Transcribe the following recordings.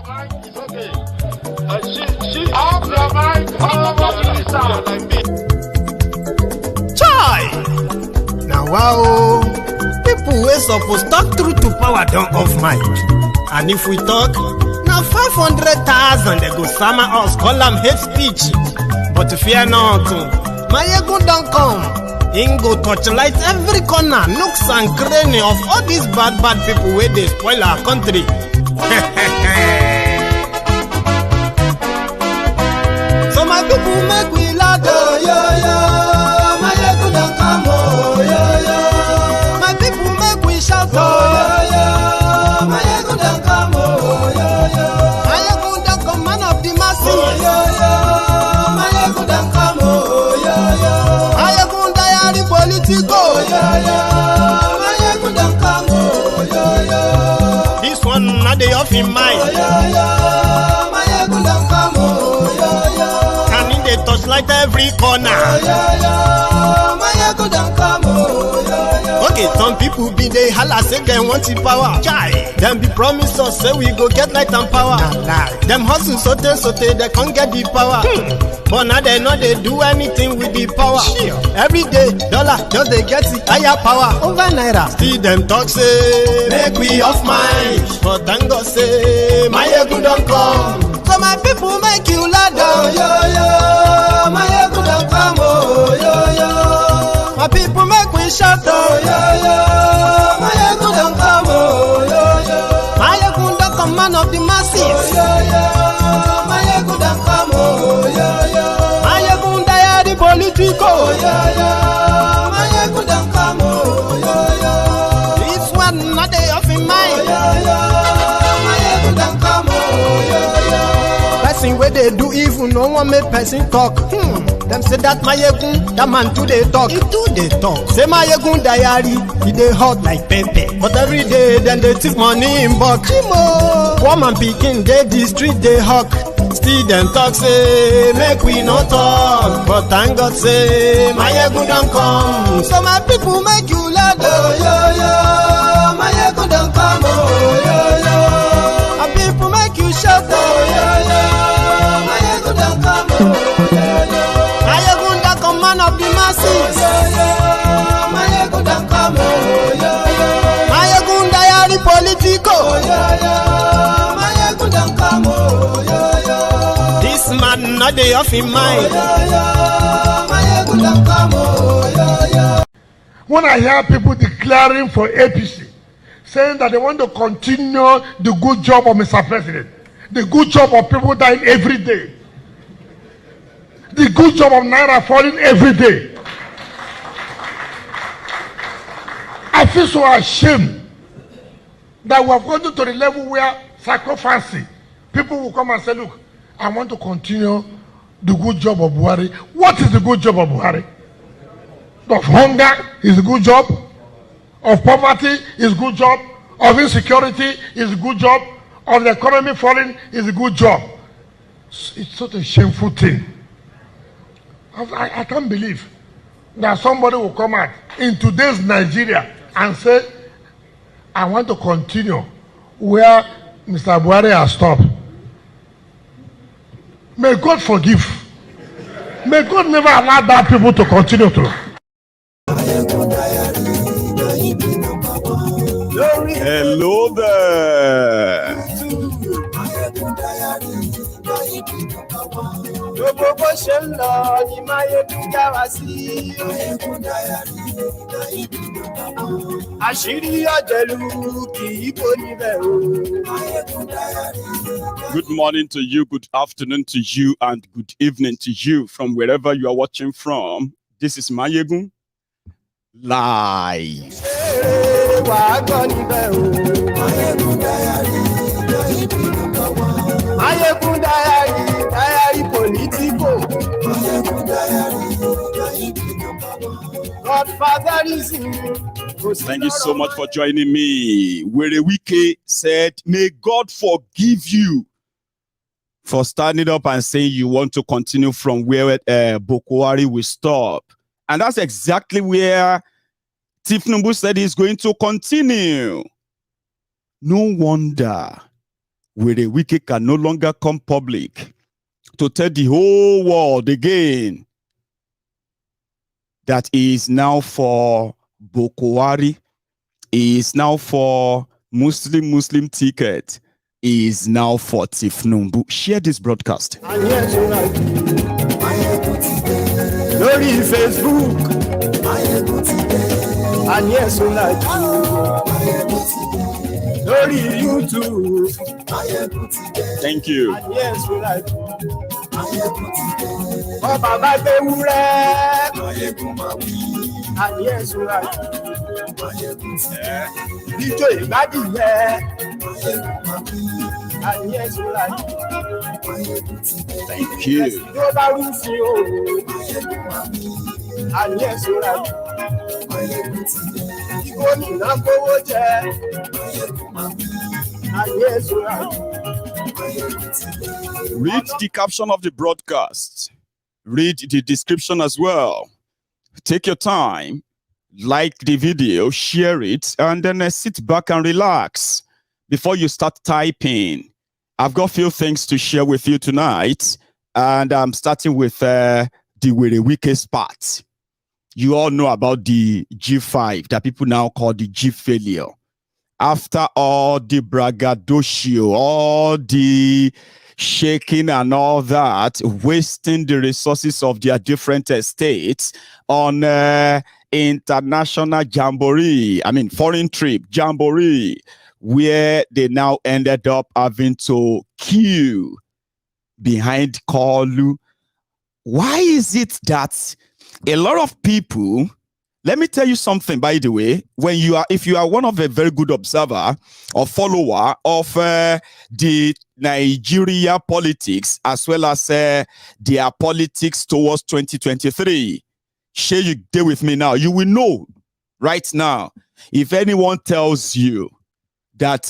It's okay. She off your mind. Chai! Now wow, people wey suppose talk truth to power don't off mic. And if we talk, now 500,000 they go summer us, call them hate speech. But fear not, Maiyegun don't come. Him go torchlight every corner, nooks and cranny of all these bad people where they spoil our country. So my people make we laugh, oh, yo yo. Maiyegun don't come, oh, yo yo. My people make we shout, oh, yo yo. Maiyegun don't come, oh, yo yo. Maiyegun don't come, man of the masses, oh, yo yo. Maiyegun don't come, oh, yo yo. Maiyegun diary Politico, yo yo. Maiyegun don't come, oh, yo yo. This one not the off in mind, oh, yo yo. Maiyegun don't come, oh, yo yo. Can in the touchlight every corner, oh, yo yo. Maiyegun don't come, oh, yo yo. Okay, some people be they holla say they want the power. Chai, them be promise us say we go get light and power. Nah. Them hustle sote they can't get the power. But now they know they do anything with the power. Sure. Every day, dollar just they get the higher power over naira. Still them talk say make we off mind. But thank God say Maiyegun don't come. So my people make you laugh, oh, yo yo. Maiyegun don't come, oh, yo yo. My people make we shout, oh, yo yo. Maiyegun don't come, oh, yo yo. Maiyegun don't come, man of the masses, oh, yo yo. Maiyegun don't come, oh, yo yo. Maiyegun diary Politico, oh, yo yo. Maiyegun don't come, oh, yo yo. This one not they off in mind, oh, yo yo. Maiyegun don't come, oh, yo yo. Person where they do evil, no one make person talk. Them say that Maiyegun, that man too they talk. He too they talk. Say Maiyegun diary, he they hot like pepper. But every day then they take money in bulk. Poor man picking, they the street they hawk. Still them talk say make we no talk. But thank God say Maiyegun don't come. So my people make you laugh, oh yo yo. Maiyegun don't come, oh yo yo. My people make you shout, oh yo yo. Maiyegun don't come, oh yo yo. Maiyegun don't come, man of the masses, oh yo yo. Maiyegun don't come, oh yo yo. Maiyegun diary Politico, oh yo yo. Maiyegun don't come, oh yo yo. This man not the off in mind, oh yo yo. Maiyegun don't come, oh yo yo. When I hear people declaring for APC, saying that they want to continue the good job of Mr. President, the good job of people dying every day, the good job of naira falling every day, I feel so ashamed that we have gone to the level where sacrificing, people will come and say, look, I want to continue the good job of Buhari. What is the good job of Buhari? Of hunger is a good job. Of poverty is a good job. Of insecurity is a good job. Of the economy falling is a good job. It's such a shameful thing. I can't believe that somebody will come out in today's Nigeria and say, I want to continue where Mr. Buhari has stopped. May God forgive. May God never allow that people to continue to. Hello there. Gbogbo ṣe ń lọ ni Maiyegun já wa sí. Àṣírí ọ̀jẹ̀lú kì í bò níbẹ̀ o. Good morning to you, good afternoon to you, and good evening to you from wherever you are watching from. This is Maiyegun live. Wàá gbọ́ níbẹ̀ o. Maiyegun diary Politico. Thank you so much for joining me. Wike said, may God forgive you for standing up and saying you want to continue from where Buhari will stop. And that's exactly where Tinubu said he's going to continue. No wonder Wike can no longer come public to tell the whole world again that he is now for Bokwari, he is now for Muslim ticket, he is now for Tinubu. Share this broadcast. Lórí Facebook, and yes, lórí YouTube. Thank you. And yes, Bàbá bá gbé wúrẹ́. And yes, Díjọ́ ìgbádìyẹ. And yes, Thank you. Ló bá rú sí o. And yes, Gómìnà kówó jẹ. And yes, Read the caption of the broadcast. Read the description as well. Take your time, like the video, share it, and then sit back and relax before you start typing. I've got a few things to share with you tonight, and I'm starting with the Wike part. You all know about the G5 that people now call the G failure. After all the braggadocio, all the shaking and all that, wasting the resources of their different states on international jamboree, foreign trip jamboree, where they now ended up having to queue behind Kolu. Why is it that a lot of people, let me tell you something, by the way, if you are one of a very good observer or follower of the Nigeria politics, as well as their politics towards 2023, share you there with me now. You will know right now, if anyone tells you that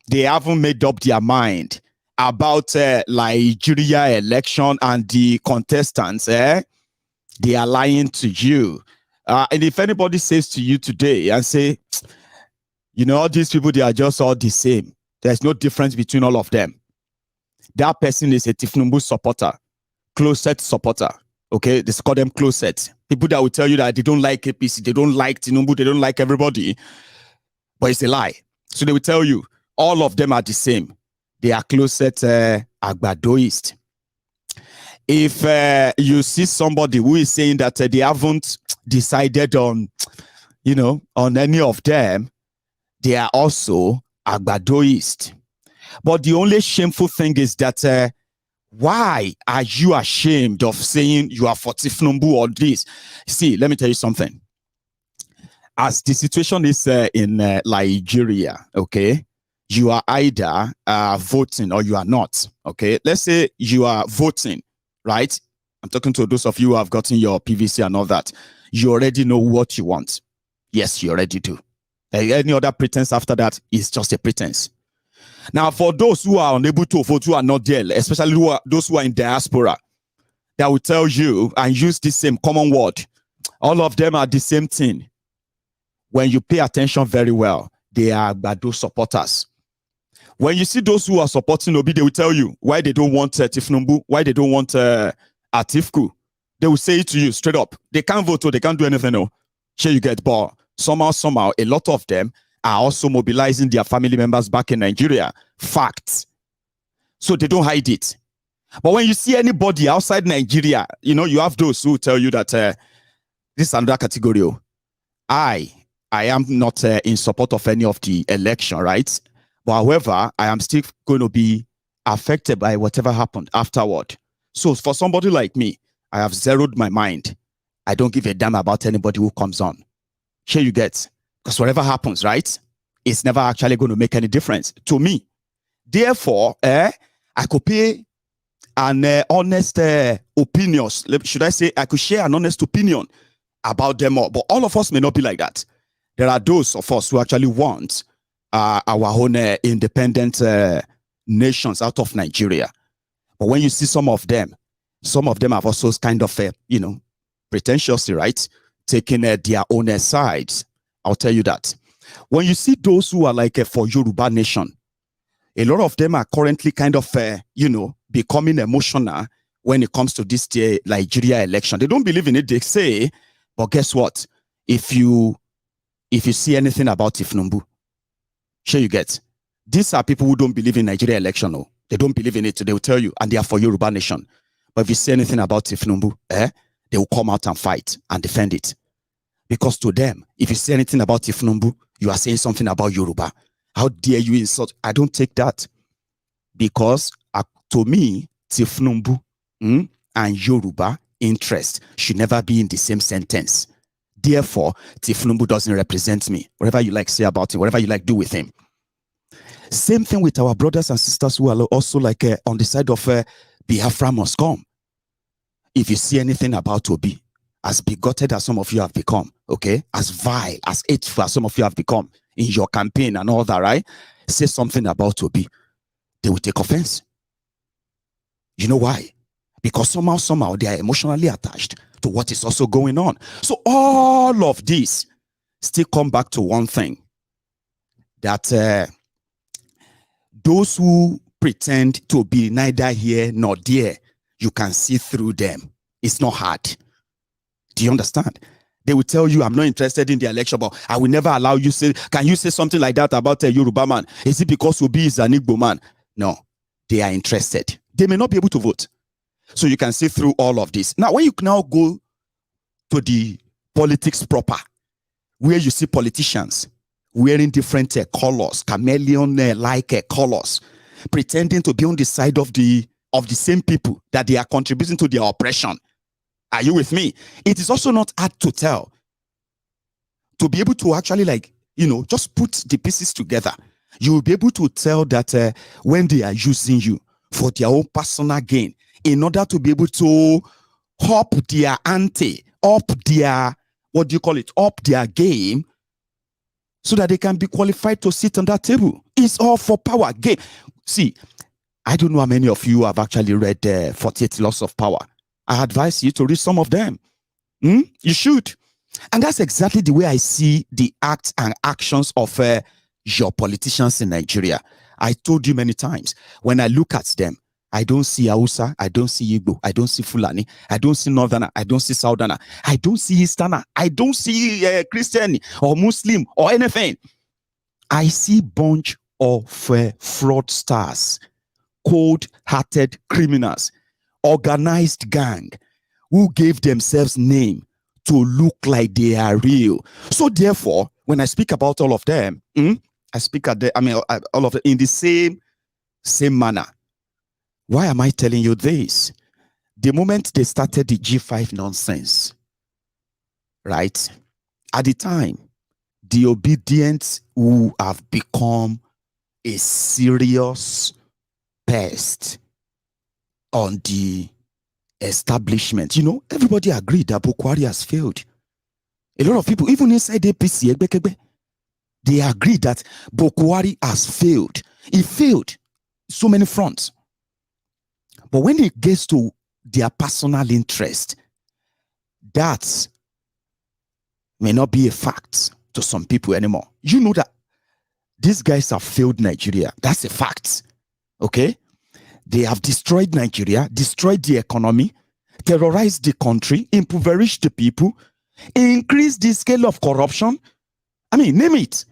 they haven't made up their mind about Nigeria election and the contestants, they are lying to you. And if anybody says to you today and say, all these people, they are just all the same, there's no difference between all of them, that person is a Tinubu supporter, closet supporter. Okay, they call them closet. People that will tell you that they don't like APC, they don't like Tinubu, they don't like everybody, but it's a lie. So they will tell you all of them are the same. They are closet Agbadoist. If you see somebody who is saying that they haven't decided on, on any of them, they are also Agbadoist. But the only shameful thing is that why are you ashamed of saying you are for Tinubu or this? See, let me tell you something. As the situation is in Nigeria, okay, you are either voting or you are not, okay? Let's say you are voting, right? I'm talking to those of you who have gotten your PVC and all that. You already know what you want. Yes, you already do. Any other pretense after that is just a pretense. Now, for those who are unable to vote, who are not there, especially those who are in diaspora, that will tell you and use the same common word. All of them are the same thing. When you pay attention very well, they are Agbado supporters. When you see those who are supporting Obi, they will tell you why they don't want Tinubu, why they don't want Atiku. They will say it to you straight up. They can't vote or they can't do anything. No. Sure, you get, but somehow, a lot of them are also mobilizing their family members back in Nigeria. Facts. So they don't hide it. But when you see anybody outside Nigeria, you have those who tell you that this is another category. I am not in support of any of the election, right? But however, I am still going to be affected by whatever happened afterward. So for somebody like me, I have zeroed my mind. I don't give a damn about anybody who comes on. Here you get. Because whatever happens, right, it's never actually going to make any difference to me. Therefore, I could pay an honest opinion. Should I say I could share an honest opinion about them all. But all of us may not be like that. There are those of us who actually want our own independent nations out of Nigeria. But when you see some of them have also kind of, pretentiously, right, taking their own sides. I'll tell you that. When you see those who are like for Yoruba nation, A lot of them are currently kind of, becoming emotional when it comes to this Nigeria election. They don't believe in it, they say, but guess what? If you see anything about Tinubu, sure you get. These are people who don't believe in Nigeria election. No, they don't believe in it. They will tell you, and they are for Yoruba nation. But if you say anything about Tinubu, they will come out and fight and defend it. Because to them, if you say anything about Tinubu, you are saying something about Yoruba. How dare you insult? I don't take that. Because to me, Tinubu and Yoruba interest should never be in the same sentence. Therefore, Tinubu doesn't represent me. Whatever you like say about him, whatever you like do with him. Same thing with our brothers and sisters who are also like on the side of Biafra must come. If you see anything about Obi, as bigoted as some of you have become, okay, as vile, as hateful as some of you have become in your campaign and all that, right? Say something about Obi, they will take offense. You know why? Because somehow they are emotionally attached to what is also going on. So all of this still come back to one thing, that those who pretend to be neither here nor there, you can see through them. It's not hard. Do you understand? They will tell you, I'm not interested in the election, but I will never allow you say, can you say something like that about a Yoruba man? Is it because Obi is an Igbo man? No, they are interested. They may not be able to vote. So you can see through all of this. Now, when you now go to the politics proper, where you see politicians wearing different colors, chameleon-like colors, pretending to be on the side of the same people that they are contributing to their oppression. Are you with me? It is also not hard to tell. To be able to actually just put the pieces together, you will be able to tell that when they are using you for their own personal gain, in order to be able to up their ante, up their, up their game, so that they can be qualified to sit on that table. It's all for power game. See, I don't know how many of you have actually read 48 Laws of Power. I advise you to read some of them. You should. And that's exactly the way I see the acts and actions of your politicians in Nigeria. I told you many times, when I look at them, I don't see Hausa, I don't see Igbo, I don't see Fulani, I don't see Northerner, I don't see Southerner, I don't see Easterner, I don't see Christian or Muslim or anything. I see bunch of fraudsters, cold-hearted criminals, organized gang who gave themselves name to look like they are real. So therefore, when I speak about all of them, I speak at all of them in the same manner. Why am I telling you this? The moment they started the G5 nonsense, right? At the time, the obedient who have become a serious pest on the establishment. Everybody agreed that Bukwari has failed. A lot of people, even inside APC, they agreed that Bukwari has failed. He failed so many fronts. But when it gets to their personal interest, that may not be a fact to some people anymore. You know that these guys have failed Nigeria. That's a fact. Okay? They have destroyed Nigeria, destroyed the economy, terrorized the country, impoverished the people, increased the scale of corruption. Name it.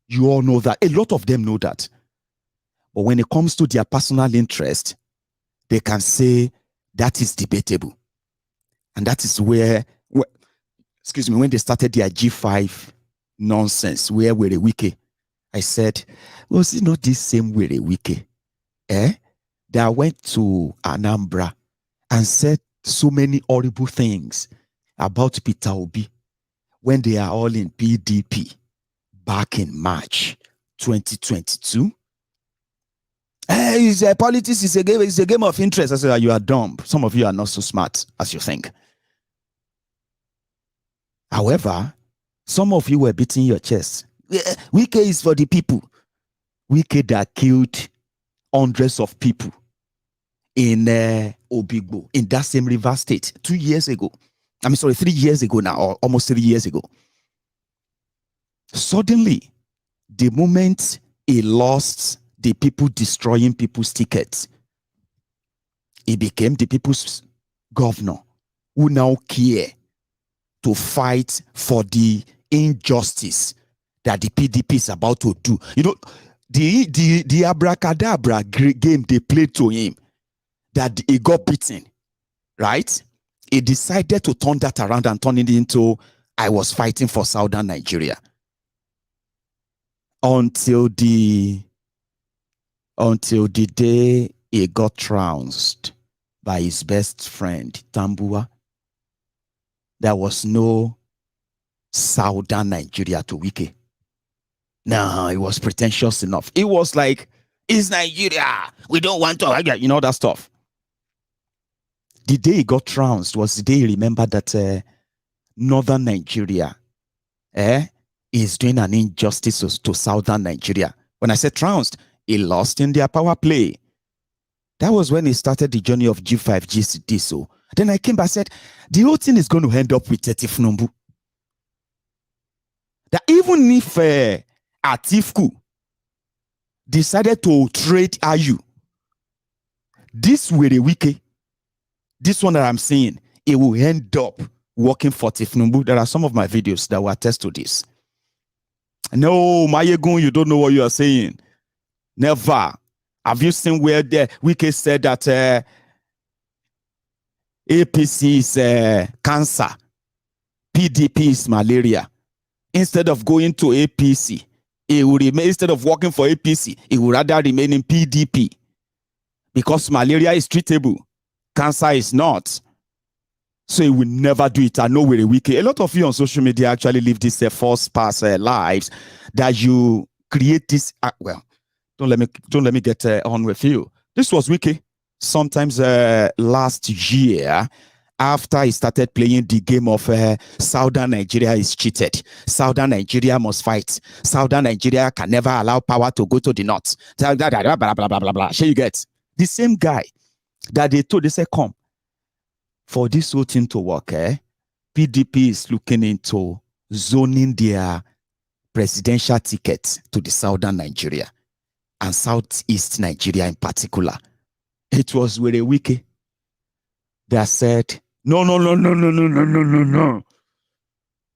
You all know that. A lot of them know that. But when it comes to their personal interest, they can say that is debatable. And that is where when they started their G5 nonsense, where were Wike? I said, was it not this same were Wike? That went to Anambra and said so many horrible things about Peter Obi when they are all in PDP back in March 2022. Politics is a game of interest. I said, you are dumb. Some of you are not so smart as you think. However, some of you were beating your chest. Wike is for the people. Wike that killed hundreds of people in Obigbo, in that same River State 2 years ago. 3 years ago now, or almost 3 years ago. Suddenly, the moment he lost the people destroying people's tickets. He became the people's governor who now care to fight for the injustice that the PDP is about to do. You know, the abracadabra game they played to him, that he got beaten, right? He decided to turn that around and turn it into, I was fighting for Southern Nigeria. Until the day he got trounced by his best friend, Tambua. There was no Southern Nigeria to Wike. No, it was pretentious enough. It was like, it's Nigeria. We don't want to, you know, that stuff. The day he got trounced was the day he remembered that Northern Nigeria is doing an injustice to Southern Nigeria. When I said trounced, he lost in their power play. That was when he started the journey of G5, GCD. So then I came back and said, the whole thing is going to end up with Tinubu. That even if Atiku decided to trade Ayu, this Wike, this one that I'm seeing, it will end up working for Tinubu. There are some of my videos that will attest to this. No, Maiyegun, you don't know what you are saying. Never. Have you seen where the Wike said that APC is cancer, PDP is malaria? Instead of going to APC, it will remain, instead of working for APC, it would rather remain in PDP. Because malaria is treatable, cancer is not. So he will never do it. I know we're Wike. A lot of you on social media actually live this false past lives that you create this. Well, don't let me get on with you. This was Wike. Sometimes last year, after he started playing the game of Southern Nigeria is cheated. Southern Nigeria must fight. Southern Nigeria can never allow power to go to the north. Blah, blah, blah, blah, blah, blah, blah. Sure you get. The same guy that they told, they said, come. For this whole thing to work, PDP is looking into zoning their presidential ticket to the Southern Nigeria and Southeast Nigeria in particular. It was with a Wike that said, no.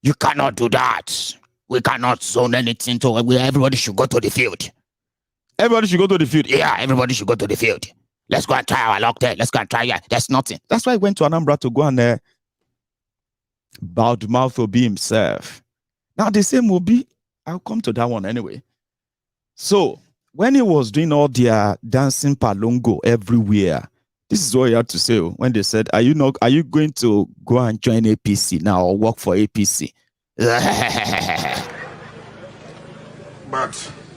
You cannot do that. We cannot zone anything to where everybody should go to the field. Everybody should go to the field. Yeah, everybody should go to the field. Let's go and try our luck there. Let's go and try. Yeah, there's nothing. That's why he went to Anambra to go and bowed mouth Obi himself. Now the same Obi, I'll come to that one anyway. So when he was doing all their dancing palongo everywhere, this is what he had to say when they said, are you going to go and join APC now or work for APC? But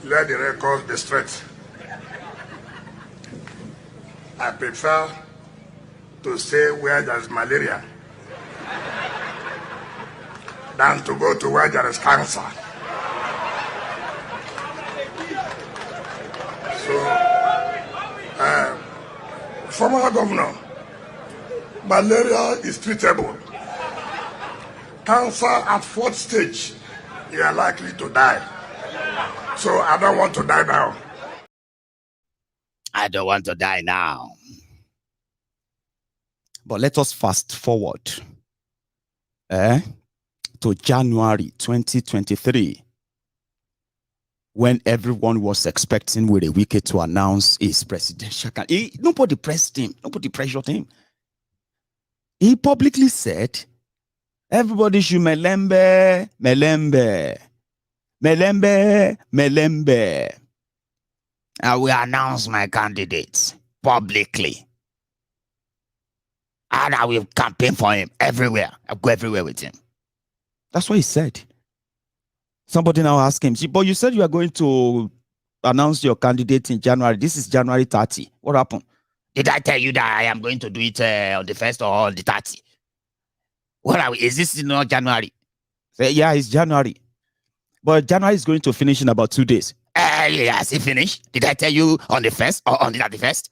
let the record be straight. I prefer to stay where there is malaria than to go to where there is cancer. So, former governor, malaria is treatable. Cancer at 4th stage, you are likely to die. So I don't want to die now. I don't want to die now. But let us fast forward to January 2023, when everyone was expecting with a Wike to announce his presidential candidate. Nobody pressed him. Nobody pressured him. He publicly said, everybody should melembe. I will announce my candidates publicly. And I will campaign for him everywhere. I'll go everywhere with him. That's what he said. Somebody now asked him, but you said you are going to announce your candidate in January. This is January 30. What happened? Did I tell you that I am going to do it on the 1st or on the 30? Is this not January? Say, yeah, it's January. But January is going to finish in about 2 days. Yes, it finished. Did I tell you on the 1st or on the 31st?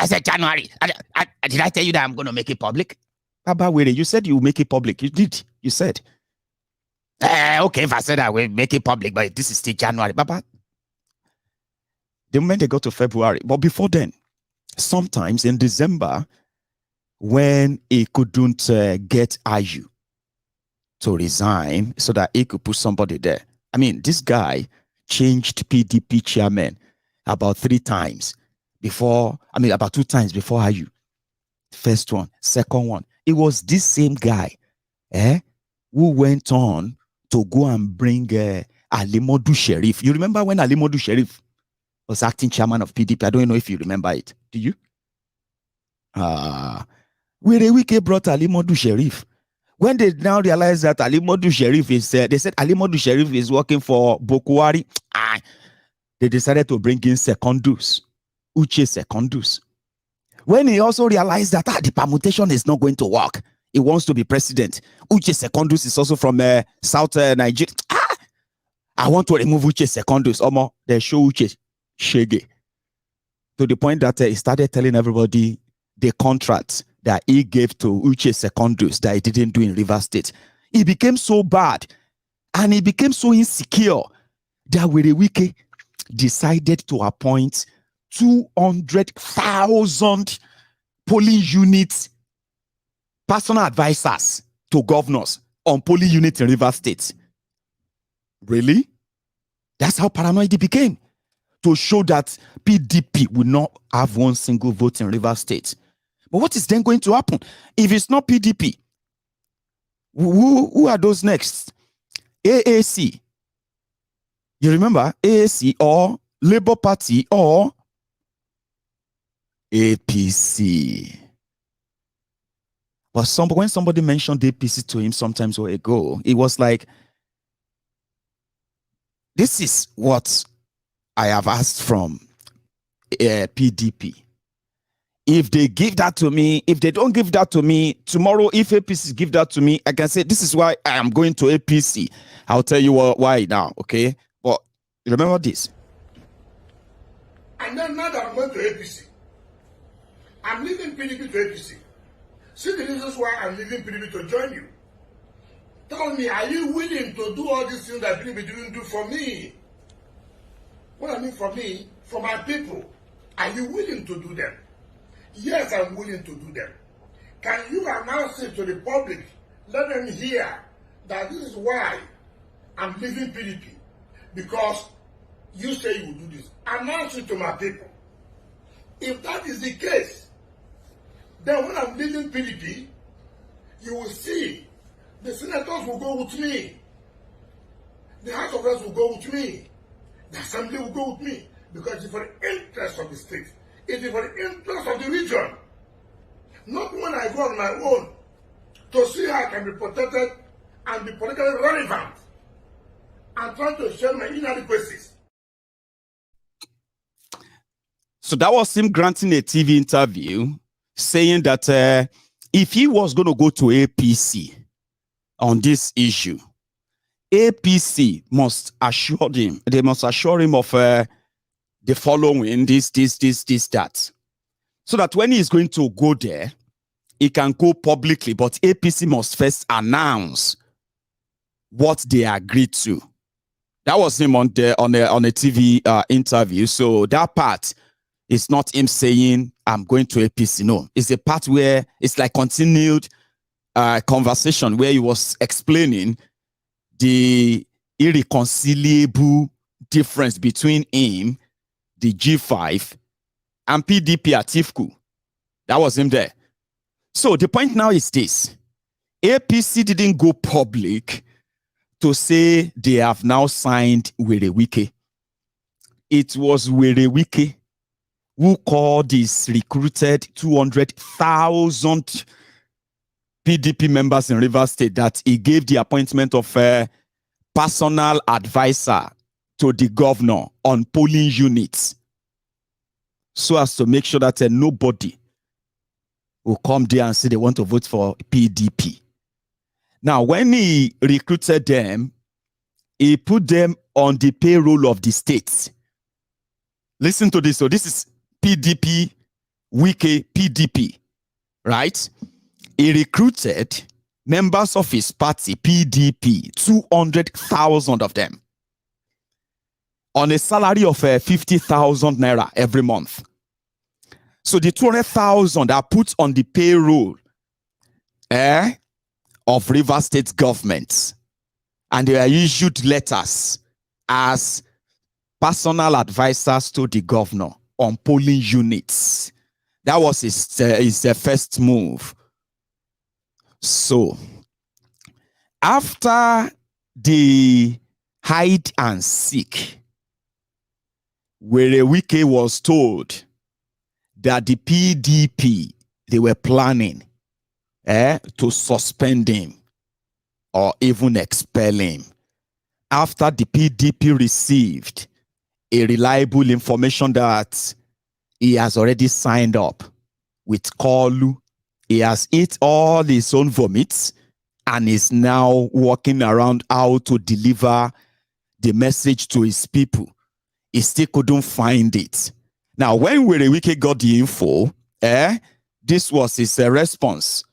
I said January. Did I tell you that I'm going to make it public? Baba Were, you said you will make it public. You did. You said. Okay, if I said I will make it public, but this is still January. Baba, The moment they got to February, but before then, sometimes in December, when he couldn't get Ayu to resign so that he could put somebody there. I mean, this guy changed PDP chairman about 3 times before, about 2 times before Ayu. First one, second one. It was this same guy who went on to go and bring Alimodu Sheriff. You remember when Alimodu Sheriff was acting chairman of PDP? I don't know if you remember it. Do you? Wike brought Alimodu Sheriff. When they now realized that Alimodu Sheriff is, they said Alimodu Sheriff is working for Bokwari. They decided to bring in Secondus, Uche Secondus. When he also realized that the permutation is not going to work, he wants to be president. Uche Secondus is also from South Nigeria. I want to remove Uche Secondus. Omo, they show Uche Shege. To the point that he started telling everybody the contract that he gave to Uche Secondus that he didn't do in Rivers State. He became so bad and he became so insecure that Wike decided to appoint 200,000 polling units personal advisors to governors on polling units in Rivers State. Really? That's how paranoid he became, to show that PDP will not have one single vote in Rivers State. But what is then going to happen? If it's not PDP, who are those next? AAC. You remember? AAC or Labour Party or APC. But when somebody mentioned APC to him sometimes ago, it was like, this is what I have asked from PDP. If they give that to me, if they don't give that to me, tomorrow, if APC give that to me, I can say, this is why I am going to APC. I'll tell you why now, okay? But remember this. And then now that I'm going to APC, I'm leaving PDP to APC. See the reasons why I'm leaving PDP to join you. Tell me, are you willing to do all these things that PDP didn't do for me? What I mean for me, for my people, are you willing to do them? Yes, I'm willing to do them. Can you announce it to the public? Let them hear that this is why I'm leaving PDP. Because you say you will do this. Announce it to my people. If that is the case, then when I'm leaving PDP, you will see the senators will go with me. The House of Reps will go with me. The Assembly will go with me. Because it's for the interest of the state. It is for the interest of the region. Not when I go on my own to see how I can be protected and be politically relevant and trying to share my inadequacies. So that was him granting a TV interview saying that if he was going to go to APC on this issue, APC must assure him, they must assure him of the following, this, that. So that when he is going to go there, he can go publicly, but APC must first announce what they agreed to. That was him on a TV interview. So that part is not him saying, I'm going to APC. No, it's a part where it's like continued conversation where he was explaining the irreconcilable difference between him, the G5, and PDP at Tifku. That was him there. So the point now is this. APC didn't go public to say they have now signed Wike. It was Wike who called his recruited 200,000 PDP members in Rivers State that he gave the appointment of a personal advisor to the governor on polling units so as to make sure that nobody will come there and say they want to vote for PDP. Now, when he recruited them, he put them on the payroll of the states. Listen to this. So this is PDP, Wike, PDP, right? He recruited members of his party, PDP, 200,000 of them. on a salary of 50,000 naira every month. So the 200,000 are put on the payroll of Rivers State government, and they are issued letters as personal advisors to the governor on polling units. That was his first move. So after the hide and seek, where Wike was told that the PDP, they were planning to suspend him or even expel him. After the PDP received a reliable information that he has already signed up with Kolu, he has eaten all his own vomits and is now walking around how to deliver the message to his people. He still couldn't find it. Now, when Wike got the info, this was his response.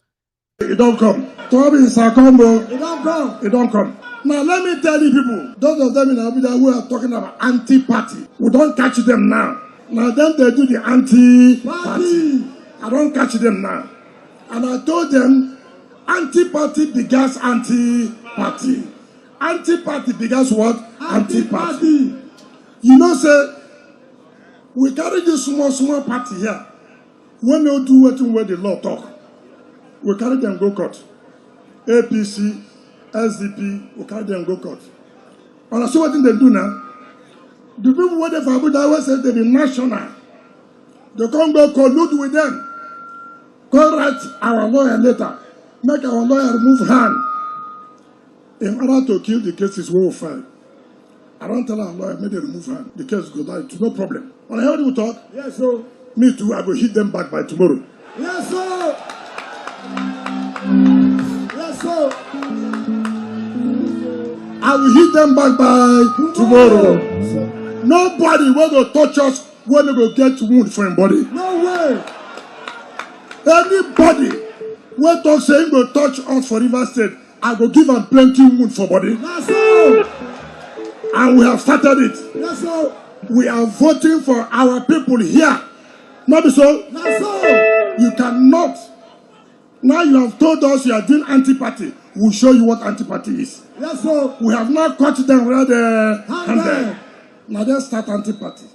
It don't come. Toby is a combo. It don't come. It don't come. Now, let me tell you people, those of them in Abuja who are talking about anti-party, we don't catch them now. Now, then they do the anti-party. I don't catch them now. And I told them, anti-party begins anti-party. Anti-party begins what? Anti-party. You know, say, we carry this small party here. When they do what the law talk, we carry them go court. APC, SDP, we carry them go court. And I see what they do now. The people where they for Abuja say they be national. They come go collude with them. Go write our lawyer letter. Make our lawyer remove hand. In order to kill the cases we will file. I don't tell our lawyer, make they remove hand. The case go die. No problem. When I heard you talk, yes, sir. Me too, I will hit them back by tomorrow. Yes, sir. Yes, sir. I will hit them back by tomorrow. Nobody will go touch us when they go get wound for anybody. No way. Anybody will talk saying go touch us for River State, I will give them plenty wound for body. Yes, sir. And we have started it. Yes, sir. We are voting for our people here. Not so. Yes, sir. You cannot. Now you have told us you are doing anti-party. We'll show you what anti-party is. Yes, sir. We have not caught them red-handed. Now they start anti-party.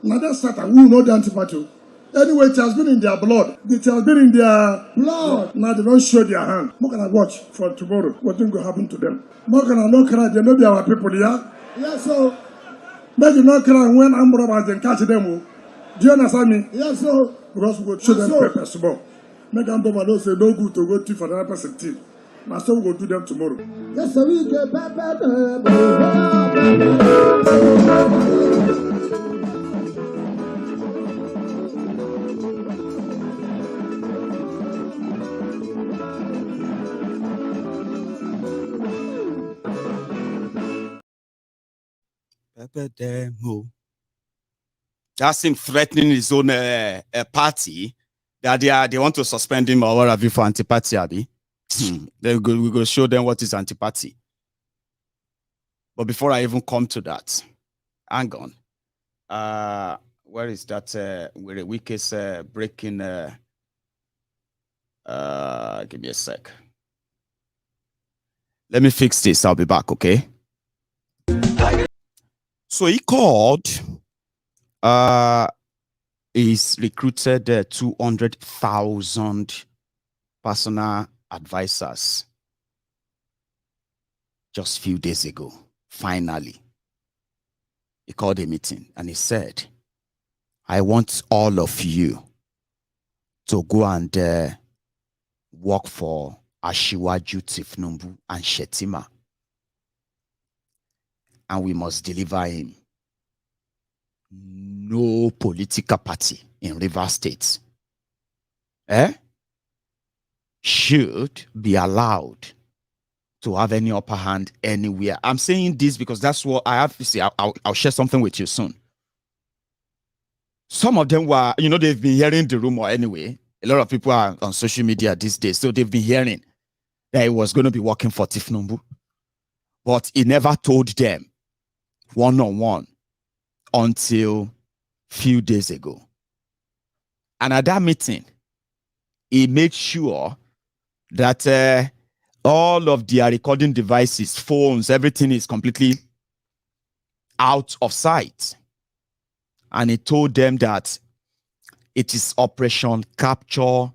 Now they start. We will know the anti-party. Anyway, it has been in their blood. It has been in their blood. Now they don't show their hand. What can I watch for tomorrow? What thing will happen to them? What can I not cry? They know be our people here. Yes, sir. Make you not cry when I'm robbers and catch them. Do you understand me? Yes, sir. Because we will show them pepper small. Make them don't say no good to go to for another person team. Now so we will do them tomorrow. Yes, sir. We get That's him threatening his own party that they want to suspend him or what have you for anti-party, Abi. Then we go show them what is anti-party. But before I even come to that, hang on. Where is that? Where Wike is breaking. Give me a sec. Let me fix this. I'll be back. Okay. So he called. He's recruited 200,000 personal advisors just a few days ago. Finally, he called a meeting and he said, I want all of you to go and work for Asiwaju Tinubu and Shetima. And we must deliver him. No political party in Rivers State should be allowed to have any upper hand anywhere. I'm saying this because that's what I have to say. I'll share something with you soon. Some of them were, they've been hearing the rumor anyway. A lot of people are on social media these days, so they've been hearing that he was going to be working for Tinubu. But he never told them one-on-one until few days ago. And at that meeting, he made sure that all of their recording devices, phones, everything is completely out of sight. And he told them that it is Operation Capture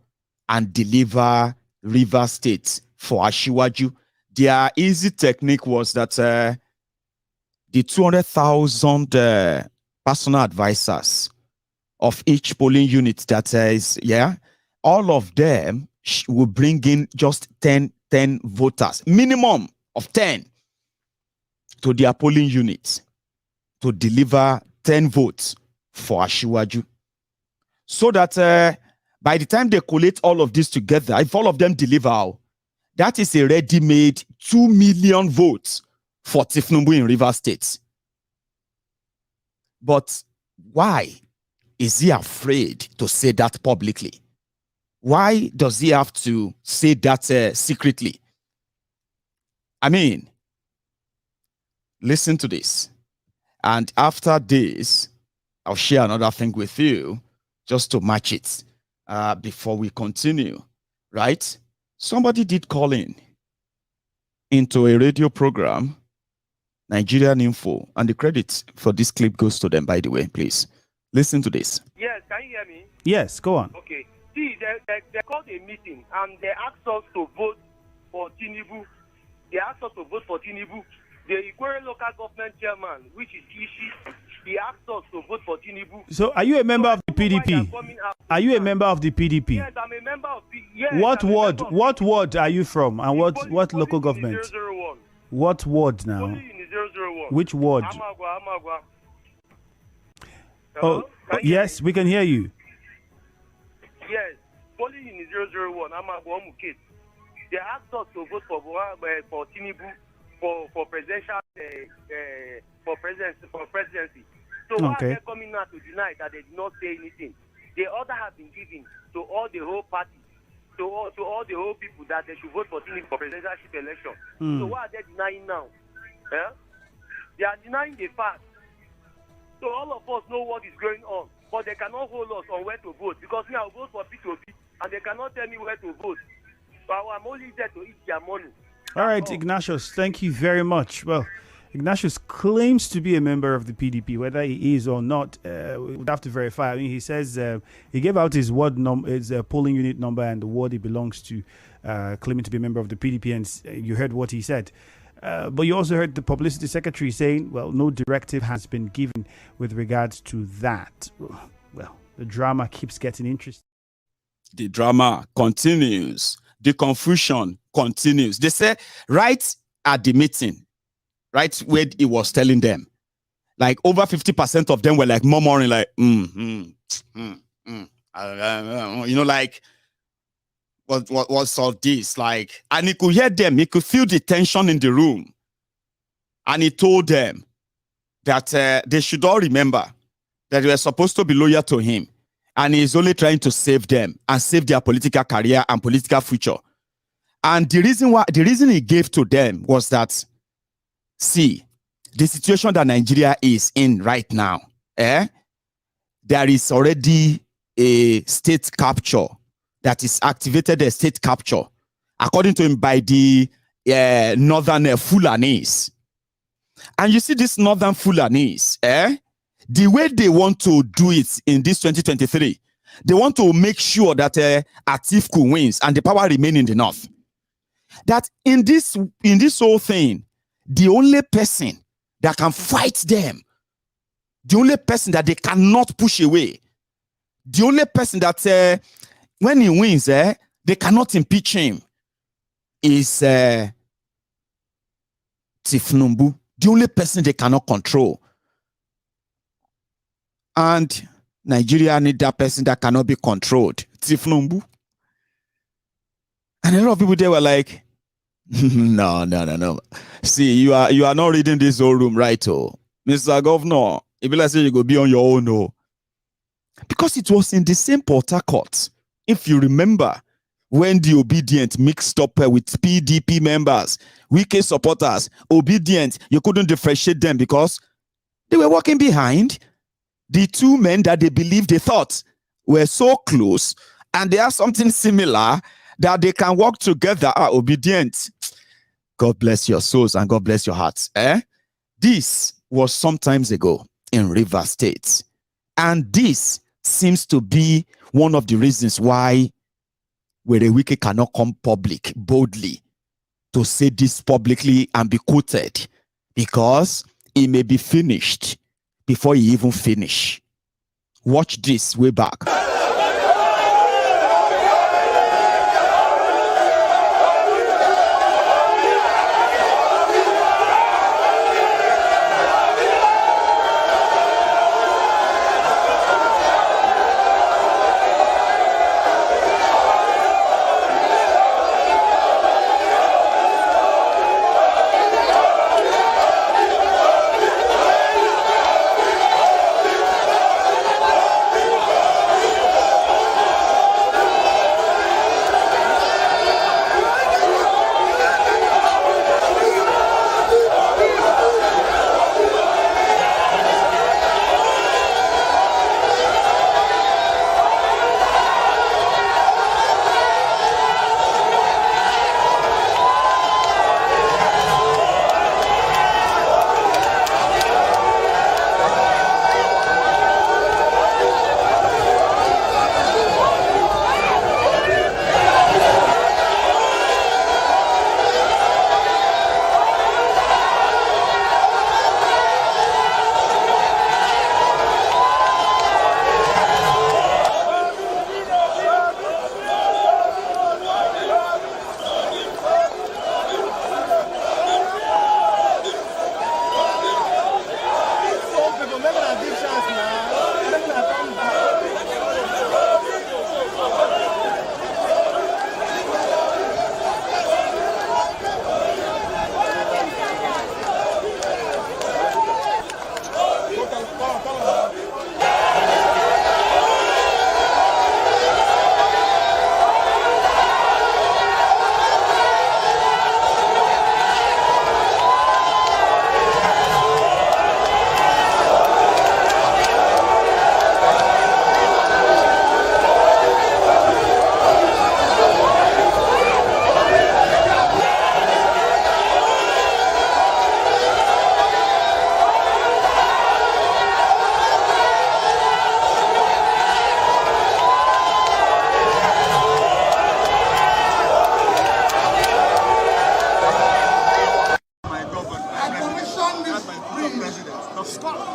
and Deliver River State for Ashiwaju. Their easy technique was that the 200,000 personal advisors of each polling unit that is, all of them will bring in just 10 voters, minimum of 10, to their polling units to deliver 10 votes for Ashiwaju. So that by the time they collate all of this together, if all of them deliver, that is a ready-made 2 million votes for Tinubu in Rivers State. But why is he afraid to say that publicly? Why does he have to say that secretly? I mean, listen to this. And after this, I'll share another thing with you just to match it before we continue, right? Somebody did call into a radio program, Nigerian Info, and the credit for this clip goes to them, by the way, please. Listen to this. Yes, can you hear me? Yes, go on. Okay. See, they called a meeting and they asked us to vote for Tinubu. They asked us to vote for Tinubu. The Ikwere local government chairman, which is Ishi, he asked us to vote for Tinubu. So, are you a member of the PDP? Are you a member of the PDP? Yes, I'm a member of the. Yes, What ward are you from, and what local government? 001. What ward now? Only in 001. Which ward? Amagwa. Oh, yes, we can hear you. Yes, polling in 001, Amagwa Mukit. They asked us to vote for Tinubu for presidential for presidency. So why are they coming out to deny that they did not say anything? The order has been given to all the whole party, to all the whole people that they should vote for Tinubu for presidential election. So why are they denying now? They are denying the fact. So all of us know what is going on, but they cannot hold us on where to vote because me I will vote for PDP and they cannot tell me where to vote. So I'm only there to eat their money. All right, Ignatius, thank you very much. Well, Ignatius claims to be a member of the PDP. Whether he is or not, we would have to verify. I mean, he says he gave out his ward his polling unit number and the ward he belongs to, claiming to be a member of the PDP. And you heard what he said. But you also heard the publicity secretary saying, well, no directive has been given with regards to that. Well, the drama keeps getting interesting. The drama continues. The confusion continues. They say right at the meeting, right where he was telling them, like over 50% of them were like murmuring, like, you know, like, what's all this? Like, and he could hear them, he could feel the tension in the room. And he told them that they should all remember that they were supposed to be loyal to him. And he's only trying to save them and save their political career and political future. And the reason he gave to them was that, see, the situation that Nigeria is in right now, there is already a state capture that is activated, a state capture, according to him, by the northern Fulanis. And you see these northern Fulanis, the way they want to do it in this 2023, they want to make sure that Atiku wins and the power remain in the north. That in this whole thing, the only person that can fight them, the only person that they cannot push away, the only person that when he wins, they cannot impeach him, is Tinubu. The only person they cannot control. And Nigeria need that person that cannot be controlled. Tinubu. And a lot of people there were like, no. See, you are not reading this whole room right, oh. Mr. Governor, if you like say you go be on your own, oh. Because it was in the same Port Harcourt, if you remember, when the Obedient mixed up with PDP members, Wike supporters, Obedient, you couldn't differentiate them because They were walking behind the two men that they believed they thought were so close, and they have something similar that they can work together, are obedient. God bless your souls and God bless your hearts. This was some times ago in Rivers State. And this seems to be one of the reasons why Wike cannot come public boldly to say this publicly and be quoted, because it may be finished before he even finish. Watch this way back.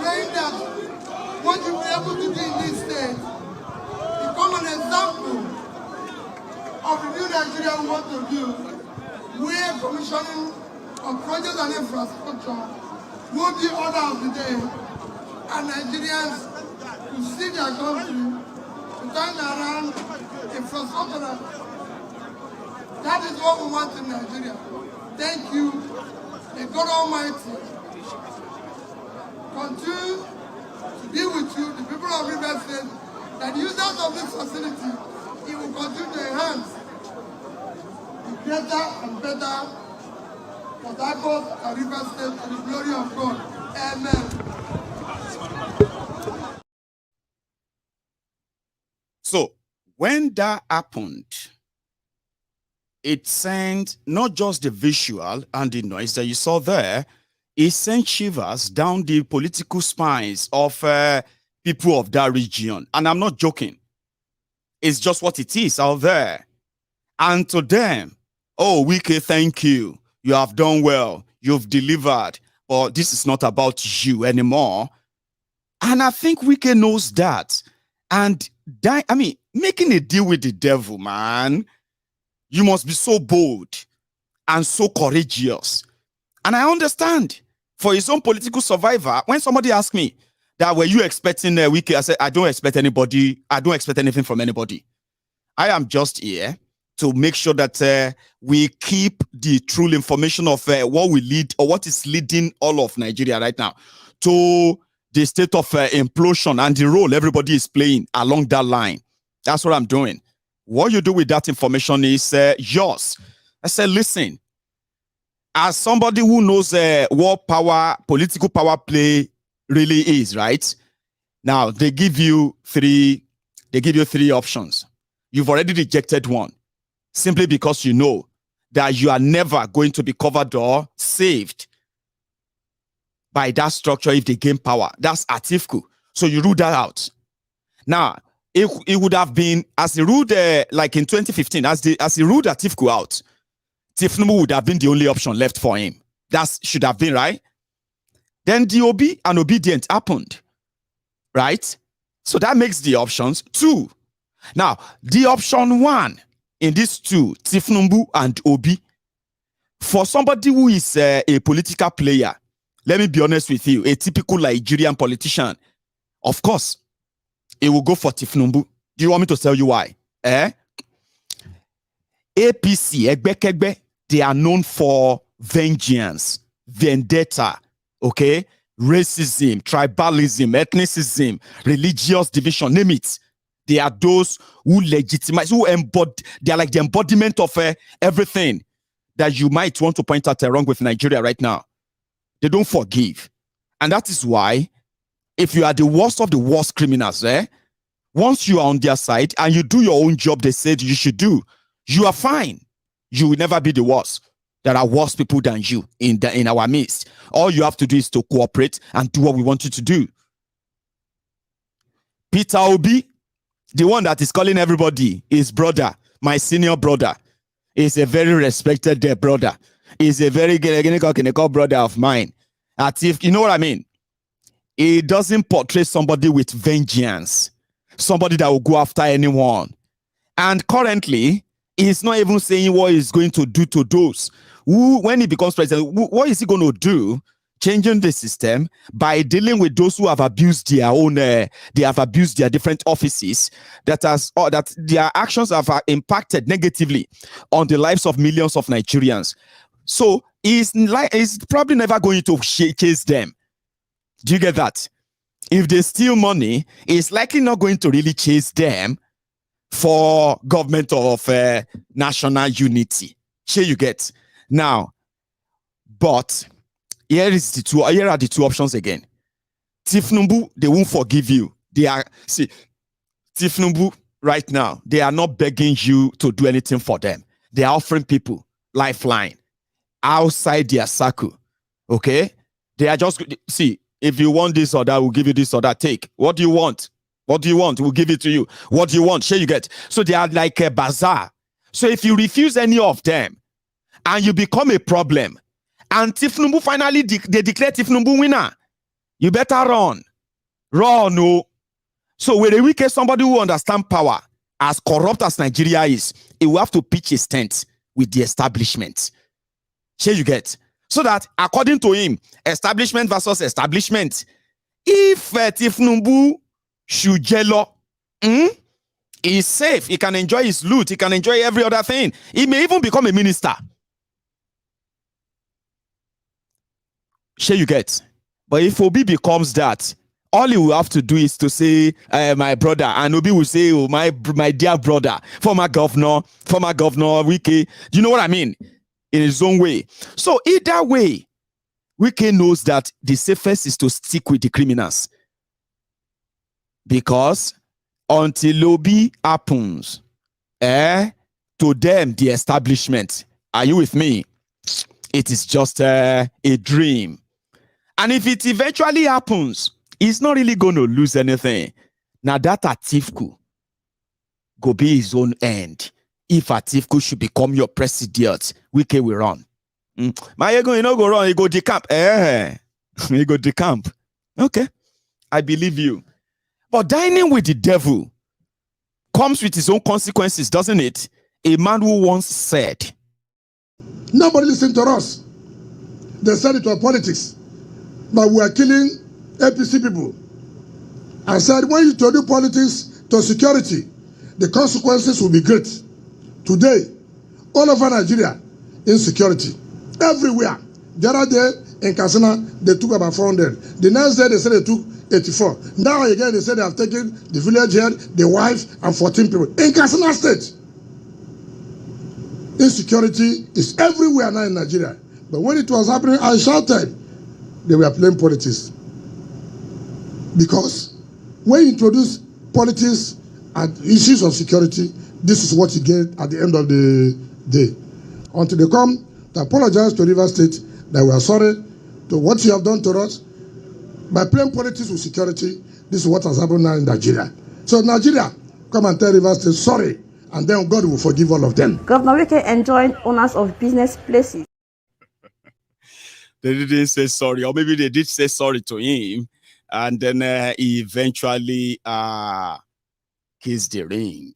praying that what you were able to do in this state become an example of the new Nigeria we want to do, where commissioning of projects and infrastructure will be order of the day, and Nigerians will see their country to turn around infrastructure. That is what we want in Nigeria. Thank you. May God Almighty continue to be with you, the people of Rivers State, that the users of this facility, it will continue to enhance the greater and better for Harcourt and Rivers State to the glory of God. Amen. So, when that happened, it sent not just the visual and the noise that you saw there, it sent shivers down the political spines of people of that region. And I'm not joking. It's just what it is out there. And to them, oh, Wike, thank you. You have done well. You've delivered. But this is not about you anymore. And I think Wike knows that. And that, I mean, making a deal with the devil, man, you must be so bold and so courageous. And I understand, for his own political survivor, when somebody asked me that, were you expecting Wike? I said, I don't expect anybody. I don't expect anything from anybody. I am just here to make sure that we keep the true information of what we lead, or what is leading all of Nigeria right now, to the state of implosion and the role everybody is playing along that line. That's what I'm doing. What you do with that information is yours. I said, listen, as somebody who knows what power, political power play really is, right? Now they give you three options. You've already rejected one simply because you know that you are never going to be covered or saved by that structure if they gain power. That's Atiku. So you rule that out. Now, it would have been, as he ruled like in 2015, as he ruled Atiku out, Tinubu would have been the only option left for him. That should have been, right? Then the and obedient happened, right? So that makes the options 2. Now, the option 1 in these 2, Tinubu and Obi, for somebody who is a political player, let me be honest with you, a typical Nigerian politician, of course, it will go for Tinubu. Do you want me to tell you why? APC, Egbe, they are known for vengeance, vendetta, okay? Racism, tribalism, ethnicism, religious division, name it. They are those who legitimize, they are like the embodiment of everything that you might want to point out wrong with Nigeria right now. They don't forgive. And that is why, if you are the worst of the worst criminals, once you are on their side and you do your own job they said you should do, you are fine. You will never be the worst. There are worse people than you in our midst. All you have to do is to cooperate and do what we want you to do. Peter Obi, the one that is calling everybody his brother, my senior brother, is a very respected brother. Is a very good brother of mine. If you know what I mean? He doesn't portray somebody with vengeance, somebody that will go after anyone. And currently, he's not even saying what he's going to do to those who, when he becomes president, what is he going to do? Changing the system by dealing with those who have abused their own, they have abused their different offices, that their actions have impacted negatively on the lives of millions of Nigerians. So he's probably never going to chase them. Do you get that? If they steal money, he's likely not going to really chase them for government of national unity. Sure, you get. Now, but here are the 2 options again. Tinubu, they won't forgive you. Tinubu right now, they are not begging you to do anything for them. They are offering people lifeline outside their circle. Okay? They are just, if you want this or that, we'll give you this or that. Take. What do you want? What do you want? We'll give it to you. What do you want? Sure, you get. So they are like a bazaar. So if you refuse any of them and you become a problem, and Tinubu finally, they declare Tinubu winner, you better run. Run, no. So when we get somebody who understands power, as corrupt as Nigeria is, it will have to pitch his tent with the establishment. Sure, you get. So that, according to him, establishment versus establishment, if Tinubu should jello, he's safe. He can enjoy his loot. He can enjoy every other thing. He may even become a minister. Sure, you get. But if Obi becomes that, all he will have to do is to say, my brother, and Obi will say, oh, my dear brother, former governor Wike. Do you know what I mean? In his own way. So either way, Wike knows that the safest is to stick with the criminals. Because until Obi happens, to them, the establishment, are you with me? It is just a dream. And if it eventually happens, he's not really going to lose anything. Now that Atiku go be his own end. If Atiku should become your president, Wike will run. Maiyegun, you know, go run, he go decamp. He go decamp. Okay, I believe you. But dining with the devil comes with its own consequences, doesn't it? A man who once said, nobody listened to us. They said it was politics. But we are killing APC people. I said, when you do politics to security, the consequences will be great. Today, all over Nigeria, insecurity. Everywhere. The other day in Katsina, they took about 400. The next day, they said they took 84. Now again, they said they have taken the village head, the wife, and 14 people. In Katsina State. Insecurity is everywhere now in Nigeria. But when it was happening, I shouted. They were playing politics. Because when you introduce politics and issues of security, this is what you get at the end of the day. Until they come to apologize to Rivers State that we are sorry to what you have done to us. By playing politics with security, this is what has happened now in Nigeria. So Nigeria, come and tell Rivers State sorry, and then God will forgive all of them. Governor Wike enjoined owners of business places. They didn't say sorry, or maybe they did say sorry to him, and then he eventually kissed the ring.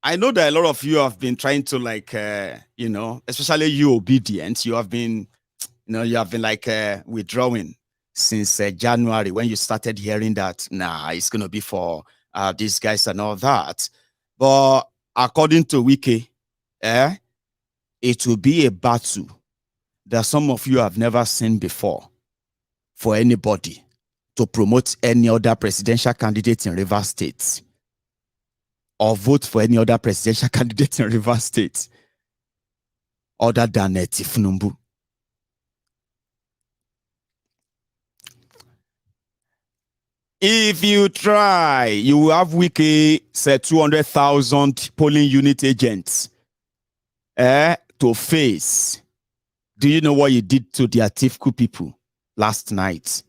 I know that a lot of you have been trying to, like, you know, especially you obedient, you have been like withdrawing since January, when you started hearing that, nah, it's going to be for these guys and all that. But according to Wike, it will be a battle that some of you have never seen before for anybody to promote any other presidential candidate in Rivers State or vote for any other presidential candidate in Rivers State other than Tinubu. If you try, you will have Wike said 200,000 polling unit agents to face. Do you know what he did to the Atiku people last night?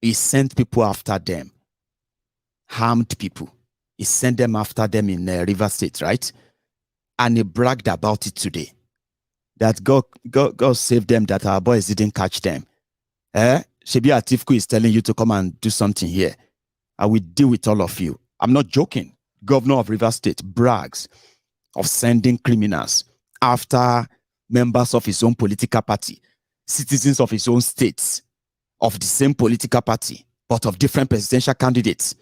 He sent people after them. Harmed people. He sent them after them in River State, right? And he bragged about it today. That God saved them, that our boys didn't catch them. Shebi Atiku is telling you to come and do something here. I will deal with all of you. I'm not joking. Governor of River State brags of sending criminals after members of his own political party, citizens of his own states, of the same political party, but of different presidential candidates,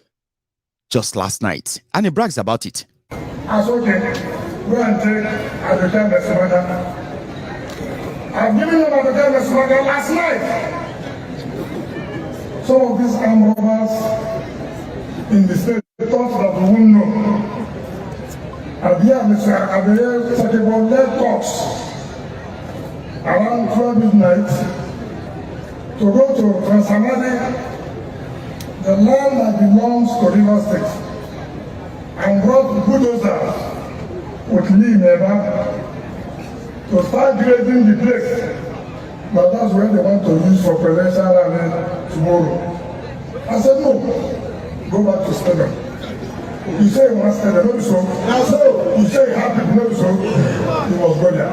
just last night. And he brags about it. As okay, go and take Adokan Messimaka. I've given them Adokan Messimaka last night. Some of these armed robbers in the state thought that we won't know. And here, Mr. Abiyah Sakebo led talks around 12 midnight to go to Transamadi, the land that belongs to River State, and brought bulldozers with Lee Neba to start grading the place. But that's when they want to use for presidential rally tomorrow. I said, no, go back to stadium. You say you want stadium, no, so. So you say you have people, no, so. You must go there.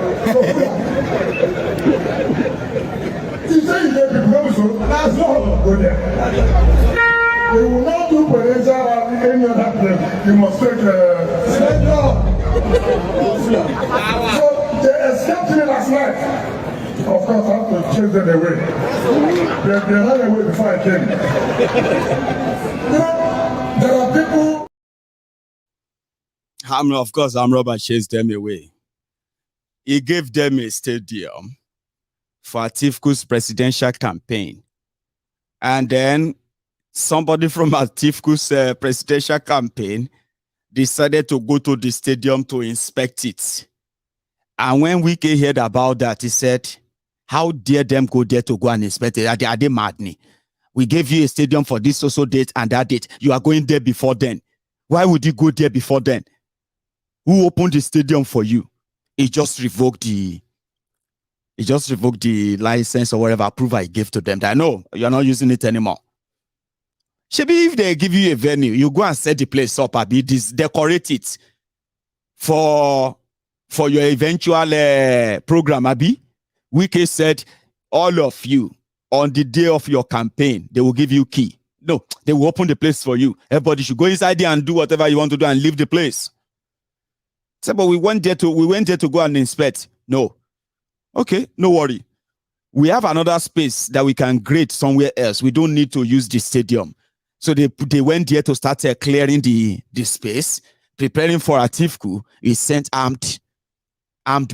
You say you get people, no, so. That's not go there. You will not do presidential rally any other place. You must take So they escaped me last night. Of course, I have to chase them away. They ran away before I came. You know, there are people. Of course, Amroba chased them away. He gave them a stadium for Atifu's presidential campaign. And then somebody from Atifu's presidential campaign decided to go to the stadium to inspect it. And when Wike heard about that, he said, how dare them go there to go and inspect it? Are they mad? We gave you a stadium for this social date and that date. You are going there before then. Why would you go there before then? Who opened the stadium for you? He just revoked the license or whatever approval he gave to them. That no, you're not using it anymore. Shebi, if they give you a venue, you go and set the place up, decorate it for your eventual program, Abi. Wike said, all of you, on the day of your campaign, they will give you key. No, they will open the place for you. Everybody should go inside there and do whatever you want to do and leave the place. So, but we went there to go and inspect. No. Okay, no worry. We have another space that we can grade somewhere else. We don't need to use the stadium. So they went there to start clearing the space, preparing for Atiku. He sent armed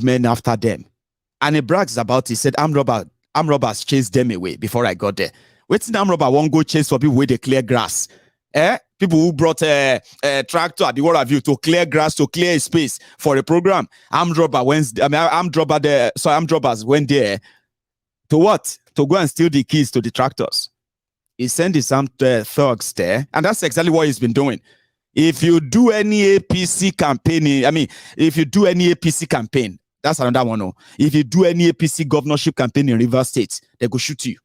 men after them. And he brags about it. He said, armed robbers chased them away before I got there. Wait, armed robber won't go chase for people where they clear grass. People who brought a tractor at the World of View to clear grass, to clear a space for a program. Armed robbers went there to what? To go and steal the keys to the tractors. He sent his armed thugs there, and that's exactly what he's been doing. If you do any APC campaign, if you do any APC campaign, that's another one. If you do any APC governorship campaign in Rivers State, they go shoot you.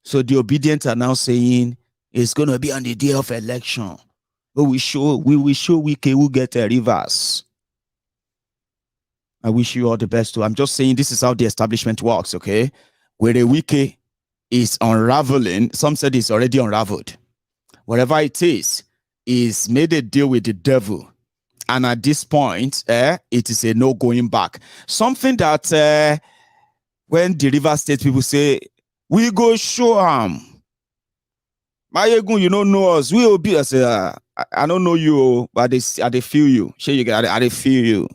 So the obedient are now saying it's going to be on the day of election. We will show Wike who get Rivers. I wish you all the best too. I'm just saying this is how the establishment works, okay? Where the Wike is unraveling, some said it's already unraveled. Whatever it is made a deal with the devil. And at this point, it is a no going back. Something that when the River State people say, we go show them. Maiyegun, you don't know us. We will be. I say, I don't know you, but I feel you. Sure, you get. I feel you,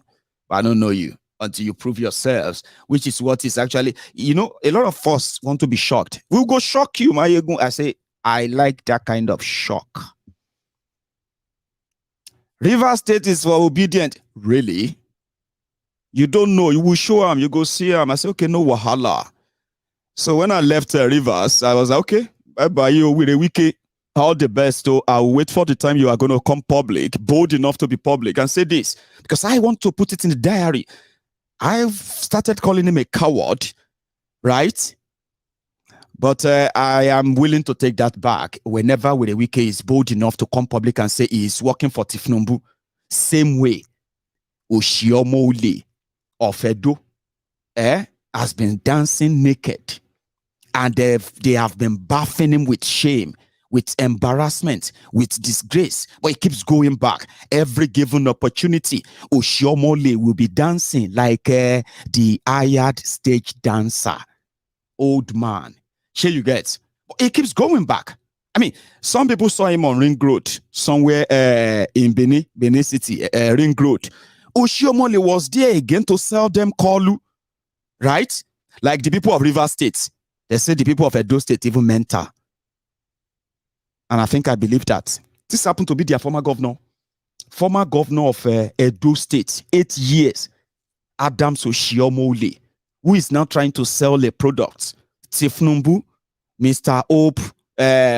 but I don't know you until you prove yourselves, which is what is actually. A lot of us want to be shocked. We'll go shock you, Maiyegun. I say, I like that kind of shock. River State is for obedient. Really? You don't know. You will show them. You go see them. I say, okay, no wahala. So when I left Rivers, I was like, okay, bye-bye, you with a wiki. All the best. So I'll wait for the time you are going to come public, bold enough to be public, and say this. Because I want to put it in the diary. I've started calling him a coward, right? But I am willing to take that back whenever Wike is bold enough to come public and say he is working for Tinubu. Same way, Oshiomole of Edo has been dancing naked. And they have been bathing him with shame, with embarrassment, with disgrace. But he keeps going back. Every given opportunity, Oshiomole will be dancing like the hired stage dancer. Old man. Here you get. He keeps going back. Some people saw him on Ring Road, somewhere in Benin City, Ring Road. Oshiomole was there again to sell them Kolu, right? Like the people of River State. They say the people of Edo State even mental. And I think I believe that. This happened to be their former governor. Former governor of Edo State, 8 years. Adams Oshiomole, who is now trying to sell a product. Tinubu, Mr. Hope,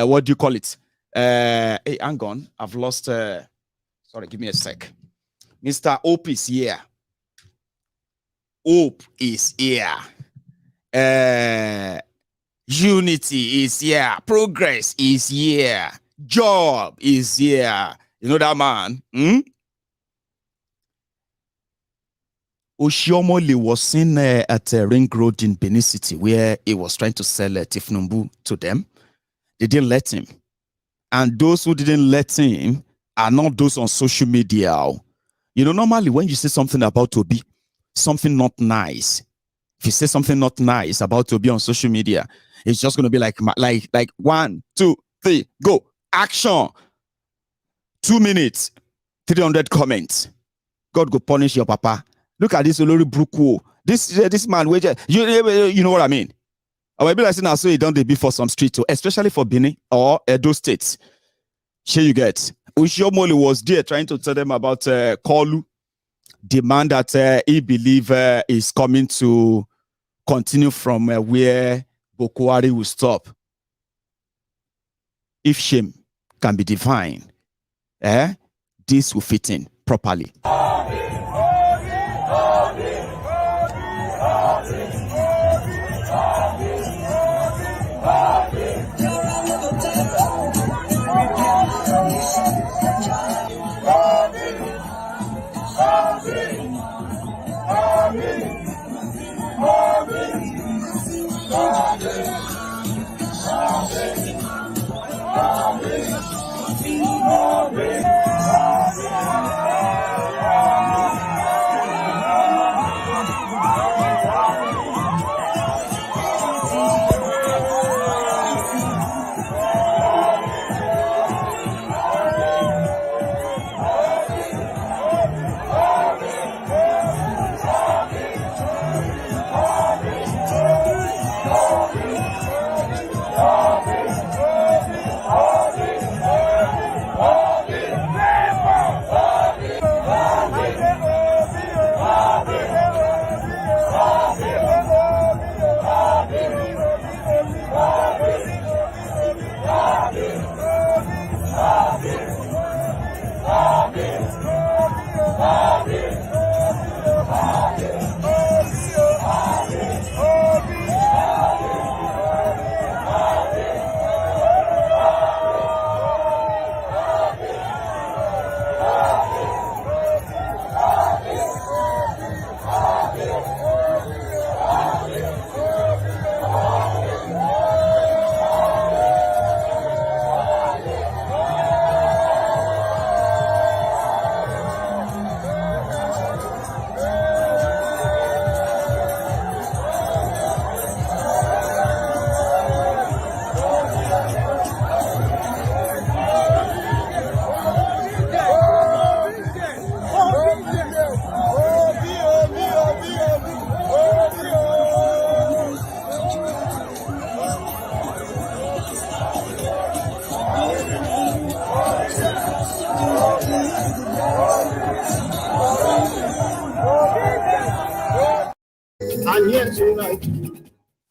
what do you call it? Hey, hang on. I've lost. Sorry, give me a sec. Mr. Hope is here. Hope is here. Unity is here. Progress is here. Job is here. You know that man? Oshiomole was seen at Ring Road in Benin City where he was trying to sell Tinubu to them. They didn't let him. And those who didn't let him are not those on social media. Normally when you say something about Obi, something not nice, if you say something not nice about Obi on social media, it's just going to be like 1, 2, 3, go. Action. 2 minutes, 300 comments. God go punish your papa. Look at this Olori Bruku. This man, you know what I mean? I will be like saying, so he done the before some street too, especially for Benin or Edo States. Here you get. Oshiomole was there trying to tell them about Kolu, the man that he believe is coming to continue from where Boko Haram will stop. If shame can be divine, this will fit in properly.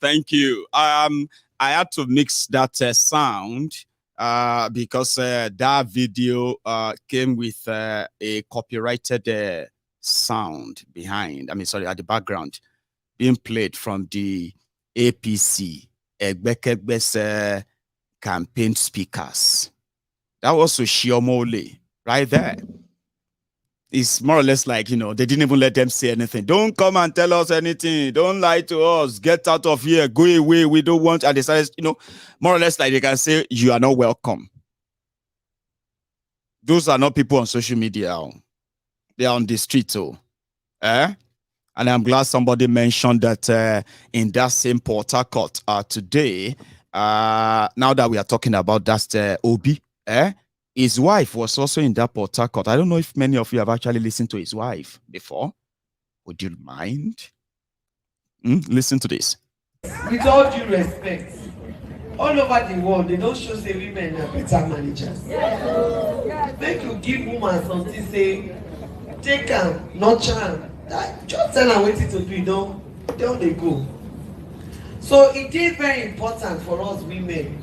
Thank you. I had to mix that sound because that video came with a copyrighted sound behind. I mean, sorry, at the background, being played from the APC Egbekegbe's campaign speakers. That was Oshiomole right there. It's more or less like, you know, they didn't even let them say anything. Don't come and tell us anything. Don't lie to us. Get out of here. Go away. We don't want. And they started, you know, more or less like they can say, you are not welcome. Those are not people on social media. They are on the street. And I'm glad somebody mentioned that in that same Port Harcourt today, now that we are talking about that Obi, his wife was also in that Port Harcourt. I don't know if many of you have actually listened to his wife before. Would you mind? Listen to this. With all due respect, all over the world, they don't show say women are better managers. Make you give woman something, say, take am, nurture am. Just tell her what to do, don't they go. So it is very important for us women.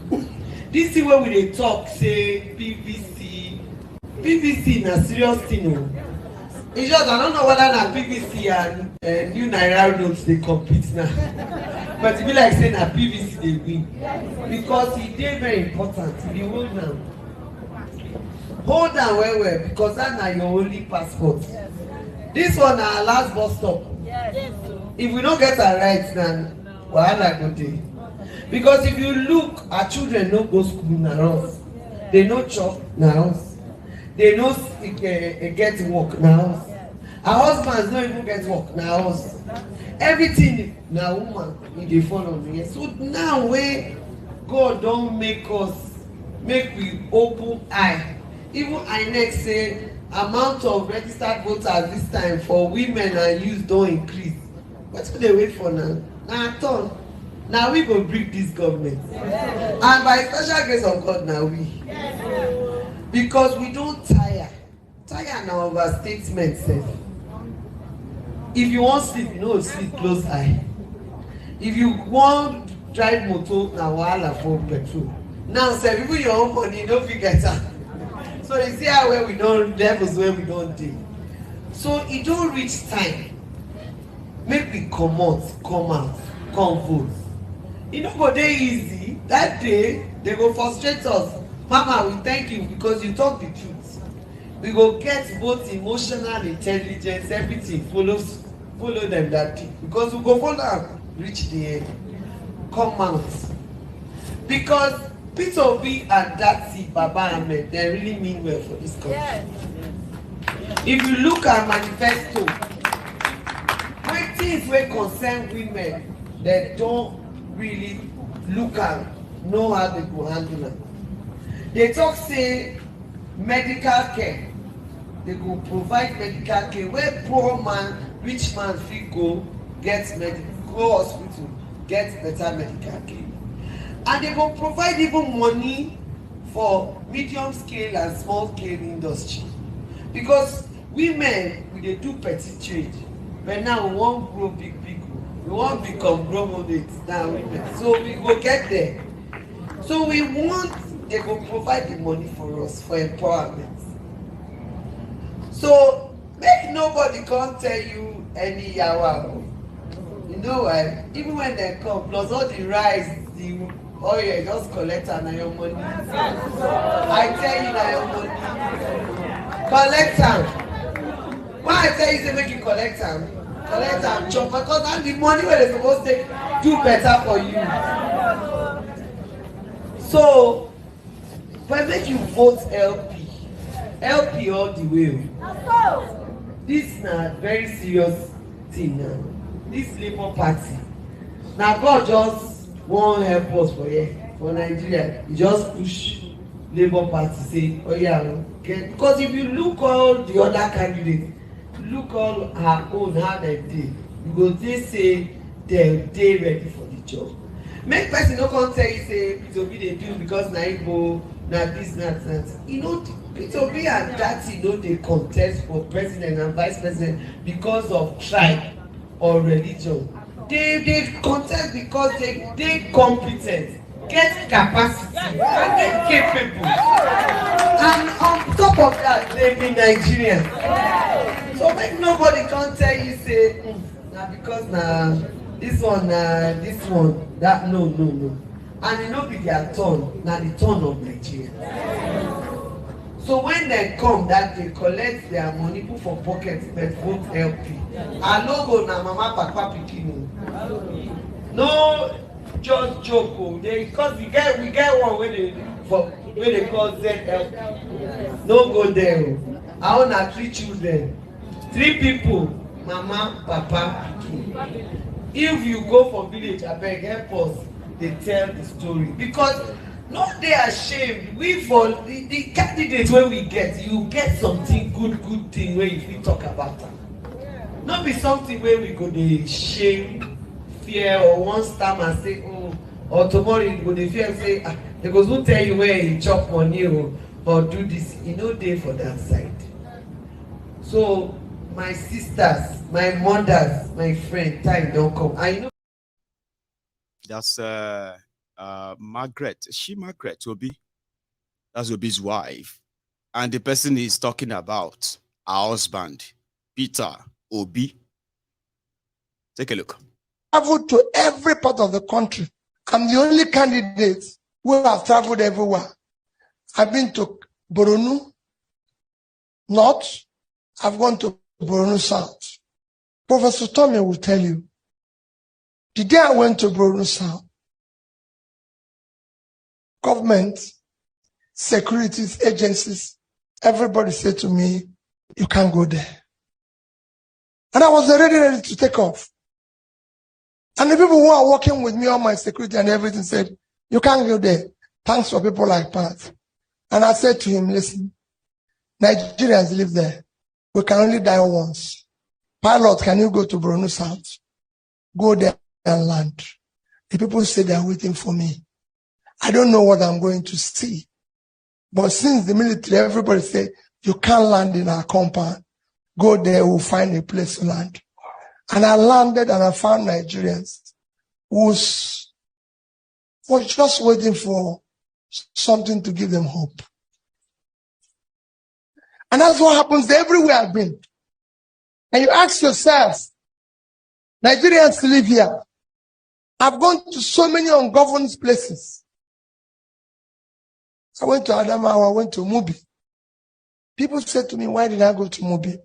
This is where we dey talk, say PVC na serious thing. It's just I don't know whether na PVC and new Naira notes they compete now. But it be like saying na PVC they win. Because it is very important. If you hold down well, because that's not your only passport. This one na our last bus stop. If we don't get our rights, then wahala go dey. Because if you look, our children no go school na us. They no chop na us. They no get work na us. Our husbands no even get work na us. Everything na woman e dey follow me. So now when God don make we open eye. Even INEC say amount of registered voters this time for women and youth don increase. What do they wait for now? Na turn. Now we go bring this government. And by special grace of God, now we. Because we don't tire. Tire now overstatement says. If you want sleep, you know sleep close eye. If you want drive motor, now wahala for petrol. Now say even your own money, you don't forget that. So you see how where we don't levels where we don't do. So it don't reach time. Make we come out, come vote. You know, go dey easy. That day, they go frustrate us. Mama, we thank you because you talk the truth. We go get both emotional intelligence, everything follow them that day. Because we go follow reach the end. Come out. Because Peter Obi and Dati Baba Ahmed, they really mean well for this country. Yes. If you look at manifesto, when things wey concern women, they don't really look and know how they go handle them. They talk say medical care. They go provide medical care where poor man, rich man fit go hospital, get better medical care. And they go provide even money for medium scale and small scale industry. Because women, we dey do petty trade. But now we want grow big. We want to become globalists now, women. So we go get there. So we want, they go provide the money for us for empowerment. So make nobody come tell you any yawa. You know why? Even when they come, plus all the rice, the oil, just collect and your money. I tell you na your money. Collect them. Why I tell you say make you collect them? Collect and chop because that's the money where they're supposed to do better for you. So, when make you vote LP all the way. This is a very serious thing now. This Labour Party. Now God just won't help us for Nigeria. He just push Labour Party say, oh yeah, okay. Because if you look all the other candidates, look all her own how they did. You go they say they ready for the job. Make person no come tell you say P2B they do because na Igbo, na this, na that. You know P2B and Dati know they contest for president and vice president because of tribe or religion. They contest because they competent, get capacity, and they capable. And on top of that, they be Nigerian. So make nobody can tell you say, now because now this one, that no. And it no be their turn, now the turn of Nigeria. So when they come, that they collect their money, put for pockets, but vote LP. And no go na mama papa pikin. No just joke. Because we get one where they call ZLP. No go there. I own 3 children. 3 people, mama, papa, pikin. If you go for village, I beg help us. They tell the story because. Not they ashamed. We for the candidates where we get, you get something good thing where if we talk about them. Not be something where we go to shame, fear, or one stamp and say, oh, or tomorrow you go to fear and say, they go to tell you where you chop money or do this. You know they for that side. So my sisters, my mothers, my friend, time don't come. I know. That's Margaret. She Margaret Obi. That's Obi's wife. And the person is talking about our husband, Peter Obi. Take a look. Traveled to every part of the country. I'm the only candidate who have traveled everywhere. I've been to Borno North. I've gone to Borno South. Professor Tommy will tell you. The day I went to Borno South, government, securities agencies, everybody said to me, you can't go there. And I was already ready to take off. And the people who are working with me on my security and everything said, you can't go there. Thanks for people like Pat. And I said to him, listen, Nigerians live there. We can only die once. Pilot, can you go to Borno South? Go there and land. The people say they are waiting for me. I don't know what I'm going to see. But since the military, everybody said, you can't land in our compound. Go there, we'll find a place to land. And I landed and I found Nigerians who was just waiting for something to give them hope. And that's what happens everywhere I've been. And you ask yourself, Nigerians live here. I've gone to so many ungoverned places. I went to Adamawa, I went to Mubi. People said to me, why did I go to Mubi?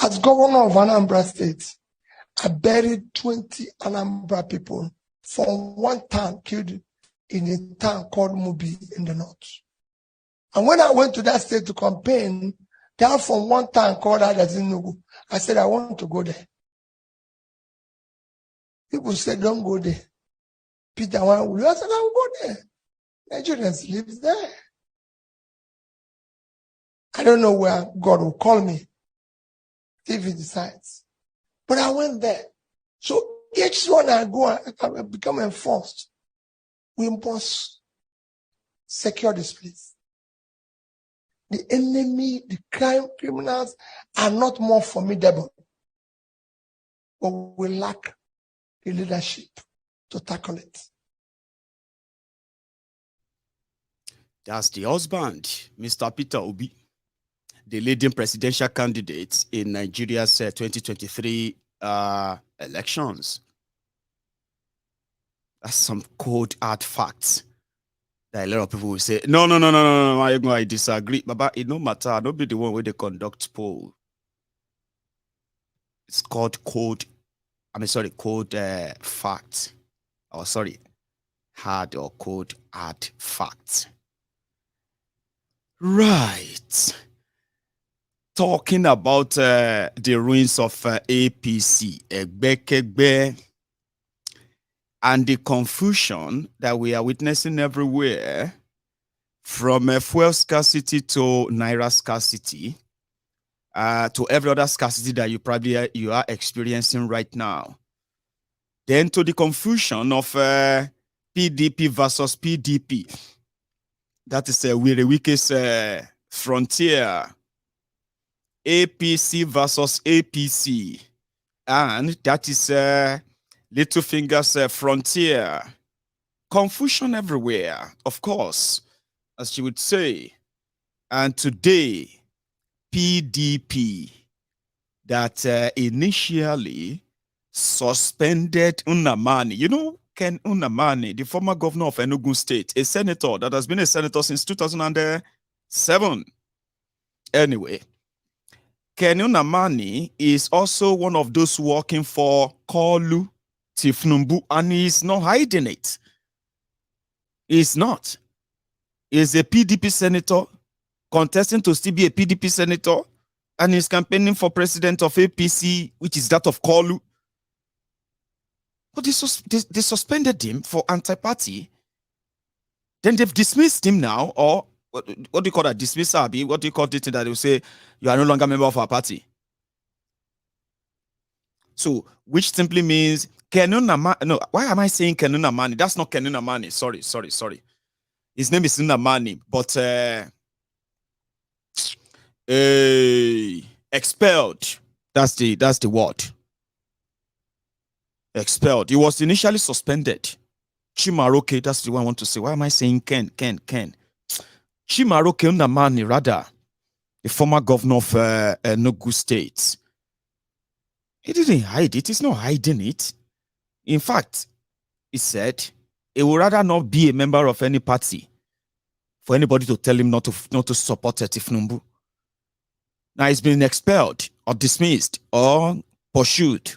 As governor of Anambra State, I buried 20 Anambra people from one town killed in a town called Mubi in the north. And when I went to that state to campaign, down from one town called Tinubu, I said, I want to go there. People said, don't go there. Peter, why will you? I said, I will go there. Nigerians live there. I don't know where God will call me if he decides. But I went there. So each one I go, I become enforced. We must secure this place. The enemy, the criminals are not more formidable. But we lack the leadership to tackle it. That's the husband, Mr. Peter Obi, the leading presidential candidate in Nigeria's 2023 elections. That's some cold hard facts that a lot of people will say, no, I disagree. Baba, it no matter. I don't be the one where they conduct poll. It's called cold fact. Or sorry, hard or cold hard fact. Right. Talking about the ruins of APC, Egbe, and the confusion that we are witnessing everywhere, from fuel scarcity to naira scarcity, to every other scarcity that you are experiencing right now. Then to the confusion of PDP versus PDP. That is Wike's frontier. APC versus APC. And that is Little Fingers Frontier. Confusion everywhere, of course, as she would say. And today, PDP that initially suspended Unamani. You know, Ken Unamani, the former governor of Enugu State, a senator that has been a senator since 2007. Anyway, Ken Unamani is also one of those working for Kolu Tifnumbu, and he's not hiding it. He's not. He's a PDP senator, contesting to still be a PDP senator, and he's campaigning for president of APC, which is that of Kolu. But they suspended him for anti-party. Then they've dismissed him now, or what do you call that? Dismissal? What do you call it that they will say you are no longer a member of our party? So, which simply means Kenunamani. No, why am I saying Kenunamani? That's not Kenunamani. Sorry. His name is Unamani, but expelled. That's the word. Expelled. He was initially suspended. Chimaroke, that's the one I want to say. Why am I saying Ken? Chimaroke Unamani, rather, the former governor of Enugu State. He didn't hide it. He's not hiding it. In fact, he said he would rather not be a member of any party for anybody to tell him not to support Tifnumbu. Now he's been expelled or dismissed or pursued.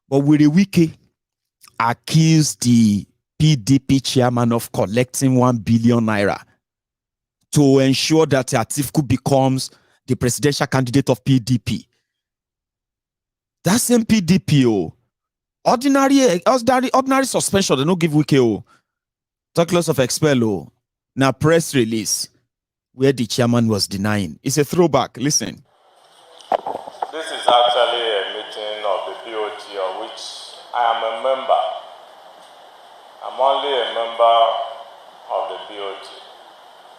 But Wike accused the PDP chairman of collecting 1 billion naira to ensure that Atiku becomes the presidential candidate of PDP. That same PDP, ordinary suspension, they don't give Wike, talk lots of expel, now press release where the chairman was denying. It's a throwback. Listen. This is actually a meeting of the BOT of which I am a member. I'm only a member of the BOT.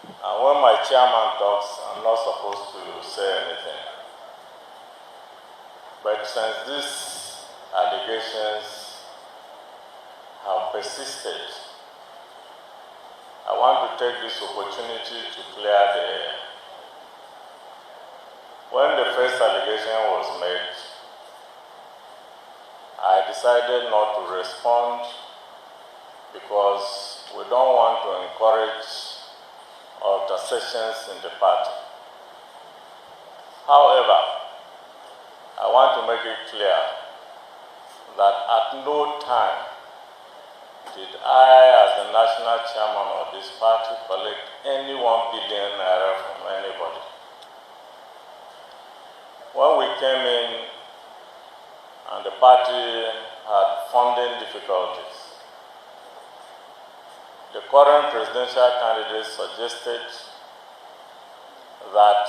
And when my chairman talks, I'm not supposed to say anything. But since these allegations have persisted, I want to take this opportunity to clear the air. When the first allegation was made, I decided not to respond because we don't want to encourage altercations in the party. However, I want to make it clear that at no time did I, as the national chairman of this party, collect any 1 billion naira from anybody. When we came in and the party had funding difficulties, the current presidential candidate suggested that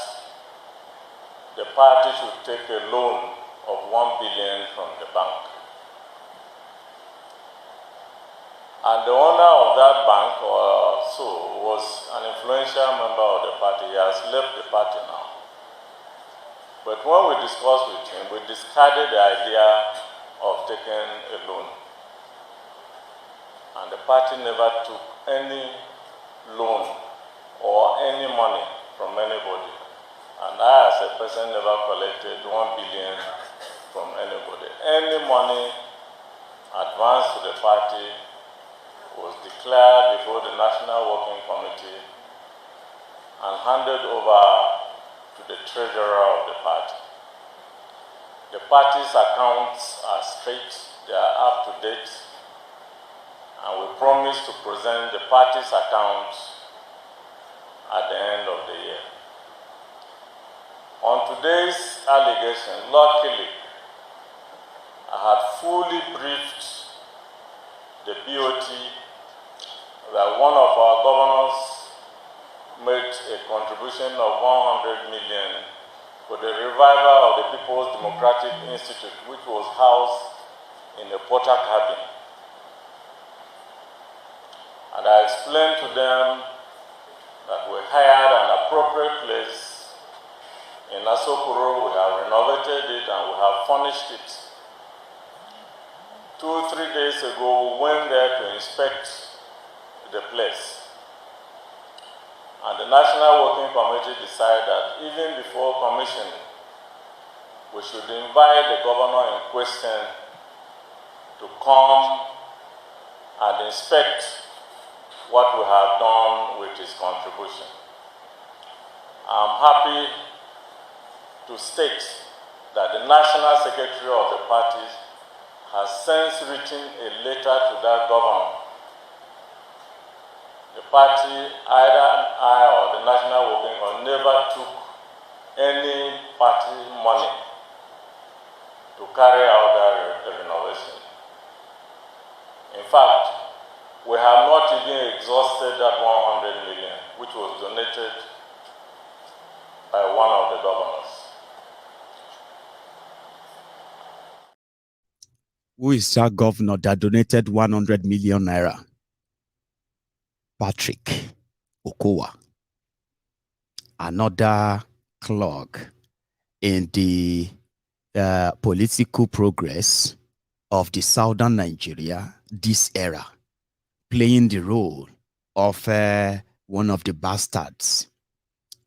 the party should take a loan of 1 billion from the bank. And the owner of that bank also was an influential member of the party. He has left the party now. But when we discussed with him, we discarded the idea of taking a loan. And the party never took any loan or any money from anybody. And I, as a person, never collected 1 billion from anybody. Any money advanced to the party was declared before the National Working Committee and handed over to the treasurer of the party. The party's accounts are straight, they are up to date, and we promise to present the party's accounts at the end of the year. On today's allegation, luckily, I had fully briefed the BOT that one of our governors made a contribution of 100 million for the revival of the People's Democratic Institute, which was housed in a porter cabin. And I explained to them that we hired an appropriate place in Asokoro, we have renovated it and we have furnished it 2-3 days ago, we went there to inspect the place. And the National Working Committee decided that even before commissioning, we should invite the governor in question to come and inspect what we have done with his contribution. I'm happy to state that the National Secretary of the party has since written a letter to that governor. The party, either I or the National Working Committee, never took any party money to carry out that renovation. In fact, we have not even exhausted that 100 million, which was donated by one of the governors. Who is that governor that donated 100 million naira? Patrick Okowa. Another clog in the political progress of the southern Nigeria this era, playing the role of one of the bastards.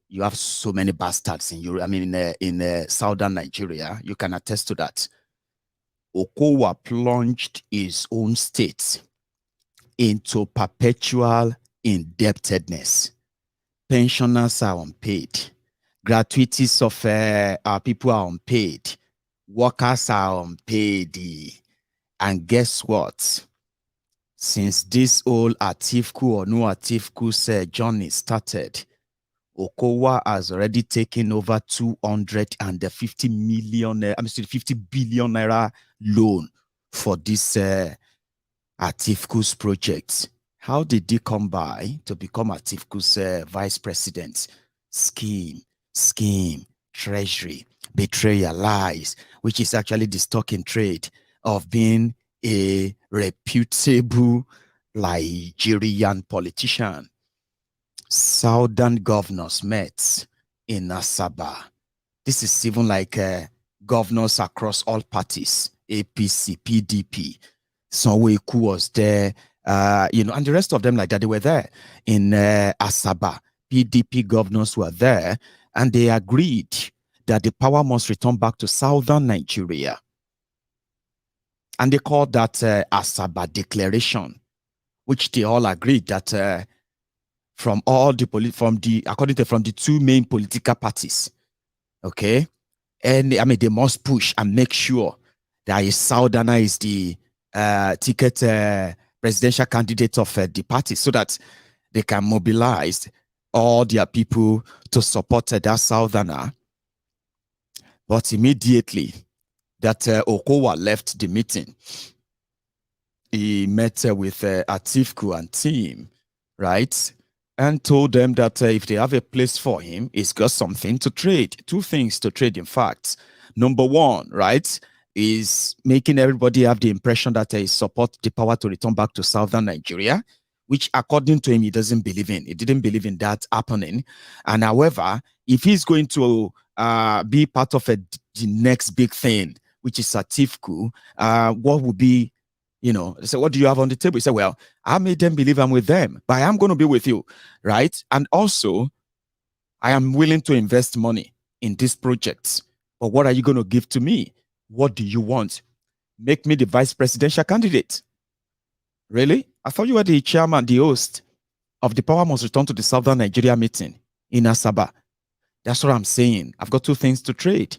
You have so many bastards in Europe. I mean, in southern Nigeria, you can attest to that. Okowa plunged his own state into perpetual indebtedness. Pensioners are unpaid. Gratuities of our people are unpaid. Workers are unpaid. And guess what? Since this whole Atifku or no Atifku's journey started, Okowa has already taken over 250 million, 50 billion naira loan for this Atifku's project. How did he come by to become Atifku's vice president? Scheme, treasury, betrayal, lies, which is actually the stock in trade of being a reputable Nigerian politician. Southern governors met in Asaba. This is even like governors across all parties, APC, PDP. Sonweku was there, and the rest of them like that, they were there in Asaba. PDP governors were there, and they agreed that the power must return back to southern Nigeria. And they called that Asaba Declaration, which they all agreed that from the two main political parties, okay, and I mean they must push and make sure that a southerner is the presidential candidate of the party, so that they can mobilize all their people to support that southerner. But immediately that Okowa left the meeting, he met with Atifku and team, right? And told them that if they have a place for him, he's got something to trade. Two things to trade, in fact. Number one, right, is making everybody have the impression that he supports the power to return back to southern Nigeria, which according to him, he doesn't believe in. He didn't believe in that happening. And however, if he's going to be part of the next big thing, which is Atifku, what would be, they say, what do you have on the table? He said, well, I made them believe I'm with them, but I am going to be with you, right? And also, I am willing to invest money in these projects. But what are you going to give to me? What do you want? Make me the vice presidential candidate. Really? I thought you were the chairman, the host of the Power Must Return to the Southern Nigeria meeting in Asaba. That's what I'm saying. I've got two things to trade.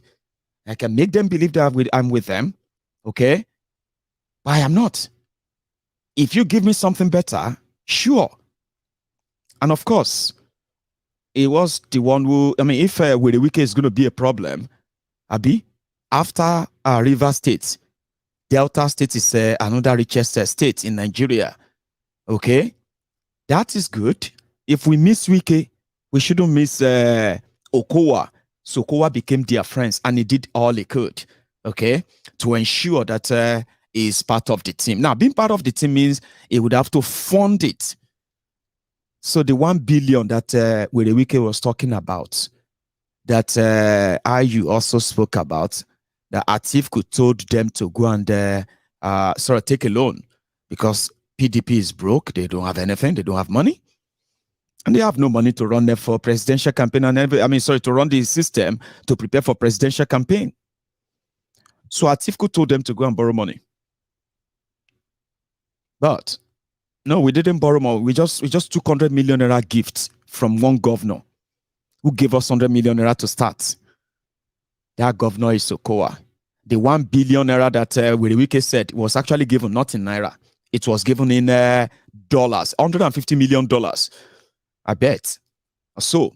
I can make them believe that I'm with them, okay? But I am not. If you give me something better, sure. And of course, it was the one who, if Wike is going to be a problem, Abi, after River State, Delta State is another richest state in Nigeria. Okay? That is good. If we miss Wike, we shouldn't miss Okowa. So Okowa became their friends, and he did all he could, okay, to ensure that is part of the team. Now, being part of the team means he would have to fund it. So the 1 billion that Wike was talking about, that IU also spoke about, that Atifku told them to go and take a loan because PDP is broke. They don't have anything. They don't have money. And they have no money to run for presidential campaign to run the system to prepare for presidential campaign. So Atiku told them to go and borrow money. But no, we didn't borrow money. We just took 100 million naira gifts from one governor who gave us 100 million naira to start. That governor is Sokoa. The 1 billion naira that Wike said was actually given not in naira. It was given in dollars, $150 million. I bet. So,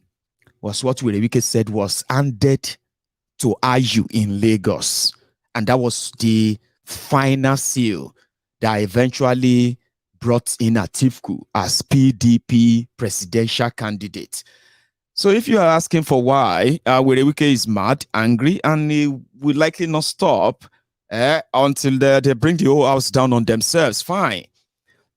was what Wike said was handed to IU in Lagos. And that was the final seal that eventually brought in Atiku as PDP presidential candidate. So if you are asking for why Wike is mad, angry, and he will likely not stop until they bring the whole house down on themselves, fine.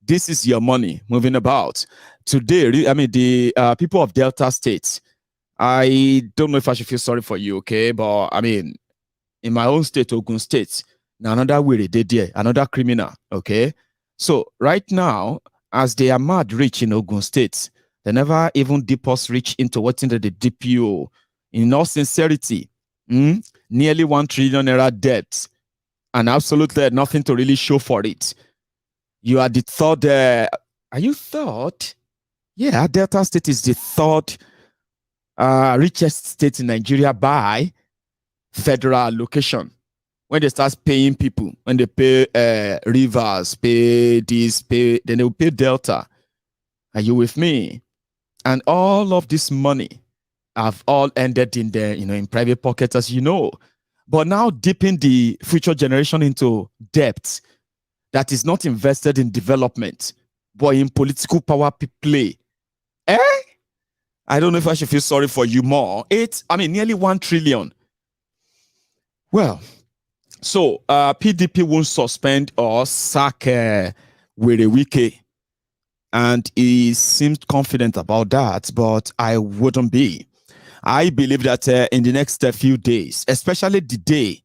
This is your money moving about. Today, the people of Delta State, I don't know if I should feel sorry for you, okay? But in my own state, Ogun State, now another way they did another criminal, okay? So right now, as they are mad rich in Ogun State, they never even dip us rich into what's in the DPO. In all sincerity, nearly 1 trillion naira debt, and absolutely nothing to really show for it. You are the third. Are you third? Yeah, Delta State is the third richest state in Nigeria by federal allocation. When they start paying people, when they pay Rivers, pay this, then they will pay Delta. Are you with me? And all of this money have all ended in the, in private pockets, as you know. But now dipping the future generation into debt that is not invested in development, but in political power play. I don't know if I should feel sorry for you more. Nearly 1 trillion. Well, so PDP won't suspend or sack Wike. And he seemed confident about that, but I wouldn't be. I believe that in the next few days, especially the day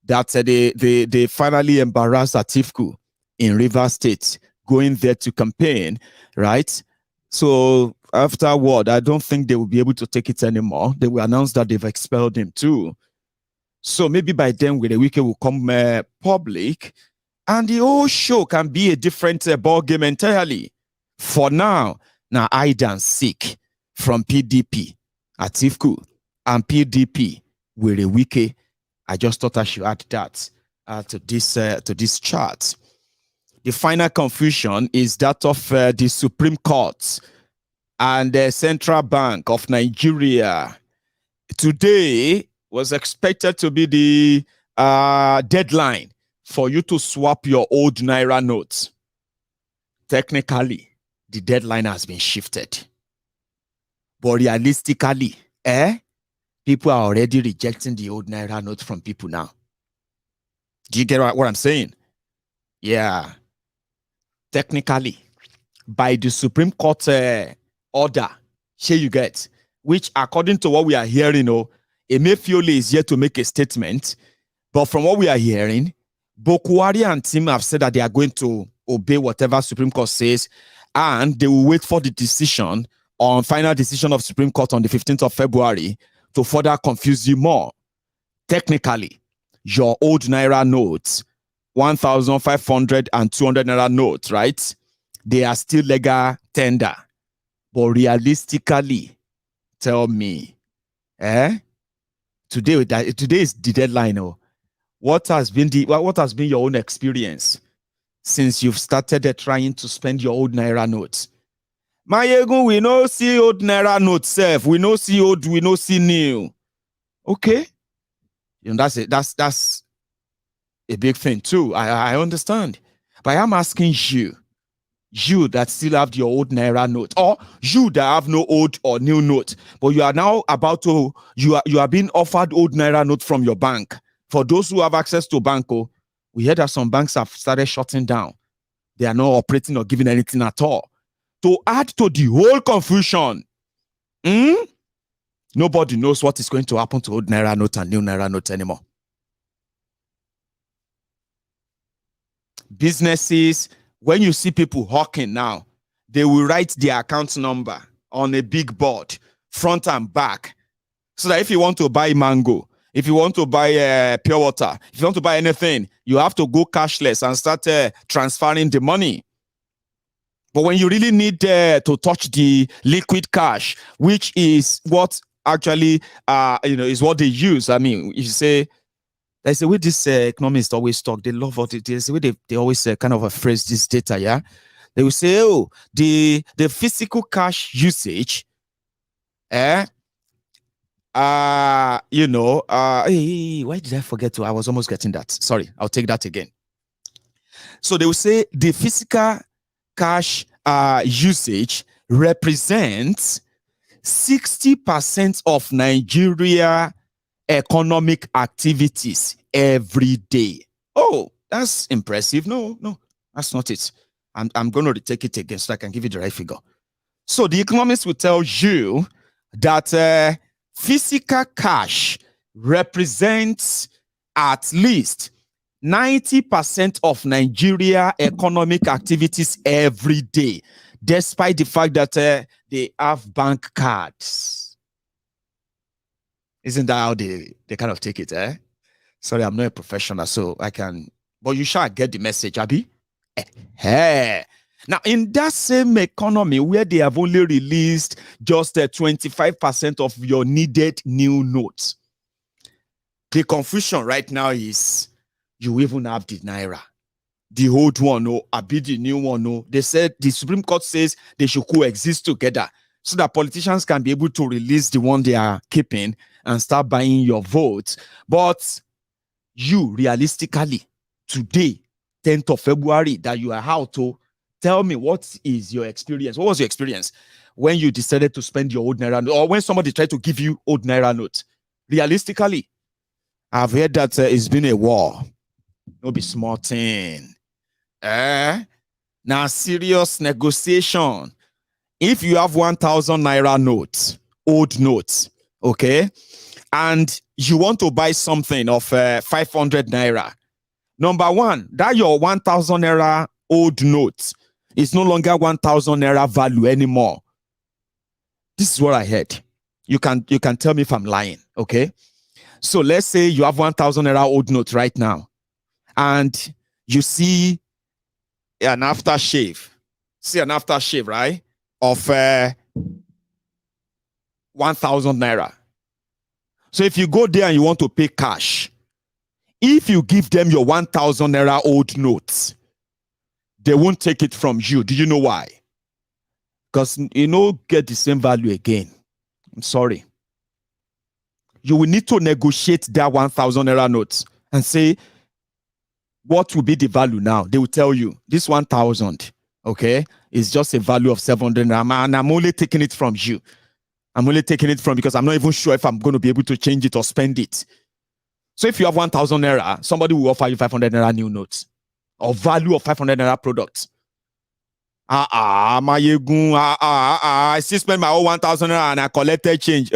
that they finally embarrassed Atiku in Rivers State, going there to campaign, right? So afterward, I don't think they will be able to take it anymore. They will announce that they've expelled him too. So maybe by then, Wike will come public, and the whole show can be a different ball game entirely. For now hide and seek from PDP, Atiku, and PDP with Wike. I just thought I should add that to this chart. The final confusion is that of the Supreme Court and the Central Bank of Nigeria. Today was expected to be the deadline for you to swap your old Naira notes. Technically, the deadline has been shifted. But realistically, people are already rejecting the old Naira note from people now. Do you get what I'm saying? Yeah. Technically, by the Supreme Court order, here you get, which according to what we are hearing, Emefiole is yet to make a statement. But from what we are hearing, Bokwari and team have said that they are going to obey whatever Supreme Court says, and they will wait for the decision final decision of Supreme Court on the 15th of February to further confuse you more. Technically, your old Naira notes, 1,500 and 200 Naira notes, right? They are still legal tender. But realistically, tell me, today is the deadline. What has been your own experience since you've started trying to spend your old Naira notes? Maiyegun, we no see old Naira notes, self. We no see old, we no see new. Okay, that's it. That's a big thing too. I understand, but I'm asking you that still have your old Naira note, or you that have no old or new note, but you are now about to you are being offered old Naira note from your bank. For those who have access to banco, we heard that some banks have started shutting down. They are not operating or giving anything at all. To add to the whole confusion, nobody knows what is going to happen to old Naira note and new Naira note anymore. businesses, when you see people hawking now, they will write their account number on a big board, front and back. So that if you want to buy mango, if you want to buy pure water, if you want to buy anything, you have to go cashless and start transferring the money. But when you really need to touch the liquid cash, which is what actually, is what they use. I mean, you say, there's the way this economists always talk. They love what it is. The way they always kind of phrase this data, yeah? They will say, oh, the physical cash usage, hey, why did I forget to? I was almost getting that. Sorry, I'll take that again. So they will say the physical cash usage represents 60% of Nigeria economic activities every day. Oh, that's impressive. No, that's not it. I'm going to retake it again so I can give you the right figure. So the economists will tell you that physical cash represents at least 90% of Nigeria economic activities every day, despite the fact that they have bank cards. Isn't that how they kind of take it, eh? Sorry, I'm not a professional, so I can, but you shall get the message, Abi. Hey. Now, in that same economy where they have only released just 25% of your needed new notes, the confusion right now is you even have the Naira. The old one, no, Abi the new one, no. They said the Supreme Court says they should coexist together so that politicians can be able to release the one they are keeping and start buying your votes. But you, realistically, today, 10th of February, that you are out to, tell me, what is your experience? What was your experience when you decided to spend your old Naira note, or when somebody tried to give you old Naira note? Realistically, I've heard that it's been a war. No be small thing. Now, serious negotiation. If you have 1,000 Naira notes, old notes, okay, and you want to buy something of 500 Naira, number one, that your 1,000 Naira old note is no longer 1,000 Naira value anymore. This is what I heard. You can tell me if I'm lying, okay? So let's say you have 1,000 Naira old note right now, and you see an aftershave. See an aftershave, right? Of 1,000 Naira. So if you go there and you want to pay cash, if you give them your 1,000 Naira old notes, they won't take it from you. Do you know why? Because you know, get the same value again. I'm sorry. You will need to negotiate that 1,000 Naira notes and say, what will be the value now? They will tell you, this 1,000, okay, is just a value of 700 Naira, and I'm only taking it from you. I'm only taking it from, because I'm not even sure if I'm going to be able to change it or spend it. So if you have 1,000 Naira, somebody will offer you 500 Naira new notes or value of 500 Naira products. Maiyegun, I still spend my whole 1,000 Naira and I collected change.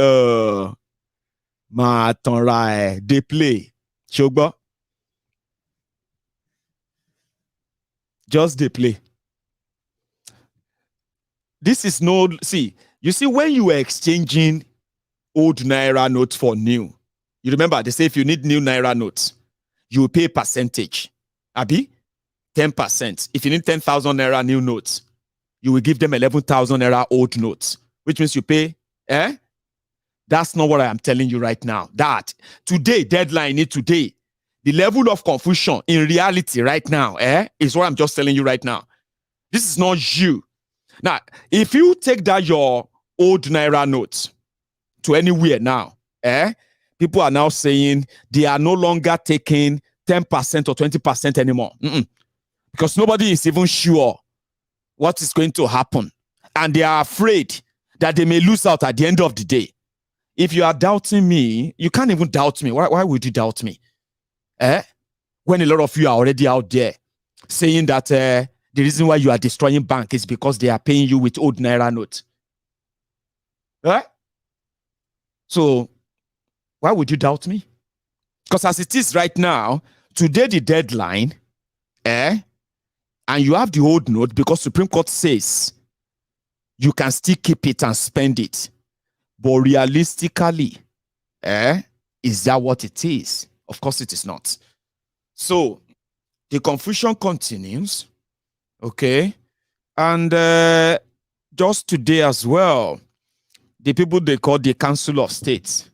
They play. Shogba. Just they play. This is no, see, you see, when you were exchanging old Naira notes for new, you remember they say if you need new Naira notes, you pay percentage. Abi? 10%. If you need 10,000 Naira new notes, you will give them 11,000 Naira old notes, which means you pay, That's not what I am telling you right now. That today, deadline is today. The level of confusion in reality right now, is what I'm just telling you right now. This is not you. Now, if you take that your old Naira notes to anywhere now, people are now saying they are no longer taking 10% or 20% anymore. Because nobody is even sure what is going to happen. And they are afraid that they may lose out at the end of the day. If you are doubting me, you can't even doubt me. Why would you doubt me? When a lot of you are already out there saying that the reason why you are destroying bank is because they are paying you with old Naira notes. So, why would you doubt me? Because as it is right now, today the deadline, and you have the old note because Supreme Court says you can still keep it and spend it. But realistically, is that what it is? Of course it is not. So the confusion continues, okay? And just today as well, the people they call the Council of States.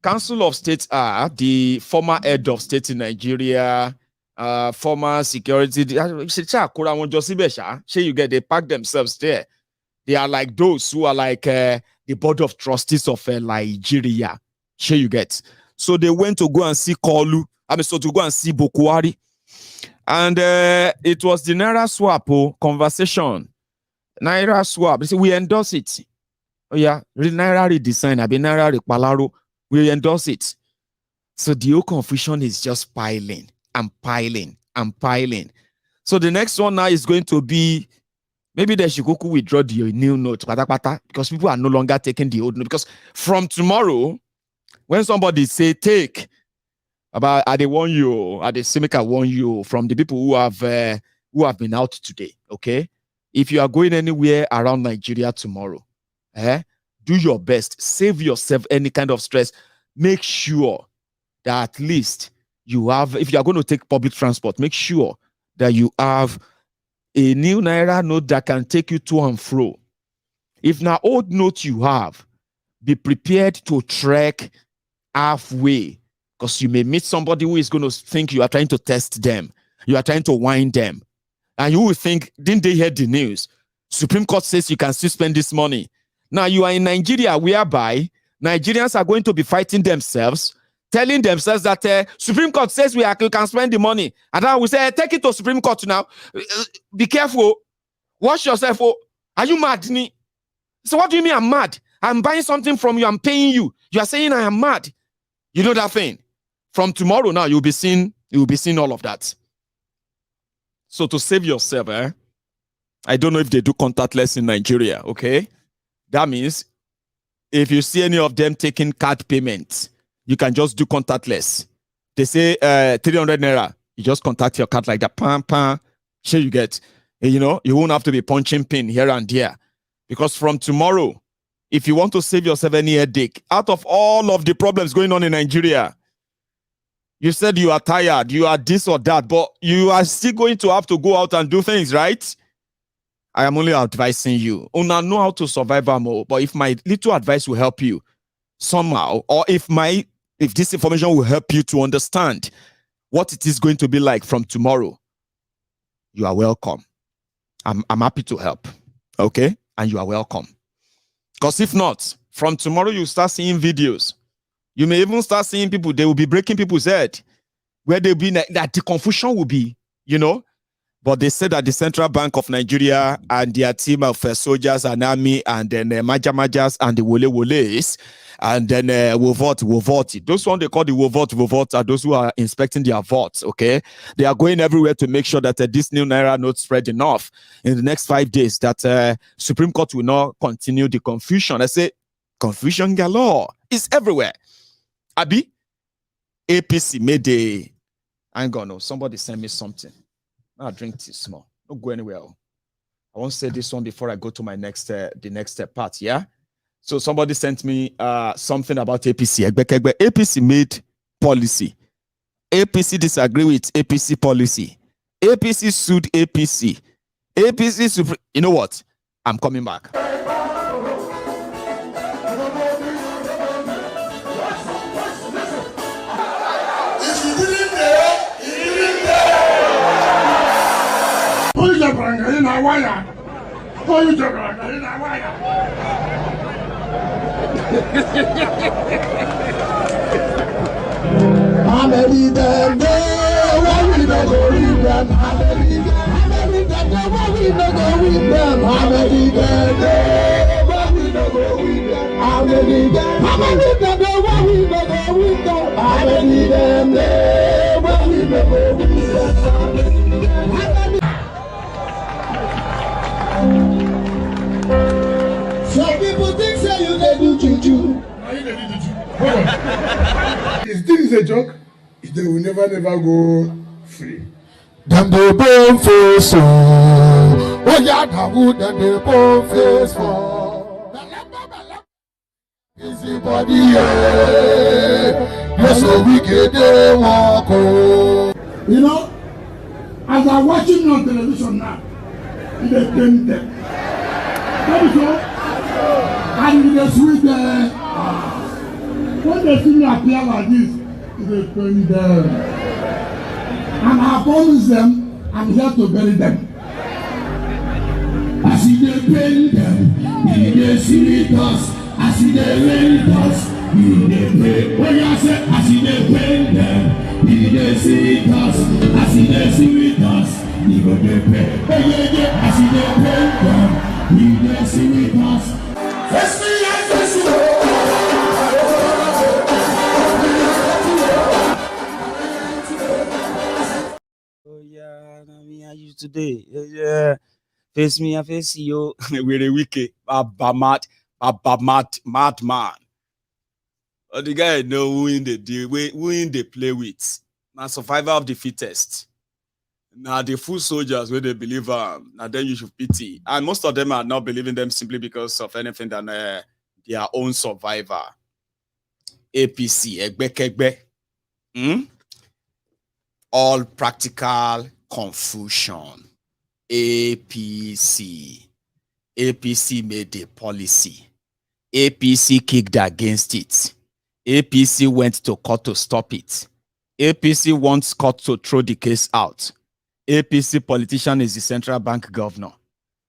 Council of States are the former head of state in Nigeria, former security. You get, they pack themselves there. They are like those who are like the board of trustees of Nigeria. You get. So they went to go and see Kolu. So to go and see Bokwari. And it was the Naira swap conversation. Naira swap. They say, we endorse it. Oh yeah, Naira redesign. Naira repalaro. We endorse it. So the whole confusion is just piling and piling and piling. So the next one now is going to be, maybe they should go withdraw the new note, because people are no longer taking the old note. Because from tomorrow, when somebody say take, about I they warn you, I they say make I warn you from the people who have been out today. Okay, if you are going anywhere around Nigeria tomorrow, do your best, save yourself any kind of stress. Make sure that at least you have, if you are going to take public transport, make sure that you have a new Naira note that can take you to and fro. If now old note you have, be prepared to trek halfway, because you may meet somebody who is going to think you are trying to test them. You are trying to wind them. And you will think, didn't they hear the news? Supreme Court says you can still spend this money. Now you are in Nigeria, whereby Nigerians are going to be fighting themselves, telling themselves that Supreme Court says we can spend the money. And then we say, take it to Supreme Court now. Be careful. Watch yourself. Are you mad? So what do you mean I'm mad? I'm buying something from you. I'm paying you. You are saying I am mad. You know that thing. From tomorrow now, you'll be seeing all of that. So to save yourself, I don't know if they do contactless in Nigeria, okay? That means if you see any of them taking card payments, you can just do contactless. They say 300 Naira. You just contact your card like that. Pam, pam. Sure you get. And, you won't have to be punching pin here and there. Because from tomorrow, if you want to save yourself any headache, out of all of the problems going on in Nigeria, you said you are tired, you are this or that, but you are still going to have to go out and do things, right? I am only advising you. Una know how to survive more, but if my little advice will help you somehow, or if this information will help you to understand what it is going to be like from tomorrow, you are welcome. I'm happy to help. Okay? And you are welcome. Because if not, from tomorrow you start seeing videos. You may even start seeing people, they will be breaking people's head, where they'll be that the confusion will be, But they said that the Central Bank of Nigeria and their team of soldiers and army and then Majas and the Woles, and then will vote. Those one they call the will vote are those who are inspecting their votes, okay? They are going everywhere to make sure that this new Naira note spread enough in the next 5 days that Supreme Court will not continue the confusion. I say, confusion galore is everywhere. Abi, APC made a, hang on, no, somebody send me something. I'll drink tea small. Don't go anywhere. I won't say this one before I go to my the next part, yeah? So somebody sent me something about APC. APC made policy. APC disagree with APC policy. APC sued APC. APC, you know what? I'm coming back. Some people think say you dey do juju. If this is a joke, they will never go free. them they bone face oh yeah now who them they bone face for easy body yeah you're so wicked they walk oh. You know, as I'm watching you on television now, they paint them. That is all. And they sweet when they see me appear like this, they paint them. And I promise them, I'm here to bury them. I see they paint them, they sweet us, I see they paint us, they pay. When I say, I see they paint them. They see us, I see they see us. They go they pay. I see they pay them. They see us. Face me and face you. Oh yeah, I mean, I used today. Yeah, face me and face you. We're a wiki. Madman. But the guy know who in the deal, who in they play with. Now survivor of the fittest. Now the full soldiers where they believe now then you should pity. And most of them are not believing them simply because of anything than their own survivor. APC, Egbe. All practical confusion. APC made a policy. APC kicked against it. APC went to court to stop it. APC wants court to throw the case out. APC politician is the central bank governor.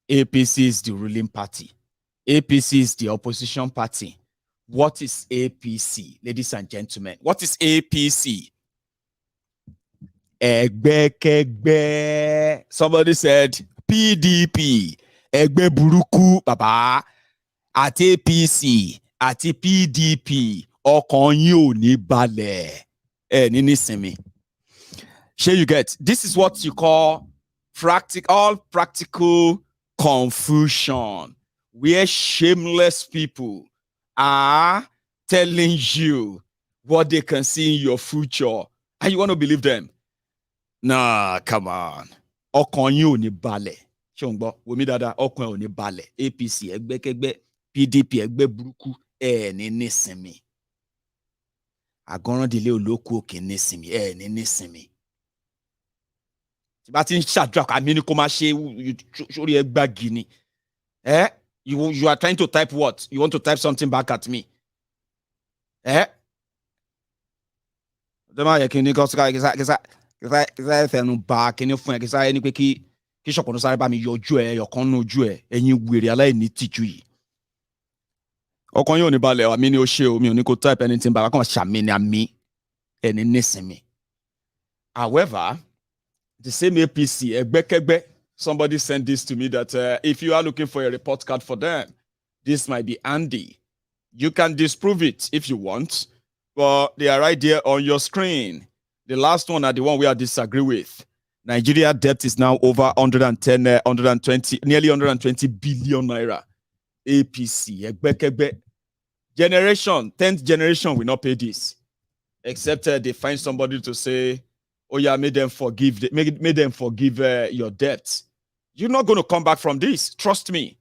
APC is the ruling party. APC is the opposition party. What is APC, ladies and gentlemen? What is APC? Egbe. Somebody said PDP. Egbe buruku baba. At APC, at PDP. Ọkàn yín ò ní balẹ̀. Ní nísinmi. Sure you get. This is what you call practical confusion, where shameless people are telling you what they can see in your future, and you want to believe them. Nah, come on. Ọkàn yín ò ní balẹ̀. Ṣé o ń gbọ́? Wòmí dáadáa, ọkàn ò ní balẹ̀. APC ẹgbẹ́kẹ́gbẹ́, PDP ẹgbẹ́ burúkú, ní nísinmi. Àgọ́rán délé olóko òkè nísinmi, ní nísinmi. Tí bá ti ń ṣàdúrà ká mi ní kó máa ṣe sórí ẹgbà gini. You are trying to type what? You want to type something back at me? Ọdẹ máa yẹ kí ni kí fẹnu bá kí ni fún ẹ kí sáré ní pé kí ṣọ̀pọ̀nù sáré bá mi yọjú ẹ yọkan nú ojú ẹ ẹ̀yin wèrè aláìní tìjú yìí. Ọkàn yóò ní balẹ̀ àmì ni ó ṣe omi ò ní kó type anything back kàn ṣàmì ni àmì ẹni nísìnyí. However, the same APC, Egbekegbe, somebody sent this to me that if you are looking for a report card for them, this might be handy. You can disprove it if you want, but they are right there on your screen. The last one are the one we are disagree with. Nigeria debt is now over 120, nearly 120 billion naira. APC, Egbekegbe. Generation, 10th generation will not pay this. Except they find somebody to say, oh yeah, make them forgive your debt. You're not going to come back from this. Trust me.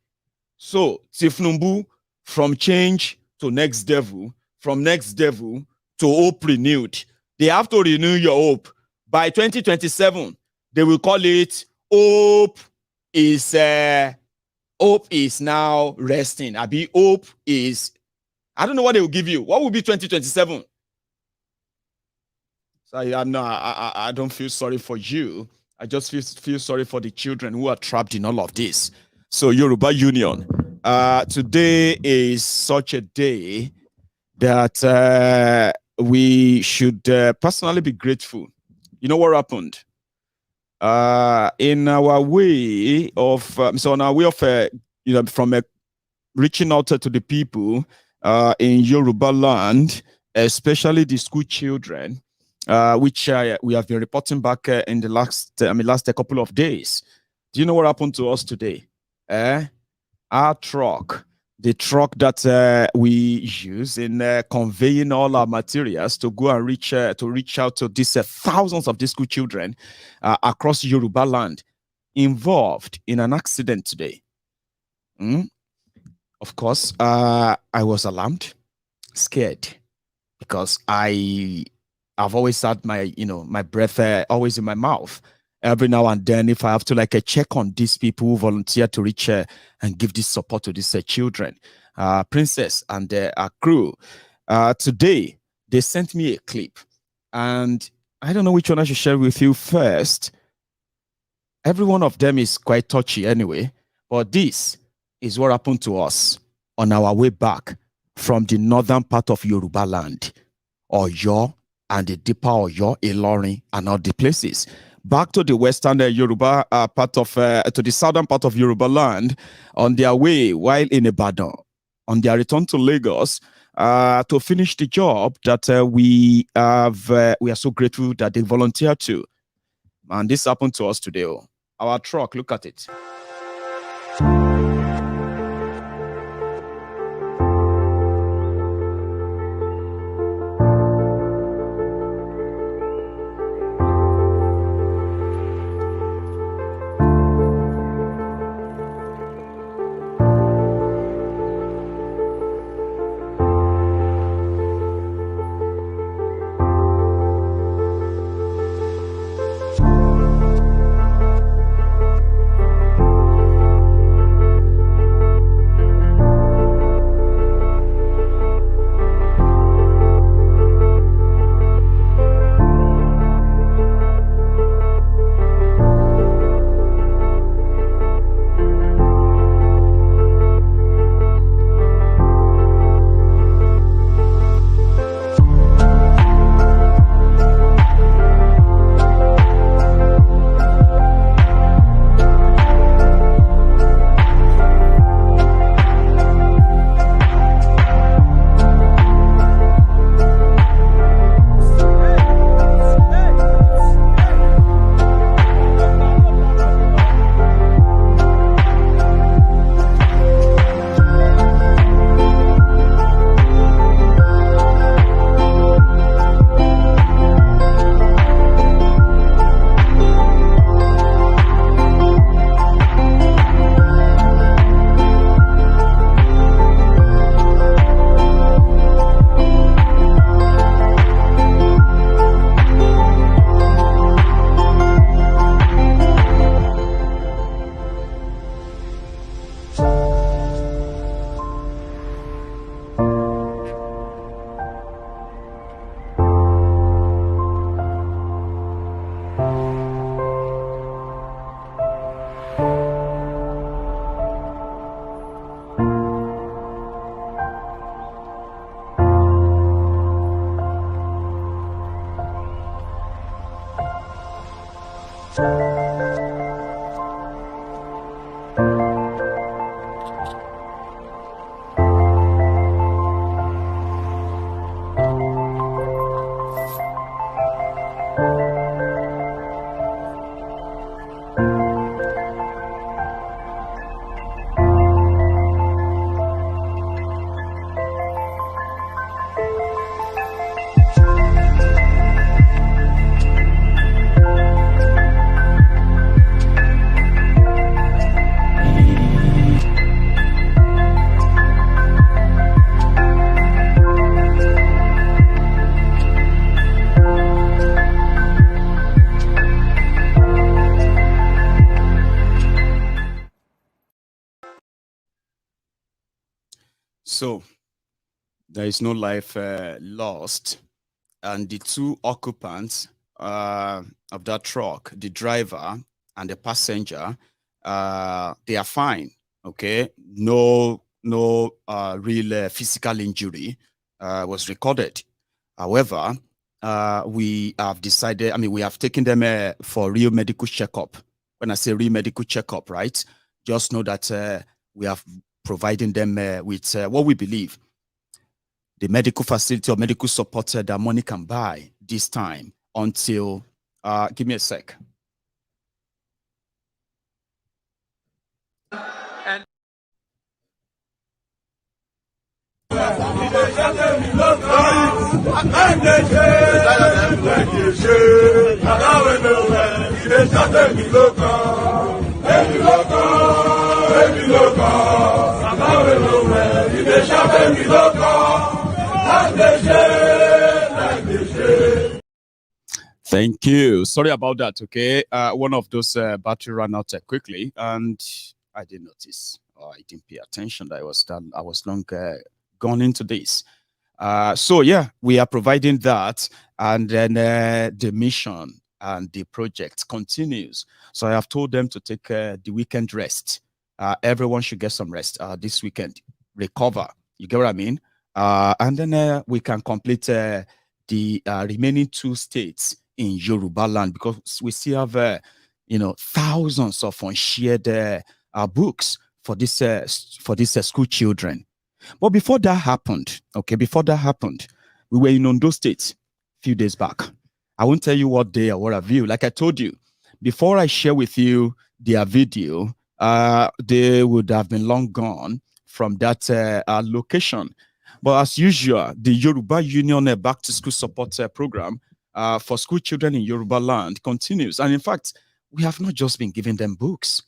So, Tifnumbu, from change to next devil, from next devil to hope renewed. They have to renew your hope. By 2027, they will call it hope is now resting. Abi hope is, I don't know what they will give you. What will be 2027? So I don't feel sorry for you. I just feel sorry for the children who are trapped in all of this. So Yoruna Union, today is such a day that we should personally be grateful. You know what happened? In our way of from reaching out to the people in Yoruba land, especially the school children, which we have been reporting back in the last couple of days. Do you know what happened to us today? Our truck the truck that we use in conveying all our materials to go and reach out to these thousands of these school children across Yoruba land involved in an accident today. Of course, I was alarmed, scared, because I've always had my my breath always in my mouth. Every now and then, if I have to check on these people who volunteer to reach and give this support to these children, Princess and our crew, today they sent me a clip, and I don't know which one I should share with you first. Every one of them is quite touchy anyway, but this is what happened to us on our way back from the northern part of Yoruba land, Oyo and the deeper Oyo, Ilorin, and all the places. Back to the western Yoruba part of, to the southern part of Yoruba land, on their way while in Ibadan, on their return to Lagos, to finish the job that we are so grateful that they volunteered to. And this happened to us today. Our truck, look at it. So there is no life lost, and the two occupants of that truck, the driver and the passenger, they are fine. Okay, no real physical injury was recorded. However, we have decided, I mean, we have taken them for real medical checkup. When I say real medical checkup, right, just know that we have providing them with what we believe the medical facility or medical support that money can buy this time until, give me a sec. Thank you. Sorry about that. Okay, one of those battery ran out quickly, and I didn't notice. Or I didn't pay attention. That I was done. I was long gone into this. So yeah, we are providing that, and then the mission and the project continues. So I have told them to take the weekend rest. Everyone should get some rest this weekend. Recover. You get what I mean? And then we can complete the remaining 2 states in Yoruba land, because we still have thousands of unshared books for this school children. But before that happened, we were in Ondo State a few days back. I won't tell you what day or what have you. Like I told you, before I share with you their video, they would have been long gone from that location. But as usual, the Yoruna Union Back to School Support Program for school children in Yoruba land continues. And in fact, we have not just been giving them books.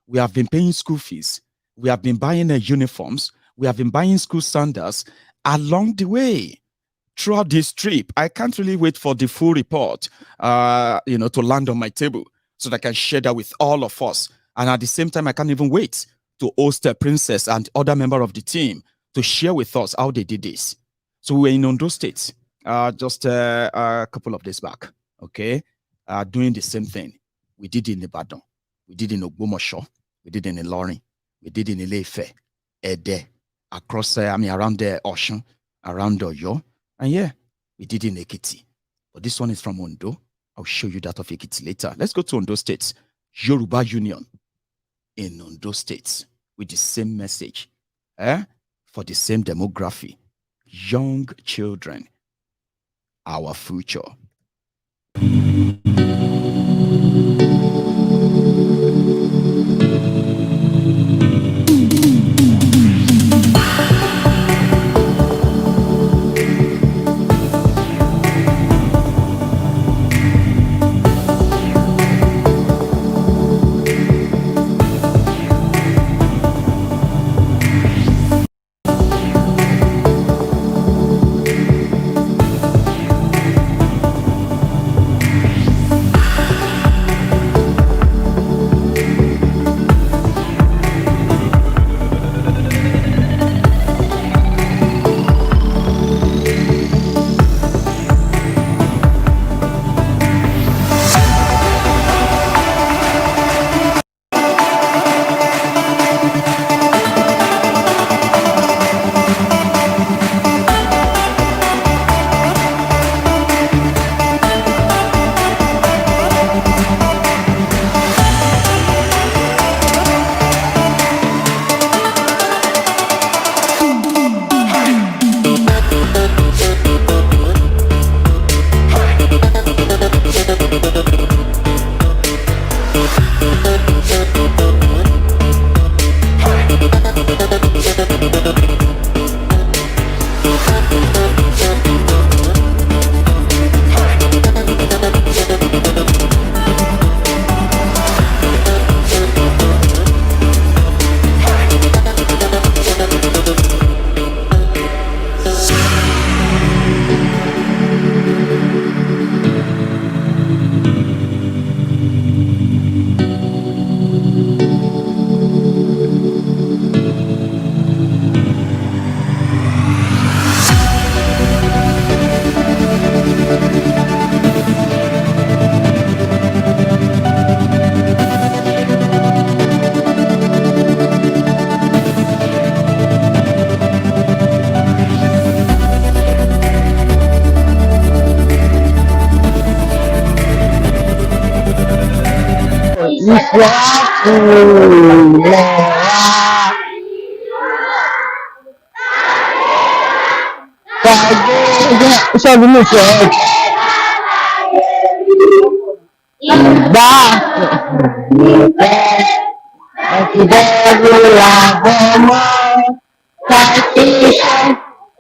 We have been paying school fees. We have been buying uniforms. We have been buying school sandals along the way throughout this trip. I can't really wait for the full report, to land on my table so that I can share that with all of us. And at the same time, I can't even wait to host a princess and other member of the team to share with us how they did this. So we were in Ondo State just a couple of days back, okay, doing the same thing. We did in Ibadan, we did in Ogbomoso, we did in Ilorin, we did in Ile-Ife, Ede, across, around the ocean, around Oyo, and yeah, we did in Ekiti. But this one is from Ondo. I'll show you that of Ekiti later. Let's go to Ondo State. Yoruna Union in Ondo State with the same message, for the same demography. Young children, our future.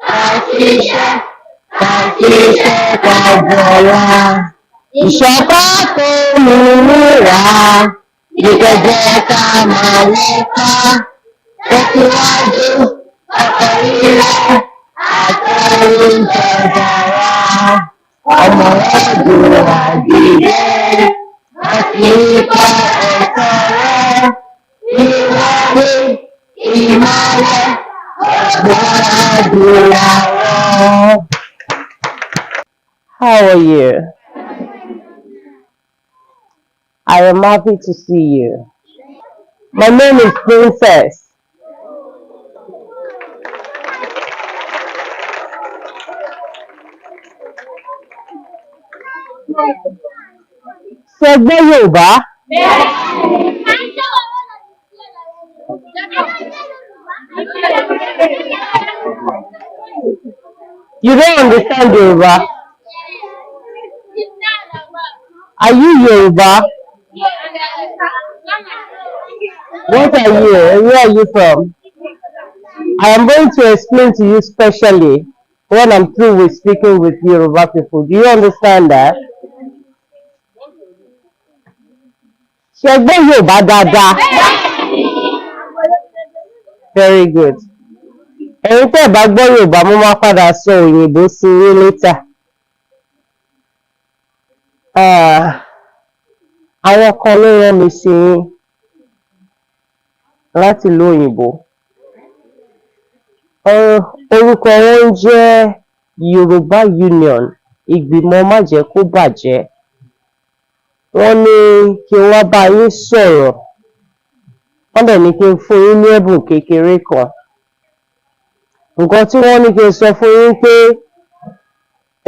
ṣiṣẹ́ kájọra. Ìṣọ̀kan tó múra ìgbẹ́jẹ́ ká máa lépa. Tẹ̀síwájú ọkọ̀ ilẹ̀ àtẹ̀yìntẹ̀ dára. Ọmọ ẹ̀dùn àdìyẹ láti kọ́ ẹ̀tọ́ rẹ̀. Ìwádìí ìmọ̀lẹ̀ ẹ̀gbọ́n adúláwọ̀. How are you? I am happy to see you. My name is Princess. Ṣé gbé Yorùbá? You don't understand Yoruba? Are you Yoruba? What are you? Where are you from? I am going to explain to you specially when I'm through with speaking with Yoruba people. Do you understand that? Ṣé gbé Yorùbá dáadáa? Very good. Ẹ̀yin tẹ́ bá gbọ́ Yorùbá mo máa padà sọ òyìnbó sí yín later. Àwọn kan ló rán mi sí yín láti ìlú òyìnbó. Orúkọ wọn jẹ́ Yorùbá Union, ìgbìmọ̀ má jẹ́ kó bàjẹ́. Wọ́n ní kí n wá bá yín sọ̀rọ̀. Wọ́n dẹ̀ ní kí n fún yín ní ẹ̀bùn kékeré kan. Nǹkan tí wọ́n ní kí n sọ fún yín pé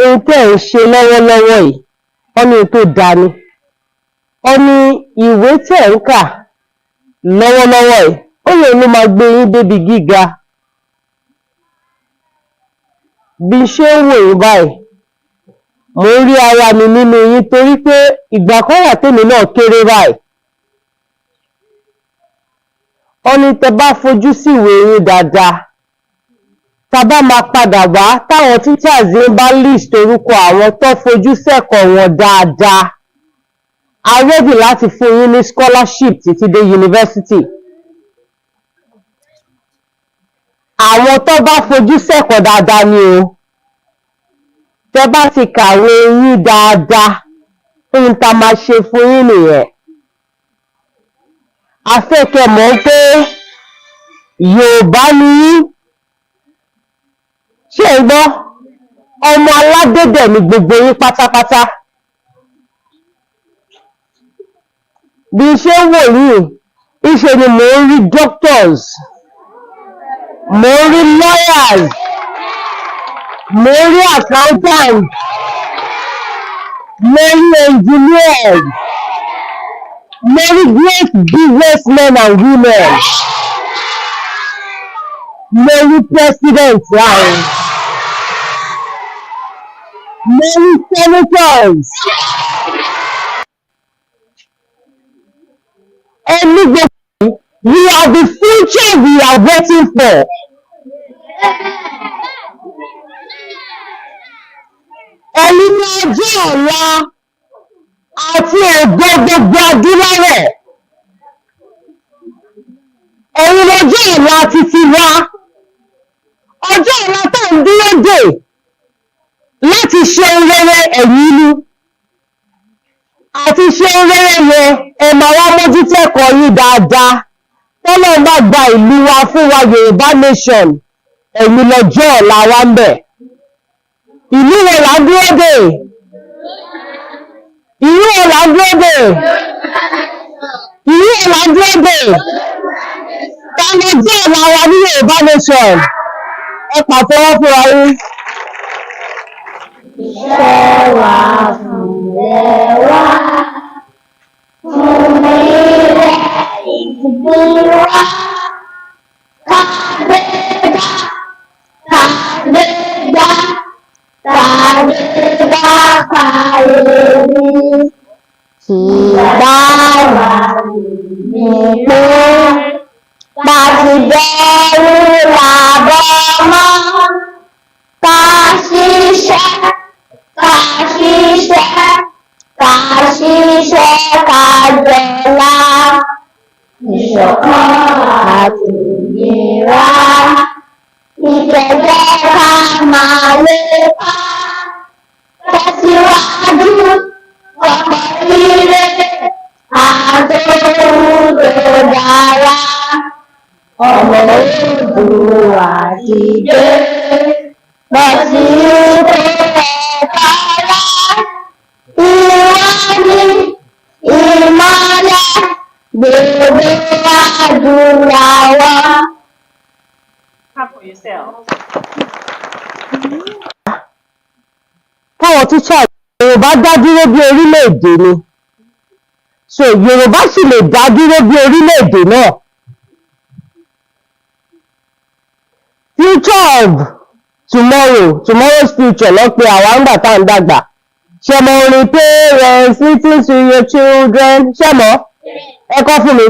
ohun tẹ́ ẹ̀ ń ṣe lọ́wọ́lọ́wọ́ yìí, wọ́n ní tó dání. Wọ́n ní ìwé tẹ́ ẹ̀ ń kà lọ́wọ́lọ́wọ́ yìí, ó yẹ ló máa gbé yín débi gíga. Bí ṣe ń wò yín báyìí, mo ń rí ara mi nínú yín torí pé ìgbà kan wà tèmi náà kéré báyìí. Wọ́n ní tẹ́ bá fojú sí ìwé yín dáadáa. Tá bá máa padà wá táwọn teachers yín bá list orúkọ àwọn tó fojú sẹ́kọ̀ọ́ wọn dáadáa. A ready láti fún yín ní scholarship títí dé university. Àwọn tó bá fojú sẹ́kọ̀ọ́ dáadáa ni o. Tẹ́ bá ti kàwé yín dáadáa, ohun tá máa ṣe fún yín nìyẹn. A fẹ́ kẹ́ mọ̀ pé Yorùbá ni yín. Ṣé ẹ gbọ́? Ọmọ aládédè ni gbogbo yín pátápátá. Bí ṣe ń wò yìí, ìṣe ni mò ń rí doctors, mò ń rí lawyers, mò ń rí accountants, mò ń rí engineers, mò ń rí great businessmen and women, mò ń rí presidents láàrin. Many senators. We are the future we are waiting for. Ẹ̀yin ni ọjọ́ ọ̀la àti ògo gbogbo adúláwọ̀. Ẹ̀yin ni ọjọ́ ọ̀la títí wá. Ọjọ́ ọ̀la tá ń dúró dè láti ṣe rere ẹ̀yin inú. Àti ṣe rere yẹn ẹ máa wá mójútó ẹ̀kọ́ yín dáadáa. Tọ́lọ́ bá gba ìlú wa fún wa Yorùbá nation, ẹ̀yin lọ́jọ́ ọ̀la wa ń bẹ̀. Ìlú wo là ń dúró dè? Ìlú wo là ń dúró dè? Ìlú wo là ń dúró dè? Ta lọ́jọ́ ọ̀la wa ní Yorùbá nation? Ẹ pàtẹ́wọ́ fún wa yín. Iṣẹ́ wa fúnlẹ̀ wá, fún ilẹ̀ ìdí wa, kàgbéga, kàgbéga, kàgbéga kàyémi. Ìgbà wà ní pé pàtìbẹ́rù làbọ̀ mọ́. ìṣọ̀kan àti ìlera. Ìfẹ̀jẹ̀ ká máa lépa. Tẹ̀síwájú ọ̀pọ̀ ire àtòhun tó dára. Ọmọ Oòduà dìde. Bọ́sí tó ẹ̀ka rá. Ìwádìí ìmọ̀lẹ̀ gbogbo adúláwọ̀. Clap for yourself. Táwọn tíṣà Yorùbá dá dúró bí orílẹ̀-èdè ni. So Yorùbá sì lè dá dúró bí orílẹ̀-èdè náà. Future of tomorrow's future lọ pé àwa ń gbà tá à ń dàgbà. Ṣé mo orin parents listen to your children? Ṣé mo? Ẹ kọ́ fún mi.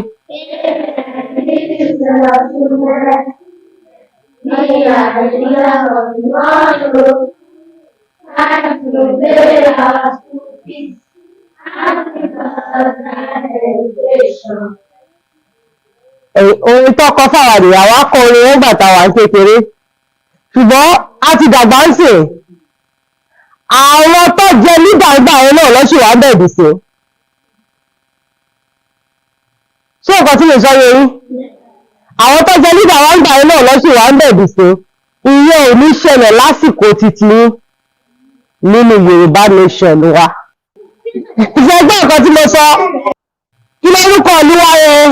Orin tó kọ fáwọn àdìyà wa kọ orin wọn gbà táwa ń kékeré ṣùgbọ́n a ti dàgbà ń sìn àwọn tó jẹ nígbàgbà àwọn náà lọ́sùn wà bẹ̀ẹ̀dì sí ṣé nǹkan tí mo sọ yẹn rí àwọn tó jẹ nígbàgbà àwọn náà lọ́sùn wà bẹ̀ẹ̀dì sí ìyẹn ò ní ṣẹlẹ̀ lásìkò títí nínú Yorùbá nation wa ìṣẹ́gbẹ́ nǹkan tí mo sọ kí lórúkọ olúwa yẹn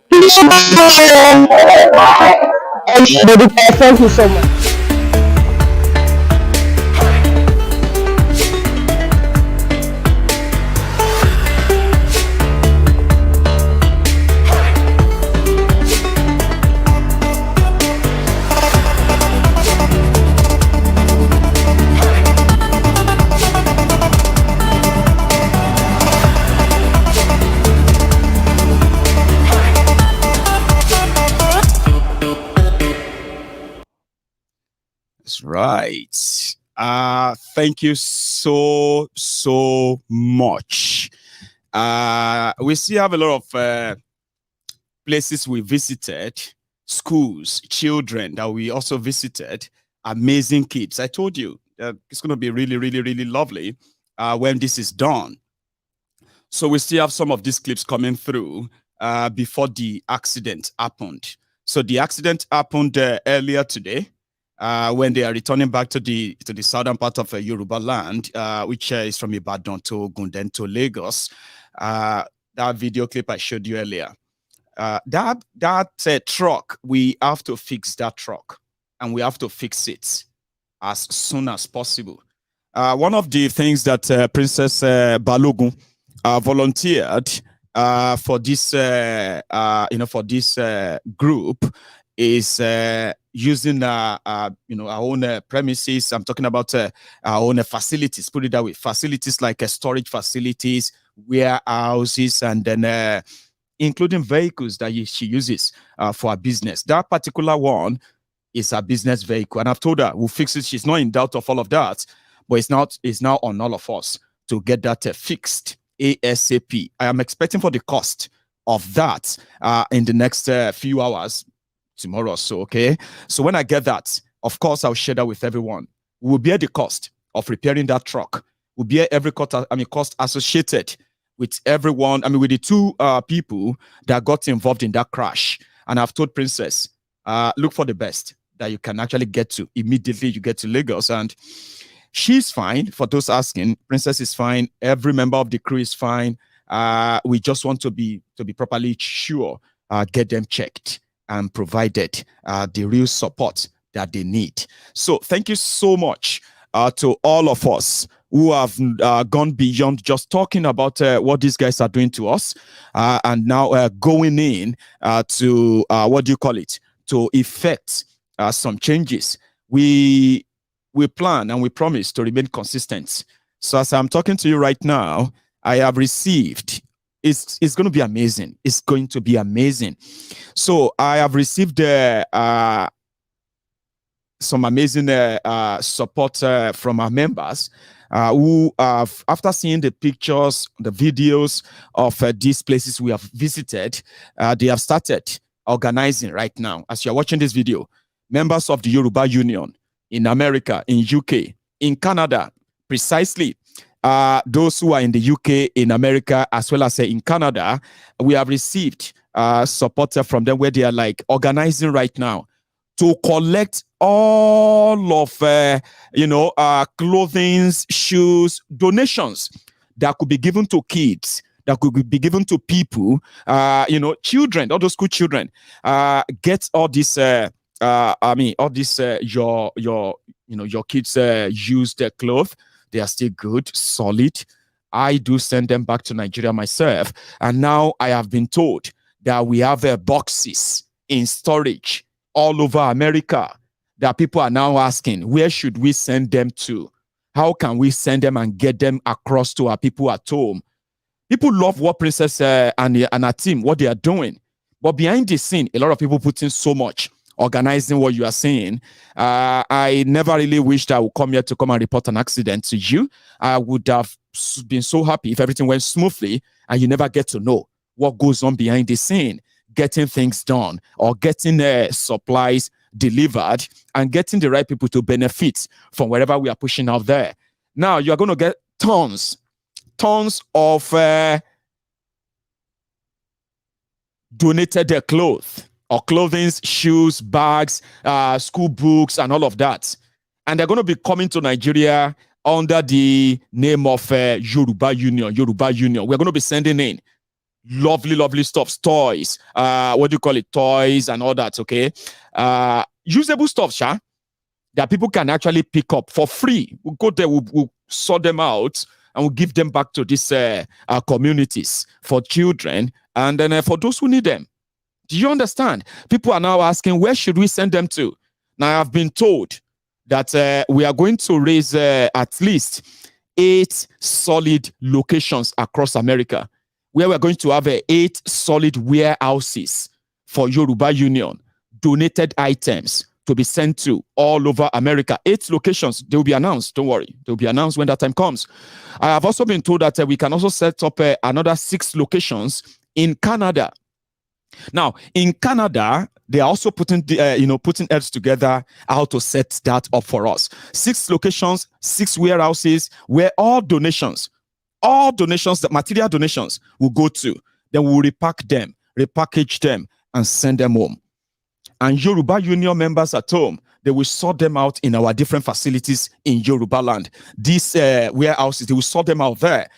kí ló bá yẹn thank you so much. Right. Thank you so much. We still have a lot of places we visited, schools, children that we also visited, amazing kids. I told you that it's going to be really lovely when this is done. So we still have some of these clips coming through before the accident happened. So the accident happened earlier today. When they are returning back to the southern part of Yoruba land, which is from Ibadan to Ogun, then to Lagos. That video clip I showed you earlier. That truck, we have to fix that truck, and we have to fix it as soon as possible. One of the things that Princess Balogun volunteered for this, for this group is using our own premises. I'm talking about our own facilities, put it that way, facilities like storage facilities, warehouses, and then including vehicles that she uses for her business. That particular one is a business vehicle, and I've told her we'll fix it. She's not in doubt of all of that, but it's now on all of us to get that fixed ASAP. I am expecting for the cost of that in the next few hours, tomorrow or so, okay? So when I get that, of course, I'll share that with everyone. We'll bear the cost of repairing that truck. We'll bear every cost associated with everyone, with the two people that got involved in that crash. And I've told Princess, look for the best that you can actually get to. Immediately you get to Lagos, and she's fine. For those asking, Princess is fine. Every member of the crew is fine. We just want to be properly sure, get them checked and provided the real support that they need. So thank you so much to all of us who have gone beyond just talking about what these guys are doing to us, and now going in to, to effect some changes. We plan and we promise to remain consistent. So as I'm talking to you right now, I have received, it's going to be amazing. It's going to be amazing. So I have received some amazing support from our members. who have, after seeing the pictures, the videos of these places we have visited, they have started organizing right now. As you're watching this video, members of the Yoruba Union in America, in UK, in Canada, precisely, those who are in the UK, in America, as well as in Canada, we have received support from them where they are like organizing right now to collect all of, clothing, shoes, donations that could be given to kids, that could be given to people, children, all those school children, get all this, all this, your kids use their clothes. They are still good, solid. I do send them back to Nigeria myself. And now I have been told that we have boxes in storage all over America that people are now asking, where should we send them to? How can we send them and get them across to our people at home? People love what Princess and her team, what they are doing. But behind the scene, a lot of people put in so much, organizing what you are saying. I never really wished I would come here to come and report an accident to you. I would have been so happy if everything went smoothly and you never get to know what goes on behind the scene, getting things done or getting supplies delivered and getting the right people to benefit from wherever we are pushing out there. Now you are going to get tons of donated clothes or clothing, shoes, bags, school books, and all of that. And they're going to be coming to Nigeria under the name of Yoruba Union. We're going to be sending in lovely stuff, toys, toys and all that, okay? Usable stuff, that people can actually pick up for free. We'll go there, we'll sort them out, and we'll give them back to these communities for children, and then for those who need them. Do you understand? People are now asking, where should we send them to? Now, I've been told that we are going to raise at least 8 solid locations across America, where we're going to have 8 solid warehouses for Yoruba Union, donated items to be sent to all over America. 8 locations, they will be announced. Don't worry. They will be announced when that time comes. I have also been told that we can also set up another 6 locations in Canada. Now, in Canada, they are also putting heads together how to set that up for us. 6 locations, 6 warehouses, where all donations, the material donations will go to. Then we will repack them, repackage them, and send them home. And Yoruba Union members at home, they will sort them out in our different facilities in Yoruba land. These warehouses, they will sort them out there.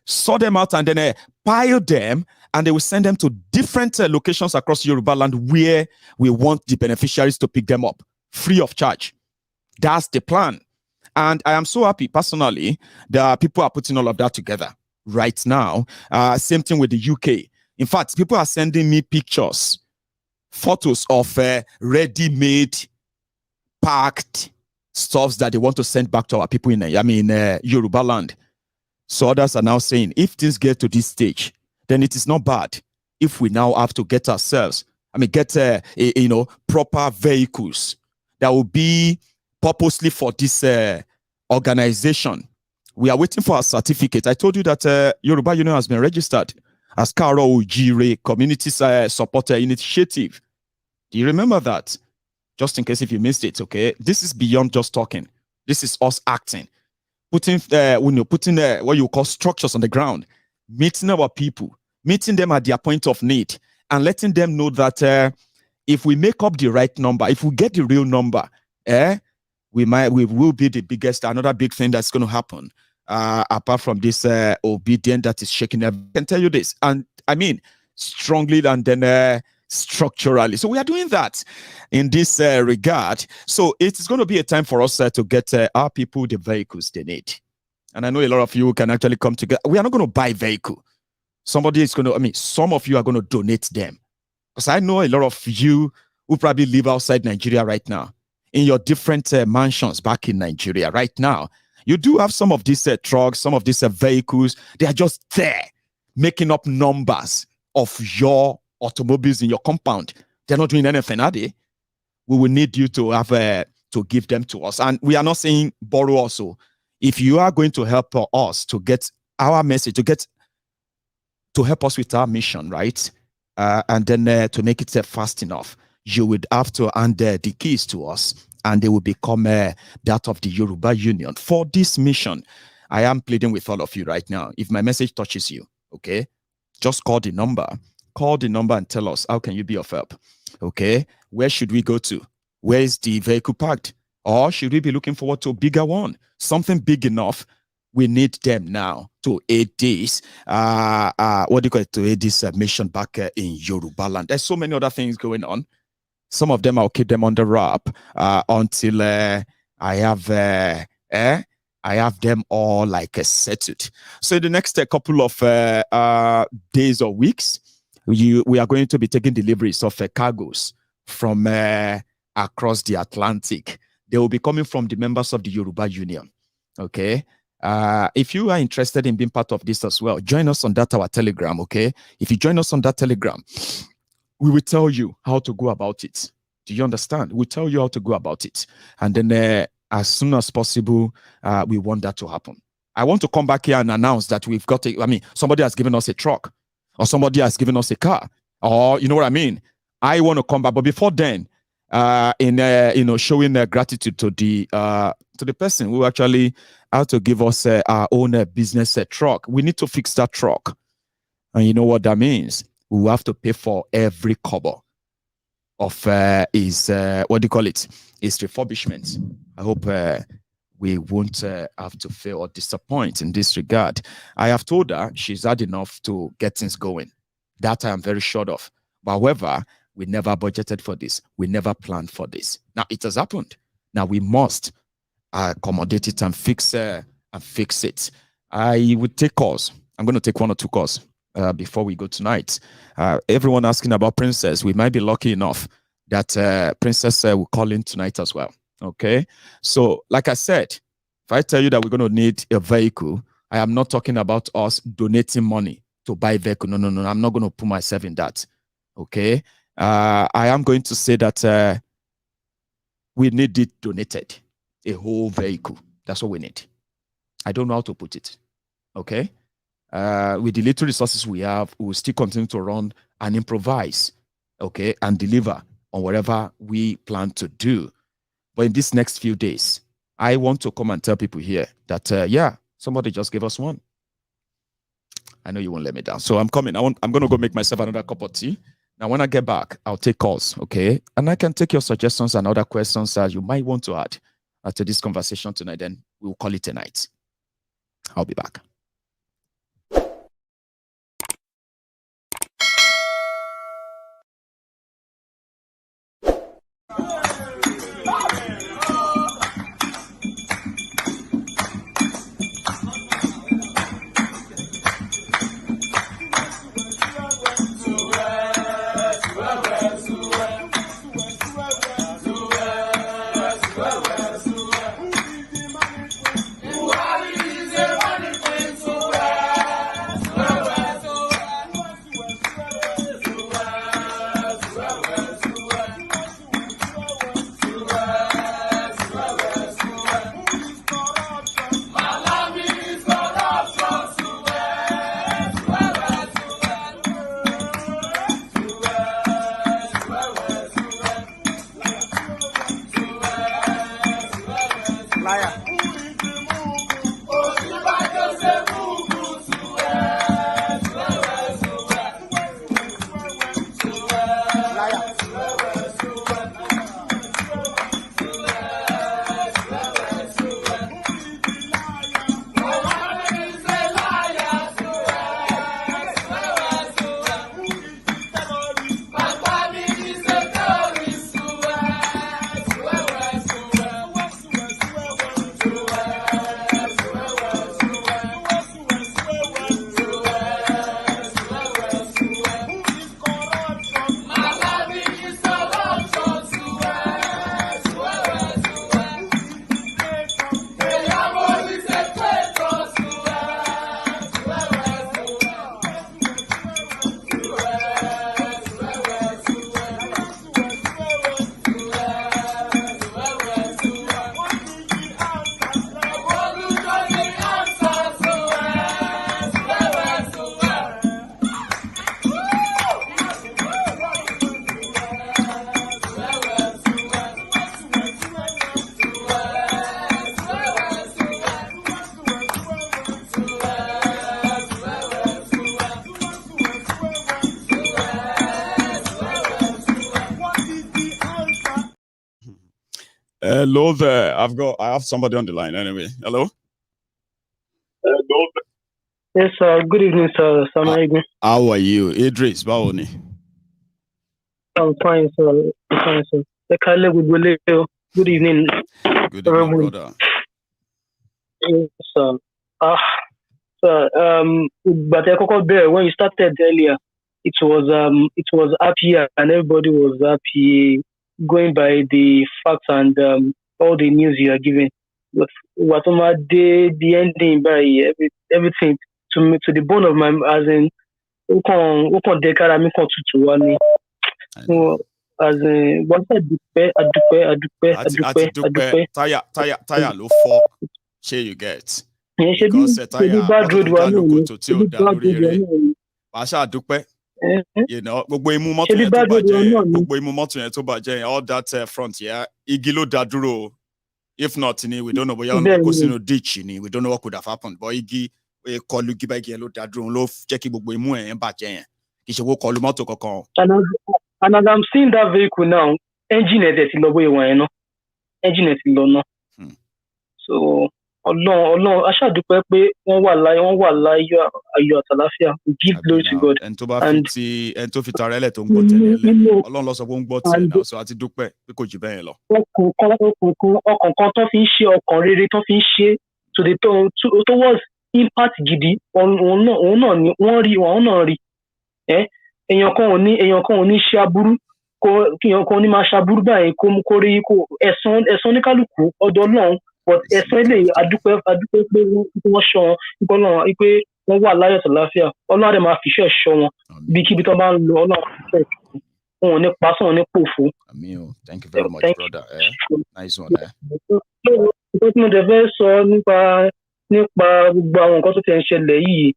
Sort them out and then pile them, and they will send them to different locations across Yoruba land where we want the beneficiaries to pick them up, free of charge. That's the plan. And I am so happy personally that people are putting all of that together right now. Same thing with the UK. In fact, people are sending me pictures, photos of ready-made, packed stuffs that they want to send back to our people in Yoruba land. So others are now saying, if things get to this stage, then it is not bad if we now have to get ourselves, get proper vehicles that will be purposely for this organization. We are waiting for a certificate. I told you that Yoruba Union has been registered as Karo Ujire Community Supporter Initiative. Do you remember that? Just in case if you missed it, okay? This is beyond just talking. This is us acting. Putting what you call structures on the ground, meeting our people, meeting them at their point of need, and letting them know that if we make up the right number, if we get the real number, we will be the biggest. Another big thing that's going to happen, apart from this obedience that is shaking. I can tell you this, and I mean strongly and then structurally. So we are doing that in this regard. So it is going to be a time for us to get our people the vehicles they need. And I know a lot of you can actually come together. We are not going to buy vehicle. Somebody is going to, some of you are going to donate them. Because I know a lot of you who probably live outside Nigeria right now, in your different mansions back in Nigeria right now. You do have some of these trucks, some of these vehicles. They are just there, making up numbers of your automobiles in your compound. They're not doing anything, are they? We will need you to have to give them to us. And we are not saying borrow also. if you are going to help us to get our message, to help us with our mission, right? And then to make it fast enough, you would have to hand the keys to us, and they will become that of the Yoruba Union. For this mission, I am pleading with all of you right now. If my message touches you, okay, just call the number. Call the number and tell us, how can you be of help? Okay, where should we go to? Where is the vehicle parked? Or should we be looking forward to a bigger one? Something big enough. We need them now to aid this, to aid this mission back in Yoruba land. There's so many other things going on. Some of them I'll keep them on the wrap until I have them all like settled. So the next couple of days or weeks, we are going to be taking deliveries of cargoes from across the Atlantic. They will be coming from the members of the Yoruba Union. Okay. If you are interested in being part of this as well, join us on that our Telegram. Okay. If you join us on that Telegram, we will tell you how to go about it. Do you understand? We'll tell you how to go about it. And then as soon as possible, we want that to happen. I want to come back here and announce that we've got somebody has given us a truck, or somebody has given us a car, or you know what I mean? I want to come back. But before then, showing gratitude to the person who actually had to give us our own business truck. We need to fix that truck. And you know what that means? We will have to pay for every kobo of his refurbishment. I hope we won't have to fail or disappoint in this regard. I have told her she's had enough to get things going. That I am very sure of. But however, we never budgeted for this. We never planned for this. Now it has happened. Now we must accommodate it and fix it. I would take calls. I'm going to take 1 or 2 calls before we go tonight. Everyone asking about Princess. We might be lucky enough that Princess will call in tonight as well. Okay. So like I said, if I tell you that we're going to need a vehicle, I am not talking about us donating money to buy a vehicle. No. I'm not going to put myself in that. Okay. I am going to say that we need it donated, a whole vehicle. That's what we need. I don't know how to put it. Okay. With the little resources we have, we will still continue to run and improvise. Okay. And deliver on whatever we plan to do. But in these next few days, I want to come and tell people here that, somebody just gave us one. I know you won't let me down. So I'm coming. I'm going to go make myself another cup of tea. Now, when I get back, I'll take calls, okay? And I can take your suggestions and other questions that you might want to add to this conversation tonight. Then we'll call it a night. I'll be back. Buhari is a money Hello there. I have somebody on the line anyway. Hello. Yes, sir. Good evening, sir. Maiyegun. How are you, Idris? Baoni. I'm fine, sir. I'm fine, sir. Good evening. Good evening, brother. Yes, sir. Sir, but when you started earlier, it was happy and everybody was happy going by the facts and all the news you are giving. But what the ending by everything to the bone of my as in as in once I dupe. Tire low for share you get. Because you know, all that front, yeah, igilo daduro. If not, we don't know we don't know what could have happened. But igi call you give yellow dadro low check and back. And as I'm seeing that vehicle now, engine is low, engine is low. So Allah, I shall do pé wọ́n wà láyọ̀ àtàlàfíà. We give glory to God. And to fit arele to ngbo tele. Ọlọ́run ló sọ pé ngbo ti now, so àti dúpẹ́ pé kò jù bẹ́ẹ̀ lọ. Ọkàn tó fi ń ṣe ọkàn rere tó fi ń ṣe to the towards impact gidi òun náà ni wọ́n náà rí. Èèyàn kan ò ní ṣe aburú èèyàn kan ò ní máa ṣaburú báyìí kó rí ẹ̀san oníkálùkù ọ̀dọ̀ Ọlọ́run. But essentially, adúpẹ́ pé wọ́n ṣọ́ Ọlọ́run pé wọ́n wà láyọ̀ àtàlàfíà. Ọlọ́run máa fi iṣẹ́ ṣọ́ wọn bíkíbi tó bá ń lọ Ọlọ́run fẹ́ wọn ò ní pa sọ wọn ní pòfo. Thank you very much, brother. Nice one. Because mo dẹ̀ fẹ́ sọ nípa gbogbo àwọn nǹkan tó ti ń ṣẹlẹ̀ yìí.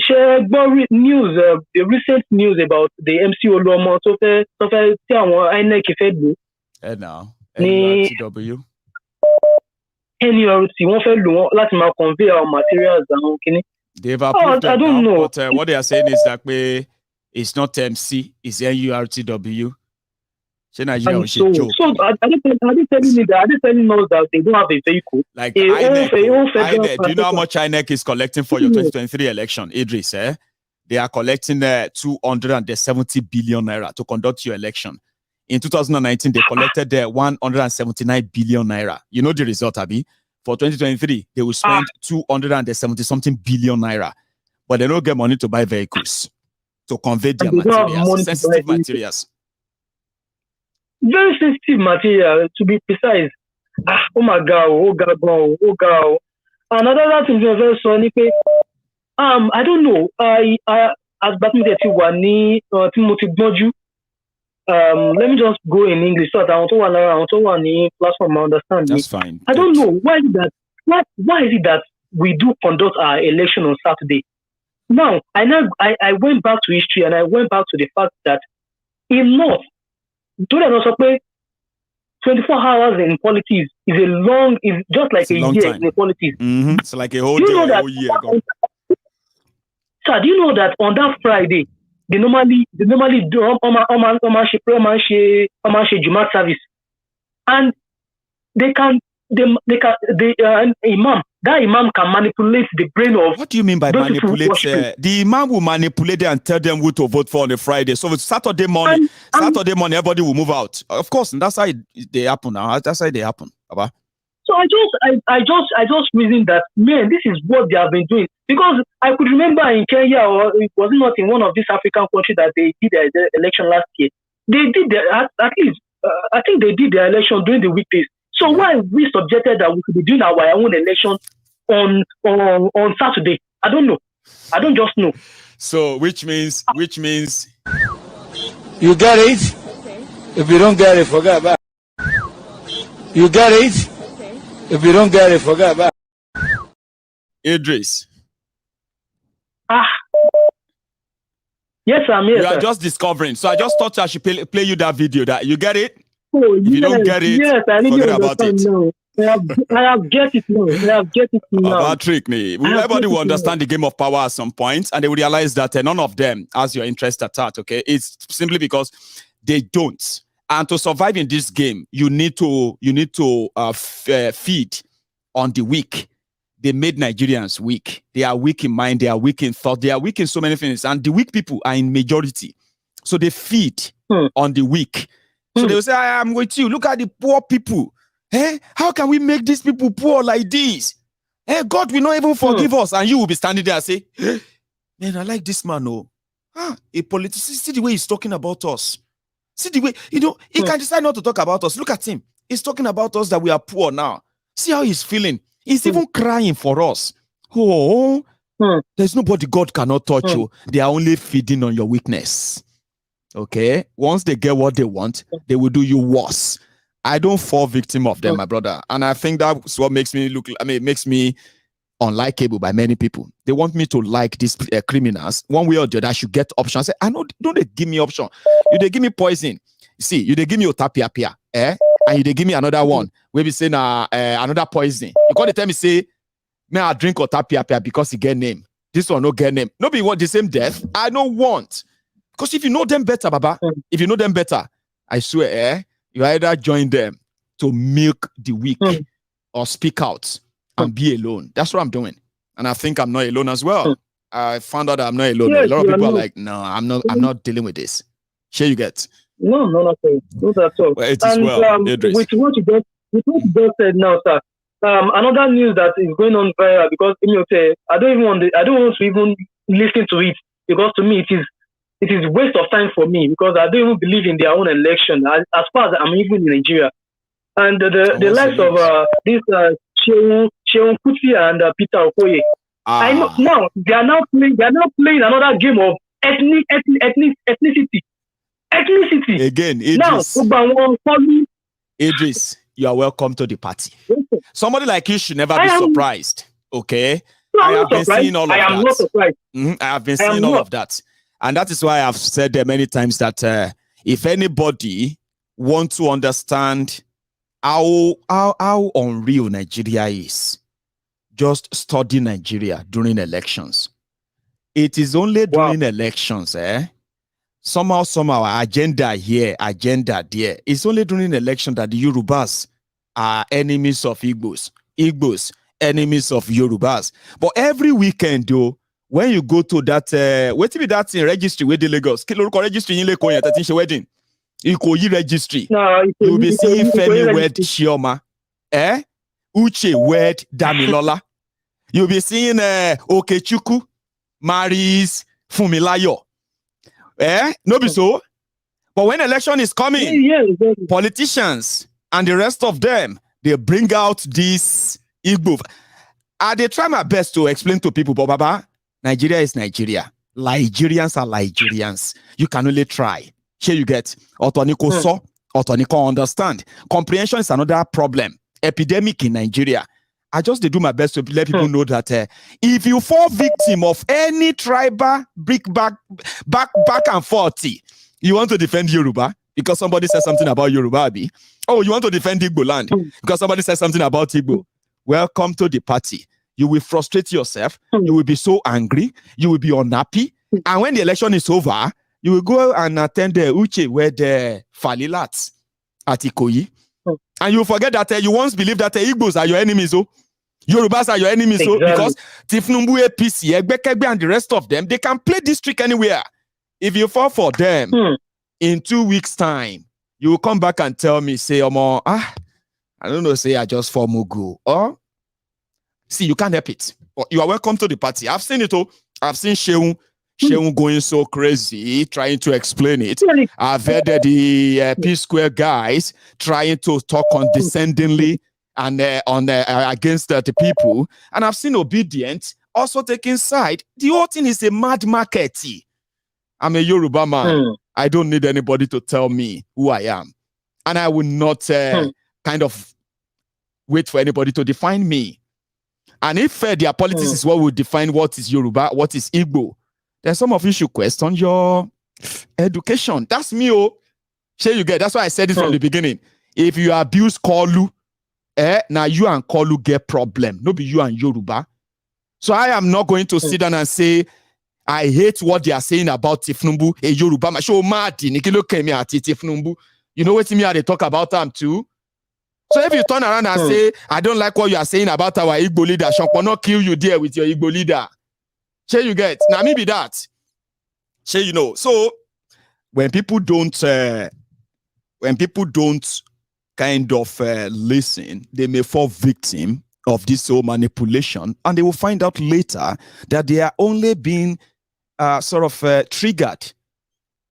Ṣé gbọ́ news the recent news about the MC Oluomo tó fẹ́ tí àwọn INEC fẹ́ lò. Now, NURTW. NURT wọ́n fẹ́ lò wọ́n láti máa convey our materials àwọn kìíní. They've approved I don't know. But what they are saying is that it's not MC, it's NURTW. So Nigeria was a joke. So are they telling me that? Are they telling us that they don't have a vehicle? Like INEC, do you know how much INEC is collecting for your 2023 election, Idris? They are collecting 270 billion naira to conduct your election. In 2019, they collected 179 billion naira. You know the result, Abi? For 2023, they will spend 270 something billion naira. But they don't get money to buy vehicles to convey their materials, sensitive materials. Very sensitive material, to be precise. Oh my God, oh God. Another thing is very funny. I don't know. As Batman Wani Timothy Bonju. Let me just go in English so that I want to platform understand. That's fine. I don't know why is it that we do conduct our election on Saturday. Now I went back to history and I went back to the fact that in North, 24 hours in politics is just like a year in politics. It's like a whole year ago. So do you know that on that Friday they normally do Jumat service, and imam can manipulate the brain of. What do you mean by manipulate? The imam will manipulate and tell them who to vote for on the Friday. So it's Saturday morning, everybody will move out. Of course, that's how they happen now. That's how they happen. Baba. So I just reasoned that, man, this is what they have been doing. Because I could remember in Kenya, or it was not in one of these African countries that they did their election last year. They did at least, I think they did their election during the weekdays. So why we subjected that we could be doing our own election on Saturday? I don't know. I don't just know. So which means you get it? Okay. If you don't get it, forget about it. You get it? Okay. If you don't get it, forget about it. Idris. Yes, I'm here. You are just discovering. So I just thought I should play you that video. That you get it? Oh, if you don't get it, forget about it. No. I have get it now. That trick me. Everybody will understand the game of power at some point, and they will realize that none of them has your interest at heart. Okay, it's simply because they don't. And to survive in this game, you need to feed on the weak. They made Nigerians weak. They are weak in mind. They are weak in thought. They are weak in so many things. And the weak people are in majority. So they feed on the weak. So they will say, I am with you. Look at the poor people. How can we make these people poor like this? God will not even forgive us. And you will be standing there and say, man, I like this man. Oh, a politician. See the way he's talking about us. See the way, he can decide not to talk about us. Look at him. He's talking about us that we are poor now. See how he's feeling. He's even crying for us. Oh, there's nobody God cannot touch you. They are only feeding on your weakness. Okay? Once they get what they want, they will do you worse. I don't fall victim of them, my brother. And I think that's what makes me it makes me unlikable by many people. They want me to like these criminals. One way or the other, I should get options. I say, I know, don't they give me option? You they give me poison. See, you they give me otapia, and you they give me another one. We be saying another poison. You can't tell me say, may I drink otapia because he get name. This one no get name. Nobody want the same death. I don't want. Because if you know them better, Baba, if you know them better, I swear, you either join them to milk the weak or speak out and be alone. That's what I'm doing. And I think I'm not alone as well. I found out that I'm not alone. Yes, a lot of people are not. like, no, I'm not dealing with this. Sure you get. No, not at all. Well, it is well, Idris. With what you just said now, sir. Another news that is going on viral because I don't want to even listen to it because to me it is waste of time for me because I don't even believe in their own election as far as I'm even in Nigeria. And the likes of this Sheung Kuti and Peter Okoye. I know now they are now playing another game of ethnicity. Again, Idris, you are welcome to the party. Somebody like you should never be surprised. Okay? No, I have been seeing all of that. I am not surprised. I have been seeing all of that. And that is why I've said there many times that if anybody wants to understand how unreal Nigeria is, just study Nigeria during elections. It is only during elections, somehow, agenda here, agenda there. It's only during election that the Yorubas are enemies of Igbos. Igbos, enemies of Yorubas. But every weekend, though, when you go to that, what be that in registry with the Lagos? Kiloroko registry in Lekoya, that is wedding. Ikoyi registry. No, you'll be seeing Femi wed Shioma. Uche wed Damilola. You'll be seeing Okechukwu marries Fumilayo. No be so. But when election is coming, politicians and the rest of them, they bring out this Igbo. They try my best to explain to people, but Baba, Nigeria is Nigeria. Nigerians are Nigerians. You can only try. Here you get. Otoniko so, Otoniko understand. Comprehension is another problem. Epidemic in Nigeria. I just do my best to let people know that if you fall victim of any tribal back and forth, you want to defend Yoruba because somebody said something about Yoruba, Abi. Oh, you want to defend Igbo land because somebody said something about Igbo. Welcome to the party. You will frustrate yourself. You will be so angry. You will be unhappy. And when the election is over, you will go and attend the Uche where the Falilat at Ikoyi. And you forget that you once believed that Igbos are your enemies. Yorubas are your enemies. Because Tinubu, APC, Egbekegbe, and the rest of them, they can play this trick anywhere. If you fall for them, in 2 weeks' time, you will come back and tell me, say, I don't know, say I just fall Mugu. Or see, you can't help it. But you are welcome to the party. I've seen it all. I've seen Sheung going so crazy, trying to explain it. I've heard the P Square guys trying to talk condescendingly and against the people. And I've seen Obedient also taking side. The whole thing is a mad market. I'm a Yoruba man. I don't need anybody to tell me who I am. And I will not kind of wait for anybody to define me. And if their politics is what will define what is Yoruba, what is Igbo, then some of you should question your education. That's me, Sure you get. That's why I said it from the beginning. If you abuse Kolu, now you and Kolu get problem. No be you and Yoruba. So I am not going to sit down and say, I hate what they are saying about Tinubu, a Yoruba. Show mad, Nikilo came here at Tinubu. You know what me they talk about them too? So if you turn around and say, I don't like what you are saying about our Igbo leader, Shonko not kill you there with your Igbo leader. Shey you get? Now maybe that. Shey you know. So when people don't kind of listen, they may fall victim of this whole manipulation, and they will find out later that they are only being triggered,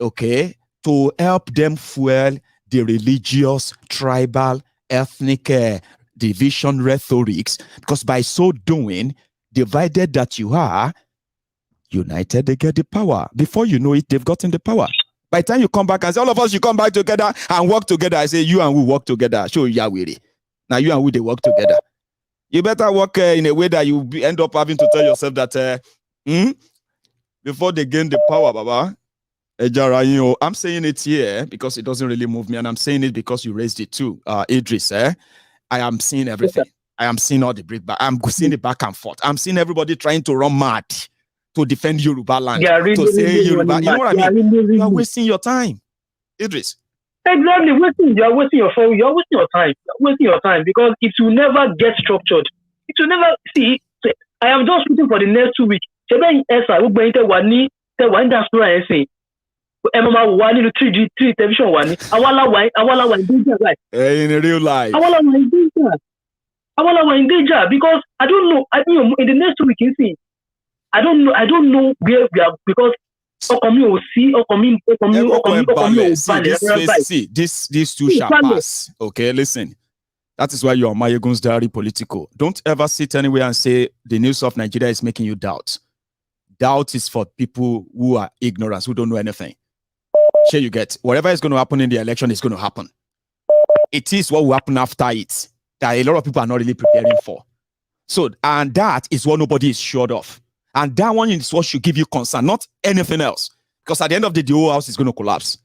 okay, to help them fuel the religious, tribal, ethnic division rhetorics, because by so doing, divided that you are, united they get the power. Before you know it, they've gotten the power. By the time you come back and say, all of us, you come back together and work together, I say, you and we work together. Show Yahweh. Now you and we, they work together. You better work in a way that you end up having to tell yourself that before they gain the power, Baba, I'm saying it here because it doesn't really move me, and I'm saying it because you raised it too, Idris. I am seeing everything. I am seeing all the breakback. I'm seeing the back and forth. I'm seeing everybody trying to run mad to defend Yoruba land, to say Yoruba. You know what I mean? You are wasting your time, Idris. Exactly, you're wasting your time. You're wasting your time because it will never get structured. It will never see. I am just waiting for the next 2 weeks. Three television one. In real life. In danger because I don't know. In the next 2 weeks, you see, I don't know where we are because these two shall pass. Okay, listen. That is why you're on MaiyegunSDiary Politico. Don't ever sit anywhere and say the news of Nigeria is making you doubt. Doubt is for people who are ignorant, who don't know anything. Sure, you get whatever is going to happen in the election is going to happen. It is what will happen after it that a lot of people are not really preparing for. So, and that is what nobody is sure of. And that one is what should give you concern, not anything else. Because at the end of the day, the whole house is going to collapse.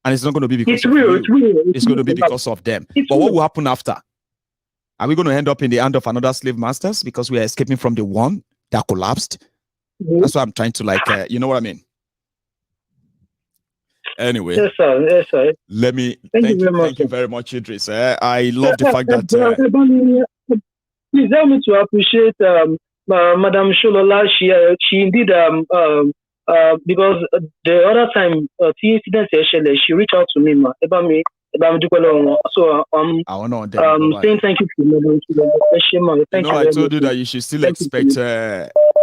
And it's not going to be because of you. It's going to be because of them. But what will happen after? Are we going to end up in the hand of another slave masters because we are escaping from the one that collapsed? That's what I'm trying to you know what I mean? Anyway, yes, sir. Yes, sir. Let me thank you very much, Idris. I love the fact that please help me to appreciate Madam Sholola. She indeed because the other time the incident she reached out to me about me. So saying thank you to Madam Sholola. I told you that you should still expect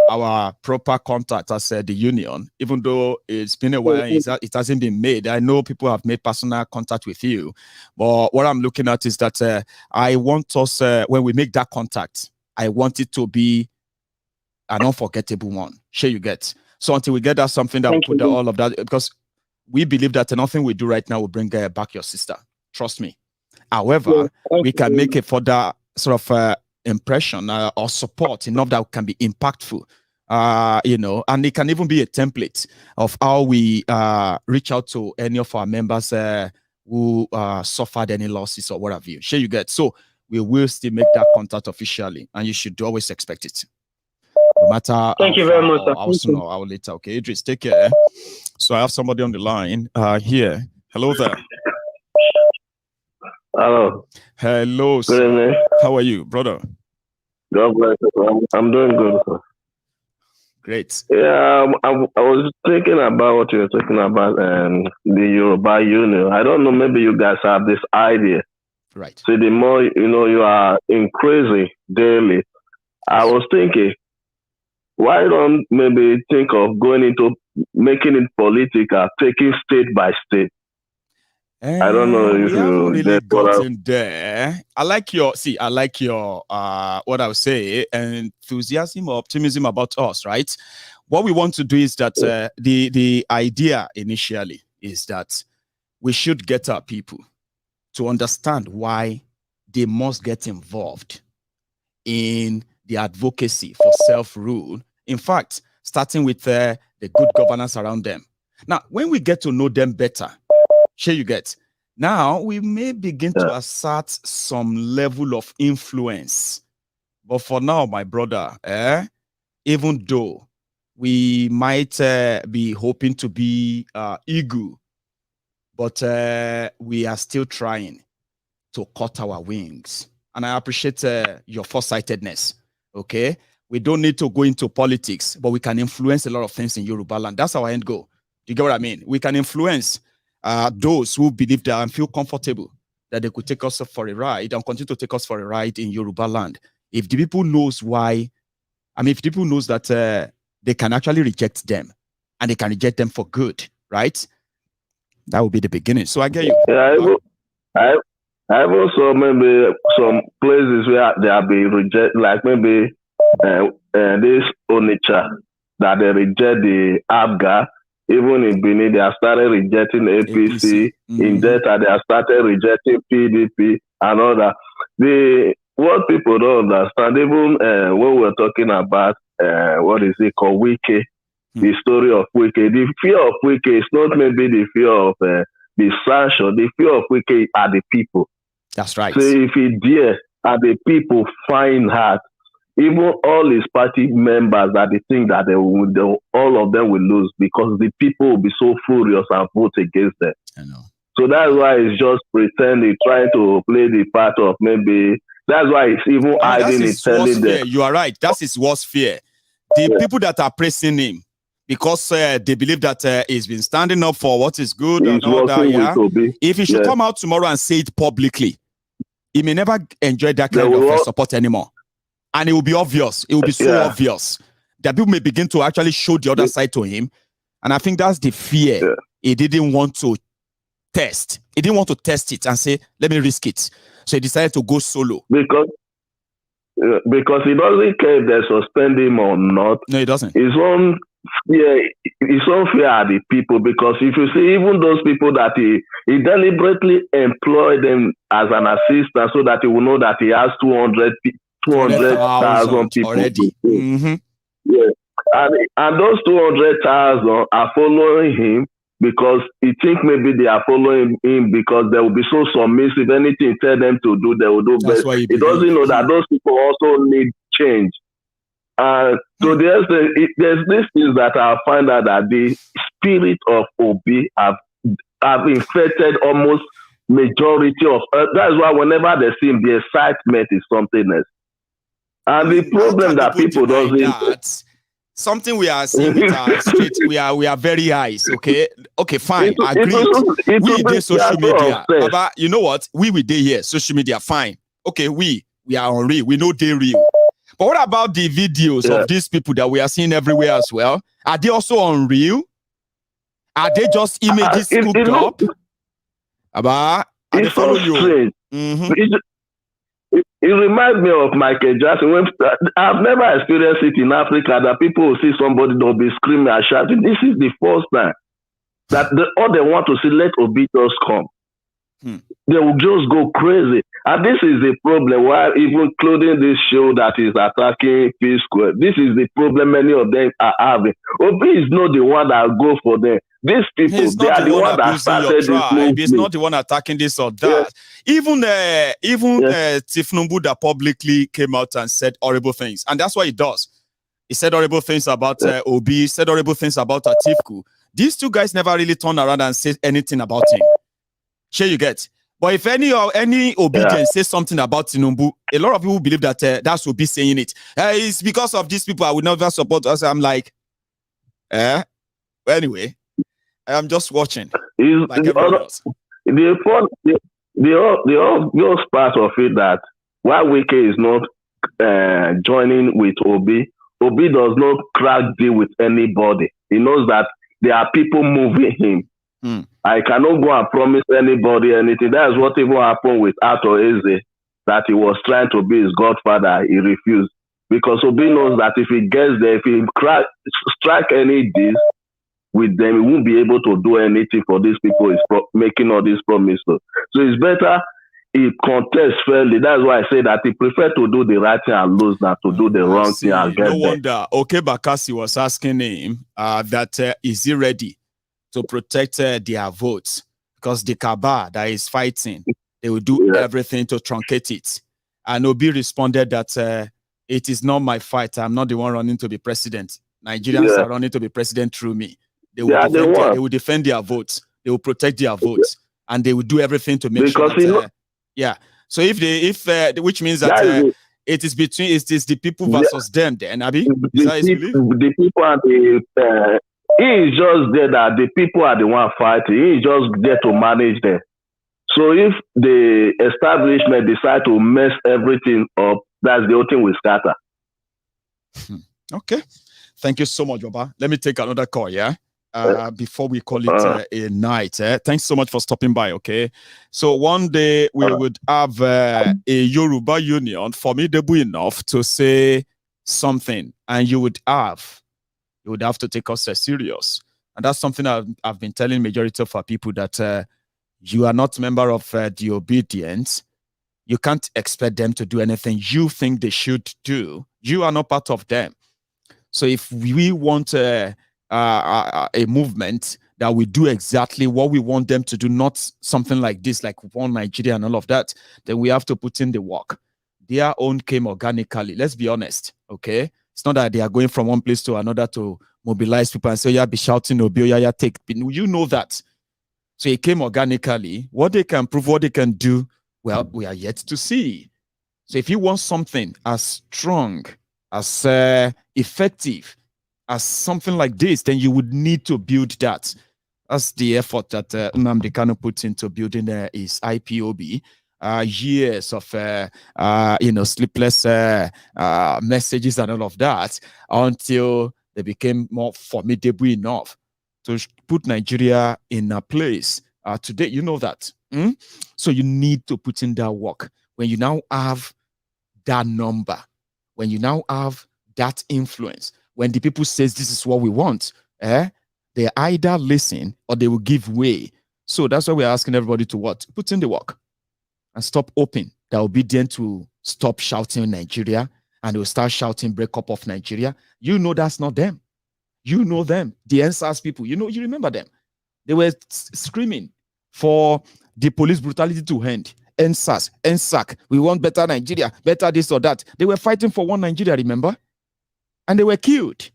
our proper contact as the union, even though it's been a while, it hasn't been made. I know people have made personal contact with you, but what I'm looking at is that I want us, when we make that contact, I want it to be an unforgettable one. Sure you get. So until we get that something that will put all of that, because we believe that nothing we do right now will bring back your sister. Trust me. However, we can make a further sort of impression or support enough that can be impactful, and it can even be a template of how we reach out to any of our members who suffered any losses or what have you. Sure you get. So we will still make that contact officially, and you should always expect it. No matter thank you very much, sir. How soon or how later. Okay, Idris, take care. So I have somebody on the line here. Hello there. Hello, sir. Good evening. How are you, brother? God bless you. I'm doing good, sir. Great. Yeah, I was thinking about what you were talking about the Yoruba Union. I don't know, maybe you guys have this idea. Right. So the more, you are increasing daily, I was thinking, why don't maybe think of going into making it political, taking state by state? I don't know if you haven't really gotten what there. I like your what I would say, enthusiasm or optimism about us, right? What we want to do is that the idea initially is that we should get our people to understand why they must get involved in the advocacy for self-rule. In fact, starting with the good governance around them. Now, when we get to know them better, sure you get. Now, we may begin to assert some level of influence. But for now, my brother, even though we might be hoping to be eagle, but we are still trying to cut our wings. And I appreciate your foresightedness. Okay, we don't need to go into politics, but we can influence a lot of things in Yoruba land. That's our end goal. Do you get what I mean? We can influence those who believe that and feel comfortable that they could take us for a ride and continue to take us for a ride in Yoruba land. If the people knows why, I mean, if the people knows that they can actually reject them and they can reject them for good, right? That would be the beginning. So I get you. Yeah, I also maybe some places where they have been rejected, like maybe this Onitsha, that they reject the ABGA. Even in Benin, they have started rejecting APC. In Delta, they have started rejecting PDP and all that. What people don't understand, even when we're talking about what is it called, Wike, the story of Wike, the fear of Wike is not maybe the fear of the sanction. The fear of Wike are the people. That's right. So if he dare and the people find hard, even all his party members that they think that all of them will lose because the people will be so furious and vote against them. I know. So that's why he's just pretending, trying to play the part of maybe. That's why he's even hiding it, telling them. You are right. That's his worst fear. The people that are pressing him because they believe that he's been standing up for what is good and all that. Yeah? If he should come out tomorrow and say it publicly, he may never enjoy that kind of support anymore. And it will be obvious. It will be so obvious that people may begin to actually show the other side to him. And I think that's the fear he didn't want to test. He didn't want to test it and say, let me risk it. So he decided to go solo. Because he doesn't care if they suspend him or not. No, he doesn't. His own fear are the people, because if you see even those people that he deliberately employed them as an assistant so that he will know that he has 200,000 people already. Yeah, and those 200,000 are following him because he think maybe they are following him because they will be so submissive. Anything he tell them to do, they will do best. He doesn't know that those people also need change. So there's this things that I find out that the spirit of Obi have infected almost majority of. That's why whenever they see him, the excitement is something else. And the problem that people doesn't. Something we are seeing with our street, we are very eyes. Okay, fine, agreed. We did social media, but you know what? We did here social media. Fine, okay, we are on real. We know they real. But what about the videos of these people that we are seeing everywhere as well? Are they also on real? Are they just images cooked up? About they follow you. It reminds me of Michael Jackson. I've never experienced it in Africa that people will see somebody that will be screaming and shouting. This is the first time that all they want to see, let Obi just come. They will just go crazy. And this is the problem why even including this show that is attacking P Square. This is the problem many of them are having. Obi is not the one that go for them. These people, they are the one that started this movement. He's not the one attacking this or that. Even Tinubu that publicly came out and said horrible things. And that's what he does. He said horrible things about Obi, said horrible things about Atiku. These two guys never really turned around and said anything about him. Sure, you get. But if any obedience says something about Tinubu, a lot of people believe that that's Obi saying it. It's because of these people I would never support us. I'm like, anyway, I'm just watching. Like everyone else. The obvious part of it that why Wike is not joining with Obi does not crack deal with anybody. He knows that there are people moving him. I cannot go and promise anybody anything. That's what even happened with Ato Eze, that he was trying to be his godfather. He refused because Obi knows that if he gets there, if he strike any deal with them, he won't be able to do anything for these people. He's making all these promises. So it's better he contests fairly. That's why I say that he prefer to do the right thing and lose than to do the wrong thing and get no wonder. Okay, Bakassi was asking him that is he ready to protect their votes, because the cabal that is fighting, they will do everything to truncate it. And Obi responded that it is not my fight. I'm not the one running to be president. Nigerians are running to be president through me. They will, they will defend their votes. they will protect their votes, and they will do everything to make sure that, yeah. So which means that it is the people versus them. Then, Abi, is that his belief? The people are he is just there that the people are the one fighting. He is just there to manage them. So if the establishment decide to mess everything up, that's the whole thing will scatter. Okay. Thank you so much, Baba. Let me take another call, yeah? Before we call it a night. Thanks so much for stopping by, okay? So one day we would have a Yoruba Union formidable enough to say something, and you would have to take us serious. And that's something I've been telling majority of our people, that you are not a member of the obedience. You can't expect them to do anything you think they should do. You are not part of them. So if we want a movement that we do exactly what we want them to do, not something like this, like One Nigeria and all of that, then we have to put in the work. Their own came organically. Let's be honest, okay? It's not that they are going from one place to another to mobilize people and say, yeah, be shouting, Obi, yeah, take. You know that. So it came organically. What they can prove, what they can do, well, we are yet to see. So if you want something as strong, as effective as something like this, then you would need to build that. That's the effort that Nnamdi Kanu puts into building his IPOB. Years of sleepless messages and all of that, until they became more formidable enough to put Nigeria in a place. Today, you know that. So you need to put in that work. When you now have that number, when you now have that influence, when the people says this is what we want, they either listen or they will give way. So that's why we're asking everybody to what? Put in the work and stop hoping that obedient to stop shouting Nigeria and they will start shouting breakup of Nigeria. You know that's not them. You know them. The NSAS people, you remember them. They were screaming for the police brutality to end. NSAS, NSAC, we want better Nigeria, better this or that. They were fighting for one Nigeria, remember? And they were killed.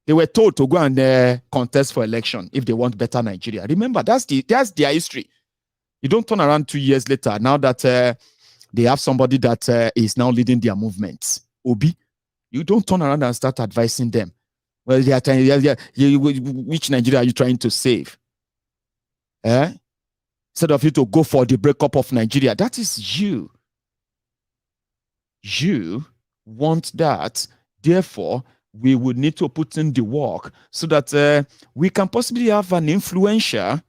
They were told to go and contest for election if they want better Nigeria. Remember, that's their history. You don't turn around 2 years later, now that they have somebody that is now leading their movements. Obi, you don't turn around and start advising them. Well, they are trying, which Nigeria are you trying to save? Instead of you to go for the breakup of Nigeria, that is you. You want that. Therefore, we would need to put in the work so that we can possibly have an influential,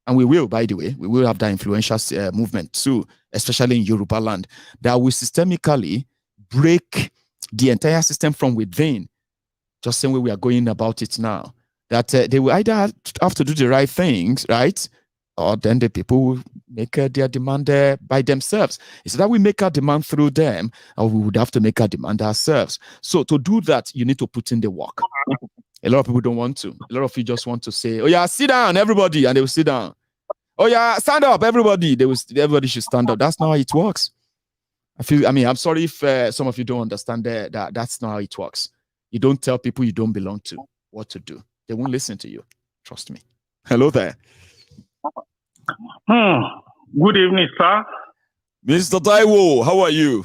and we will, by the way, we will have that influential movement too, especially in Yoruba land, that will systemically break the entire system from within, just the same way we are going about it now. That they will either have to do the right things, right? Or then the people will make their demand by themselves. It's that we make our demand through them, or we would have to make our demand ourselves. So to do that, you need to put in the work. A lot of people don't want to. A lot of you just want to say, oh yeah, sit down, everybody, and they will sit down. Oh yeah, stand up, everybody. Everybody should stand up. That's not how it works. I'm sorry if some of you don't understand that that's not how it works. You don't tell people you don't belong to what to do. They won't listen to you. Trust me. Hello there. Good evening, sir. Mr. Taiwo, how are you?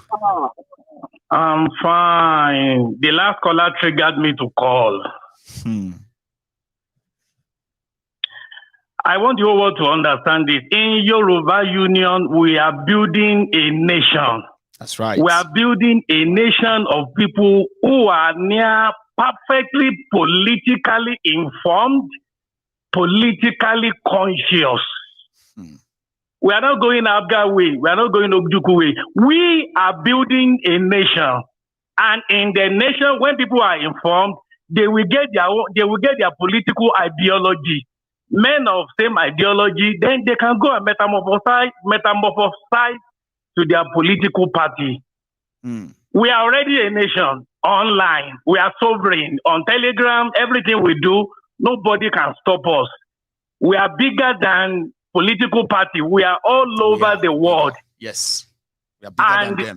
I'm fine. The last caller triggered me to call. I want you all to understand this. In Yoruba Union, we are building a nation. That's right. We are building a nation of people who are near perfectly politically informed, politically conscious. We are not going Abga way. We are not going Ojuku way. We are building a nation, and in the nation, when people are informed, they will get their political ideology. Men of same ideology, then they can go and metamorphosize to their political party. We are already a nation online. We are sovereign on Telegram. Everything we do, nobody can stop us. We are bigger than political party. We are all over the world. Yes. We are bigger than them.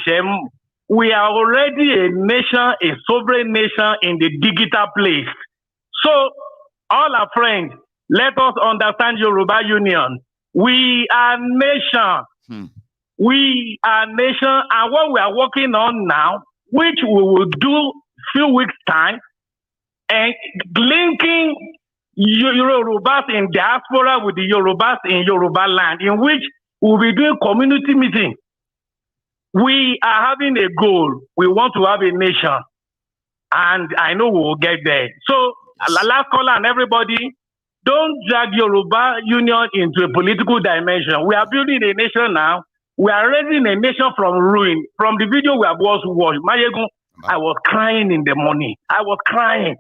And we are already a nation, a sovereign nation in the digital place. So all our friends, Let us understand Yoruba Union. We are nation. We are nation, and what we are working on now, which we will do few weeks time, and linking Yorubas in diaspora with the Yorubas in Yoruba land, in which we will be doing community meeting. We are having a goal. We want to have a nation, and I know we will get there. So, last caller and everybody, don't drag Yoruba Union into a political dimension. We are building a nation now. We are raising a nation from ruin. From the video we have watched, Maiyegun, I was crying in the morning. I was crying.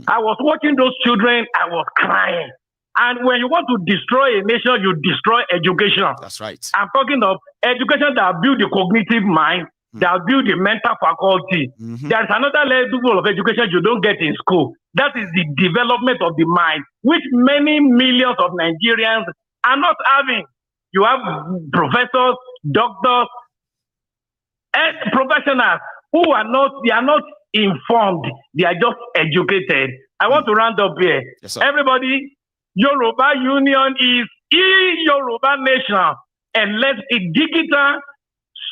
I was watching those children. I was crying. And when you want to destroy a nation, you destroy education. That's right. I'm talking of education that build the cognitive mind, that build the mental faculty. There's another level of education you don't get in school. That is the development of the mind, which many millions of Nigerians are not having. You have professors, doctors, and professionals who are not, they are not informed. They are just educated. I want to round up here. Yes, sir. Everybody, Yoruba Union is Yoruba nation, and let's a digital,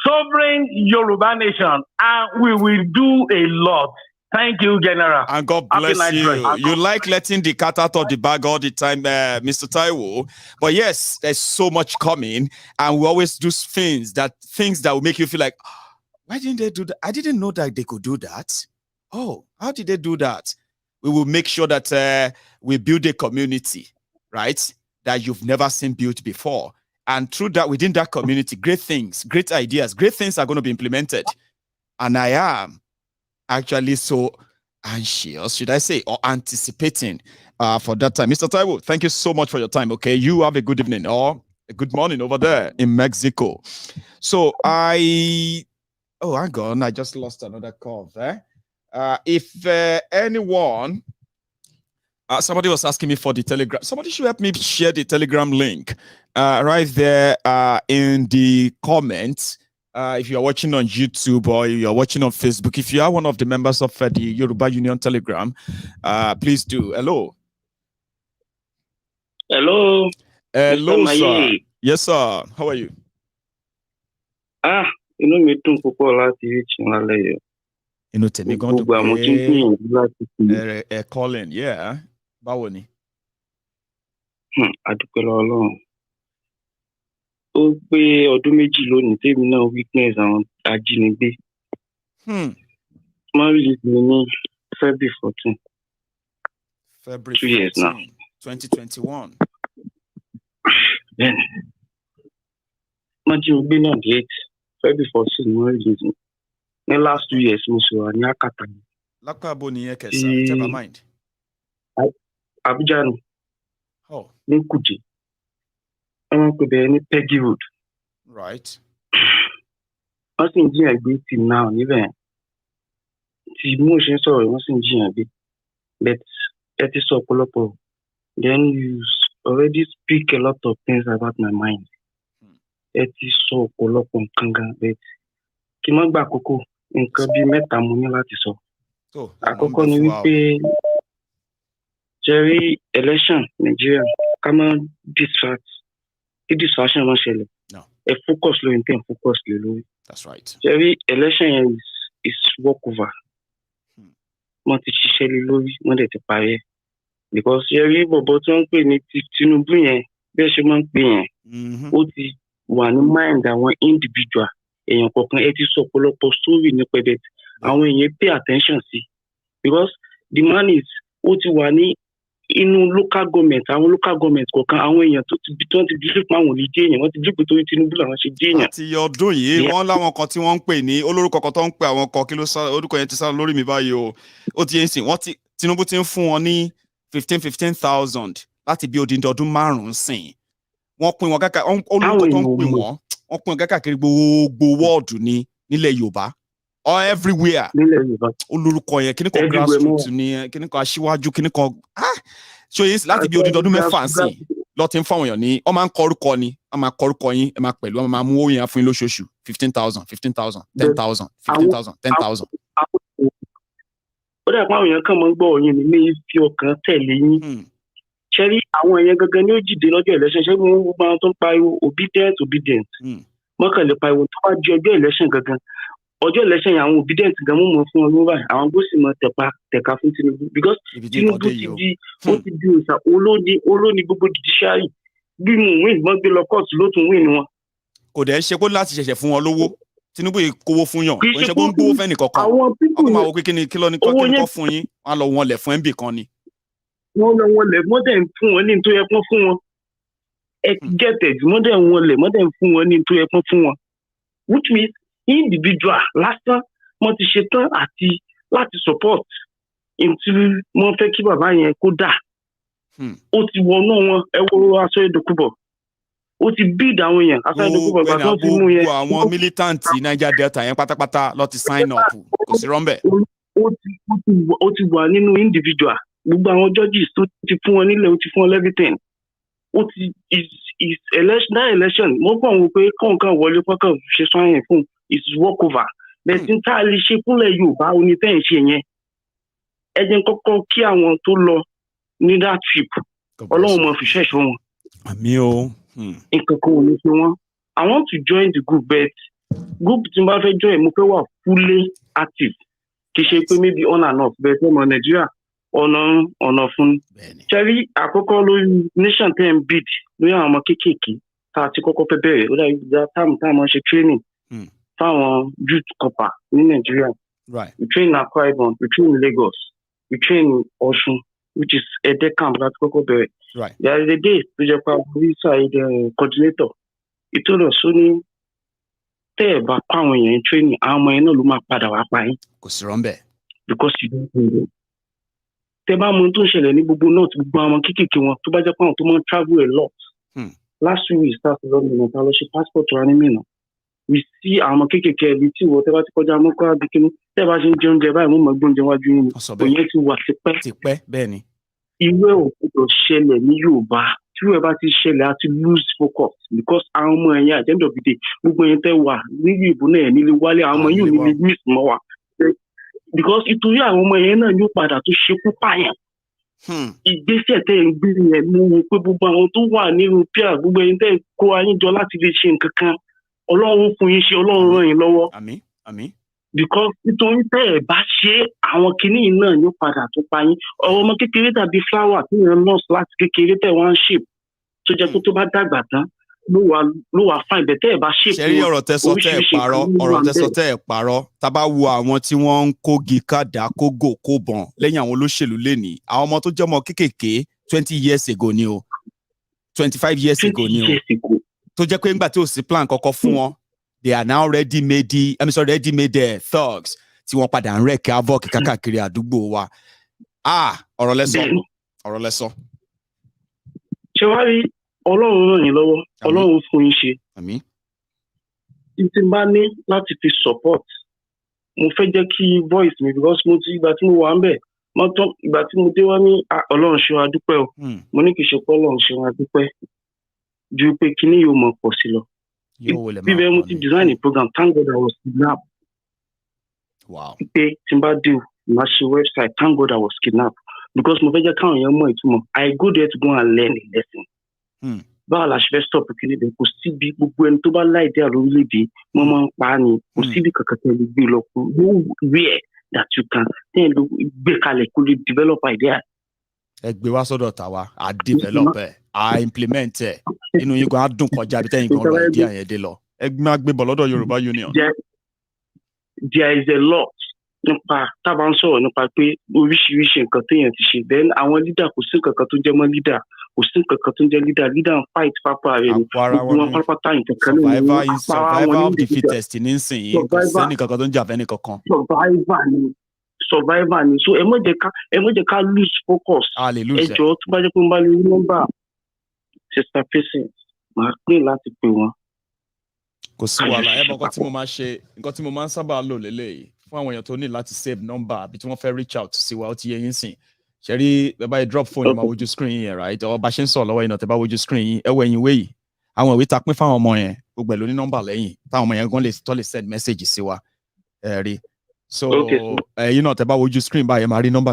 sovereign Yoruba nation, and we will do a lot. Thank you, General. And God bless you. You like letting the cat out of the bag all the time, Mr. Taiwo. But yes, there's so much coming, and we always do things that will make you feel like, why didn't they do that? I didn't know that they could do that. Oh, how did they do that? We will make sure that we build a community, right, that you've never seen built before. And through that, within that community, great things, great ideas, great things are going to be implemented. And I am actually so anxious, should I say, or anticipating for that time. Mr. Taiwo, thank you so much for your time, okay? You have a good evening or a good morning over there in Mexico. So hang on, I just lost another call there. If anyone, somebody was asking me for the Telegram. Somebody should help me share the Telegram link right there in the comments. If you are watching on YouTube or you are watching on Facebook, if you are one of the members of the Yoruba Union Telegram, please do. Hello. Hello. Hello, sir. Yes, sir. How are you? Me too. Tèmi gan calling, yeah. Báwo ni? Adúpẹ́ lọ́wọ́ Ọlọ́run. Ó pé ọdún méjì lónìí tèmi náà witness àwọn ajínigbé. Marriage mi ní February 14. February 2 years now. 2021. Then, Májínigbé náà date February 14 marriage mi. In the last 2 years, we saw ní Akata. Lápá ni yẹn kẹsà, never mind. Abuja ni. Oh. Ní Kuje. Wọ́n pè bẹ́ẹ̀ ní Peggy Road. Right. Wọ́n sì ń jiyàn gbé till now níbẹ̀. Tí mo ṣe ń sọ̀rọ̀, wọ́n sì ń jiyàn gbé. But ẹ ti sọ ọ̀pọ̀lọpọ̀. Then you already speak a lot of things about my mind. Ẹ ti sọ ọ̀pọ̀lọpọ̀ nǹkan gan. But kí n má gbà àkókò. Nǹkan bíi mẹ́ta mo ní láti sọ. Àkọ́kọ́ ni wípé Jerry election Nigeria ká má distract. Kí distraction má ṣẹlẹ̀. Ẹ focus lórí nǹkan focus lé lórí. That's right. Jerry election is walk over. Wọ́n ti ṣiṣẹ́ lé lórí, wọ́n dẹ̀ ti parí ẹ̀. Because Jerry bọ̀bọ̀ tí wọ́n ń pè ní Tinubu yẹn bẹ́ẹ̀ ṣe máa ń pè yẹn. Ó ti wà ní mind àwọn individual. Èèyàn kọ̀ọ̀kan ẹ ti sọ ọ̀pọ̀lọpọ̀ story nípa ẹ̀dẹ̀ àwọn èèyàn pay attention sí because the man is ó ti wà ní inú local government àwọn local government kọ̀ọ̀kan àwọn èèyàn tó ti believe pé àwọn ò lè jẹ́ èèyàn wọ́n ti believe pé torí Tinubu làwọn ṣe jẹ́ èèyàn. Àti ọdún yìí wọ́n láwọn kan tí wọ́n ń pè ní olórúkọ kan tó ń pè àwọn kan kí ló sá orúkọ yẹn ti sá lórí mi báyìí o ó ti yẹn sìn Tinubu ti ń fún wọn ní 15,000 láti bí odindi ọdún 5 sìn wọ́n pín wọn káàkiri olórúkọ tó ń pè wọ́n pín wọn káàkiri gbogbo wọ́ọ̀dù ní nílẹ̀ Yorùbá or everywhere olórúkọ yẹn kíní kan grassroots ni kíní kan aṣíwájú kíní kan ṣó yẹn láti bí odindi ọdún 6 sìn lọ ti ń fáwọn èèyàn ní ọ máa ń kọ orúkọ ni ọ máa kọ orúkọ yín ẹ máa pẹ̀lú ọ máa mú owó yẹn fún yín lóṣooṣù 15,000 10,000 10,000. Ó dà pé àwọn èèyàn kàn máa ń gbọ́ òyìn ní fi ọkàn tẹ̀lé yín ṣẹ́rí àwọn èèyàn gangan ní ó jìde lọ́jọ́ election ṣé mo gbogbo àwọn tó ń pariwo obedient wọ́n kàn lè pariwo tó bá di ọjọ́ election gangan ọjọ́ election yẹn àwọn obedient gan mú mọ́ fún ọdún báyìí àwọn gbósì mọ́ tẹ̀ka fún Tinubu because Tinubu ti di òòṣà olóni gbogbo judiciary bí mo win wọ́n gbé lọ court ló tún win wọn. kò dẹ̀ ṣe kó láti ṣẹ̀ṣẹ̀ fún wọn lówó Tinubu yìí kówó fún yàn kò ṣe kó ń gbówó fẹ́ni kankan ọkọ̀ máa wo kí ni kí ló ní kọ́ fún yín wọ́n á lọ wọn lẹ̀ fún MB kan ni. wọ́n lọ wọn lẹ̀ wọ́n dẹ̀ ń fún wọn ní tó yẹ kán fún wọn gẹ́tẹ̀ wọ́n dẹ̀ ń wọn lẹ̀ wọ́n dẹ̀ ń fún wọn ní tó yẹ kán fún wọn which means individual lásán wọ́n ti ṣe tán àti láti support tí wọ́n fẹ́ kí bàbá yẹn kó dà ó ti wọnú wọn ẹ wo aṣọ ìdókòbọ̀ ó ti bid àwọn èèyàn aṣọ ìdókòbọ̀ gbà tó ti mú yẹn. gbogbo àwọn militanti Niger Delta yẹn pátápátá lọ ti sign up kò sí rọ́ńbẹ́. ó ti wà nínú individual gbogbo àwọn judges tó ti fún wọn nílẹ̀ ó ti fún wọn everything ó ti election mo kàn wò pé kọ̀ọ̀kan wọlé kọ́kàn ṣe sọ́yìn fún is walk over bẹ̀sìn tá a lè ṣe fúnlẹ̀ Yorùbá onítẹ̀yìn ṣe yẹn ẹ jẹ́ kọ́kọ́ kí àwọn tó lọ ní that trip Ọlọ́run mọ̀ fi ṣẹ̀ṣọ́ wọn. àmì o. nǹkan kan ò ní ṣe wọn I want to join the group but group tí n bá fẹ́ join mo fẹ́ wà fully active kì í ṣe pé maybe on and off bẹ́ẹ̀ tẹ́ mọ Nàìjíríà ọ̀nà fún ṣẹ́rí àkọ́kọ́ lórí nation ten bid lórí àwọn ọmọ kéékèèké tá a ti kọ́kọ́ fẹ́ bẹ̀rẹ̀ ó dàbí ìgbà táwọn ṣe training fáwọn youth corps ní Nàìjíríà we train in Akwa Ibom we train in Lagos we train in Ọ̀ṣun which is Ẹdẹ camp láti kọ́kọ́ bẹ̀rẹ̀ there is a day tó jẹ́ pé àwọn side coordinator ìtòlọ̀ sóní tẹ́ ẹ̀ bá pa àwọn èèyàn training àwọn ọmọ yẹn náà ló máa padà wá pa yín. kò sí rọ́ńbẹ́. because you don't know tẹ́ bá mọ tó ń ṣẹlẹ̀ ní gbogbo náà gbogbo àwọn kéékèèké wọn tó bá jẹ́ pé àwọn tó máa ń travel a lot last week we start lọ́nà ìmọ̀ta lọ ṣe passport wa ní mìíràn we see àwọn ọmọ kéékèèké ẹbí tí wọ́n tẹ́ bá ti kọjá mọ́kọ́ abikini tẹ́ bá ṣe ń jẹ oúnjẹ báyìí wọ́n mọ̀ gbóúnjẹ wájú yín ni òyìn ti wà tipẹ́ bẹ́ẹ̀ ni. irú ẹ̀ ò gbọdọ̀ ṣẹlẹ̀ ní Yorùbá tí irú ẹ̀ bá ti ṣẹlẹ̀ á ti lose focus because àwọn ọmọ ẹ̀yìn at the end of the day gbogbo yẹn tẹ́ wà nílùú ìbò náà nílé wálé àwọn ọmọ yìí ò nílé miss mọ́ wa because ìtorí àwọn ọmọ yẹn náà yóò padà tó ṣekú pààyàn ìgbésẹ̀ tẹ́ ń gbé yẹn mú wo pé gbogbo àwọn tó wà nínú pia gbogbo ẹni tẹ́ kó ayé jọ láti lè ṣe nǹkan kan Ọlọ́run fún yín ṣe Ọlọ́run ràn yín lọ́wọ́. àmín. because nítorí tẹ́ ẹ̀ bá ṣe àwọn kinní náà yóò padà tó pa yín ọmọ kékeré tàbí flower tí yẹn nurse láti kékeré tẹ́ wọ́n ń shape tó jẹ́ pé tó bá dàgbà tán ló wà fine bẹ́ẹ̀ tẹ́ ẹ̀ bá shape. ṣẹ́rí ọ̀rọ̀ tẹ́sọ tẹ́ ẹ̀ parọ́ tá bá wo àwọn tí wọ́n ń kógi kádà kógò kóbọ̀n lẹ́yìn àwọn olóṣèlú lénìí àwọn ọmọ tó jẹ́ ọmọ kéékèèké 20 years ago ni o 25 years ago ni o tó jẹ́ pé ńgbà tí ò sí plan kọ́kọ́ fún wọn they are now ready made thugs tí wọ́n padà ń rẹ̀kẹ́ havoc káàkiri àdúgbò wa ọ̀rọ̀ lẹ́sọ. ṣé wàá rí Ọlọ́run ràn yín lọ́wọ́ Ọlọ́run fún yín ṣe. àmín. tí n bá ní láti fi support mo fẹ́ jẹ́ kí voice mi because mo ti ìgbà tí mo wà ń bẹ̀ mọ́tọ́ ìgbà tí mo dé wá ní Ọlọ́run ṣe wá dúpẹ́ o mo ní kì í ṣe pé Ọlọ́run ṣe wá dúpẹ́ ju pé kíní yóò mọ̀ pọ̀ sí lọ. bíbẹ́ mo ti design a program thank God I was kidnapped. pé tí n bá dé o màá ṣe website thank God I was kidnapped because mo fẹ́ jẹ́ káwọn èèyàn mọ̀ ìtumọ̀ I go there to go and learn a lesson. báwo la ṣe fẹ́ stop kíní bẹ́ẹ̀ kò síbi gbogbo ẹni tó bá láìdí àlórílẹ̀-èdè wọ́n máa ń pa á ni kò síbi kankan tẹ́ lè gbé lọ fún where that you can tẹ́ lè gbé kalẹ̀ kó lè develop idea. ẹ gbé wá sọ́dọ̀ tàwa à develop ẹ̀ à implement ẹ̀ inú yín gan á dùn kọjá bí tẹ́yìn kan rọ̀ ìdí àyẹ̀dẹ lọ ẹ máa gbé bọ̀ lọ́dọ̀ Yorùbá Union. there is a lot nípa tábà ń sọ̀rọ̀ nípa pé oríṣiríṣi nǹkan téèyàn ti ṣe then àwọn leader kò sí nǹkan kan tó jẹ́ mọ́ leader kò sí nǹkan kan tó jẹ́ leader ń fight pápá rẹ̀ ni gbogbo wọn pátápátá nǹkan kan ní survivor of the fittest nísìnyí kò sẹ́ni kankan tó ń jà fẹ́ni kankan. survivor ni so ẹ má jẹ́ ká lose focus ẹ jọ̀ọ́ tó bá jẹ́ pé mo bá lè rí nọ́mbà sister patient màá pè láti pè wọ́n. kò sí wàhálà ẹ bọ nǹkan tí mo máa ń sábà lò lélẹ́yìí fún àwọn èèyàn tó ní láti save number àbí tí wọ́n fẹ́ reach out sí wa ó ti yẹ yín sìn ṣẹ́rí bẹ́ẹ̀ báyìí drop phone yẹn máa wojú screen yẹn right ọ̀ bá ṣe ń sọ̀rọ̀ lọ́wọ́ yìí náà tẹ́ bá wojú screen yín ẹ wọ ẹ̀yìn ìwé yìí àwọn ìwé ta pín fáwọn ọmọ yẹn gbogbo ẹ̀ ló ní nọ́mbà lẹ́yìn táwọn ọmọ yẹn gan lè send message sí wa ẹ rí so ẹ̀yin náà tẹ́ bá wojú screen báyẹn máa rí nọ́mbà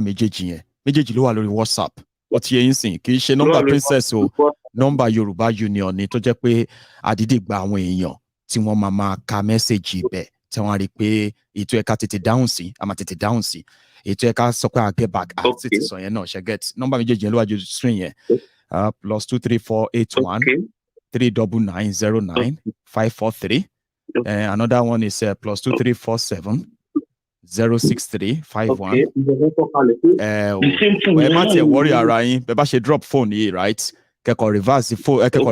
méjèèjì ló wà lórí WhatsApp ó ti yẹ yín sìn kì í ṣe nọ́mbà princess o nọ́mbà Yorùbá Union ni tó jẹ́ pé àdídì gba àwọn èèyàn tí wọ́n máa ka mẹ́sẹ̀gì ibẹ̀ tí wọ́n á rí i pé ètò ẹ̀ka tètè dáhùn sí a máa tètè dáhùn sí ètò ẹ̀ka sọ pé get back àti tètè sọ yẹn náà ṣe get nọ́mbà méjèèjì yẹn ló wà ju screen yẹn +23481 39909 543 another one is +2347 06351 ẹ má tiẹ̀ worry ara yín bẹ́ẹ̀ bá ṣe drop phone yìí right kẹ́kọ̀ọ́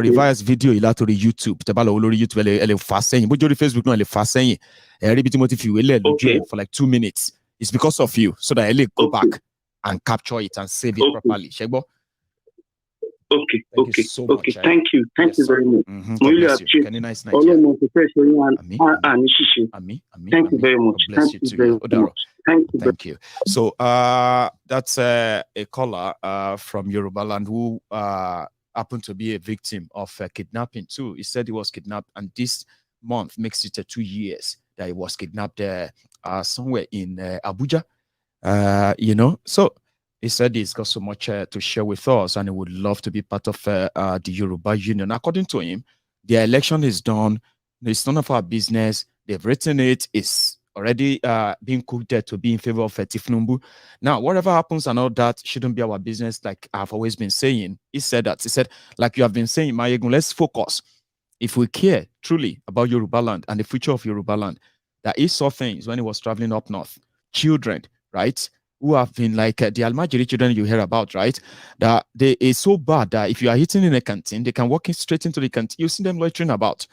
reverse video yìí látòrí YouTube tẹ́ bá lọ lórí YouTube ẹ lè fà sẹ́yìn bójú orí Facebook náà ẹ lè fà sẹ́yìn ẹ rí ibi tí mo ti fi ìwé lẹ̀ lójú ẹ̀ for like 2 minutes it's because of you so that ẹ lè go back and capture it and save it properly ṣé gbọ́. Okay. Thank you very much. Mo really appreciate. Ọlọ́run ti fẹ́ ṣe yín àní ṣíṣe. Thank you very much. Thank you. So that's a caller from Yorubaland who happened to be a victim of kidnapping too. He said he was kidnapped, and this month makes it 2 years that he was kidnapped somewhere in Abuja. So. He said he's got so much to share with us and he would love to be part of the Yoruba Union. According to him, the election is done. It's none of our business. They've written it. It's already being cooked there to be in favor of Tinubu. Now, whatever happens and all that shouldn't be our business, like I've always been saying. He said that. He said, like you have been saying, Maiyegun, let's focus. If we care truly about Yoruba land and the future of Yoruba land, that he saw things when he was traveling up north. Children, right? Who have been like the Almajiri children you hear about, right? That they is so bad that if you are eating in a canteen, they can walk in straight into the canteen. You see them loitering about.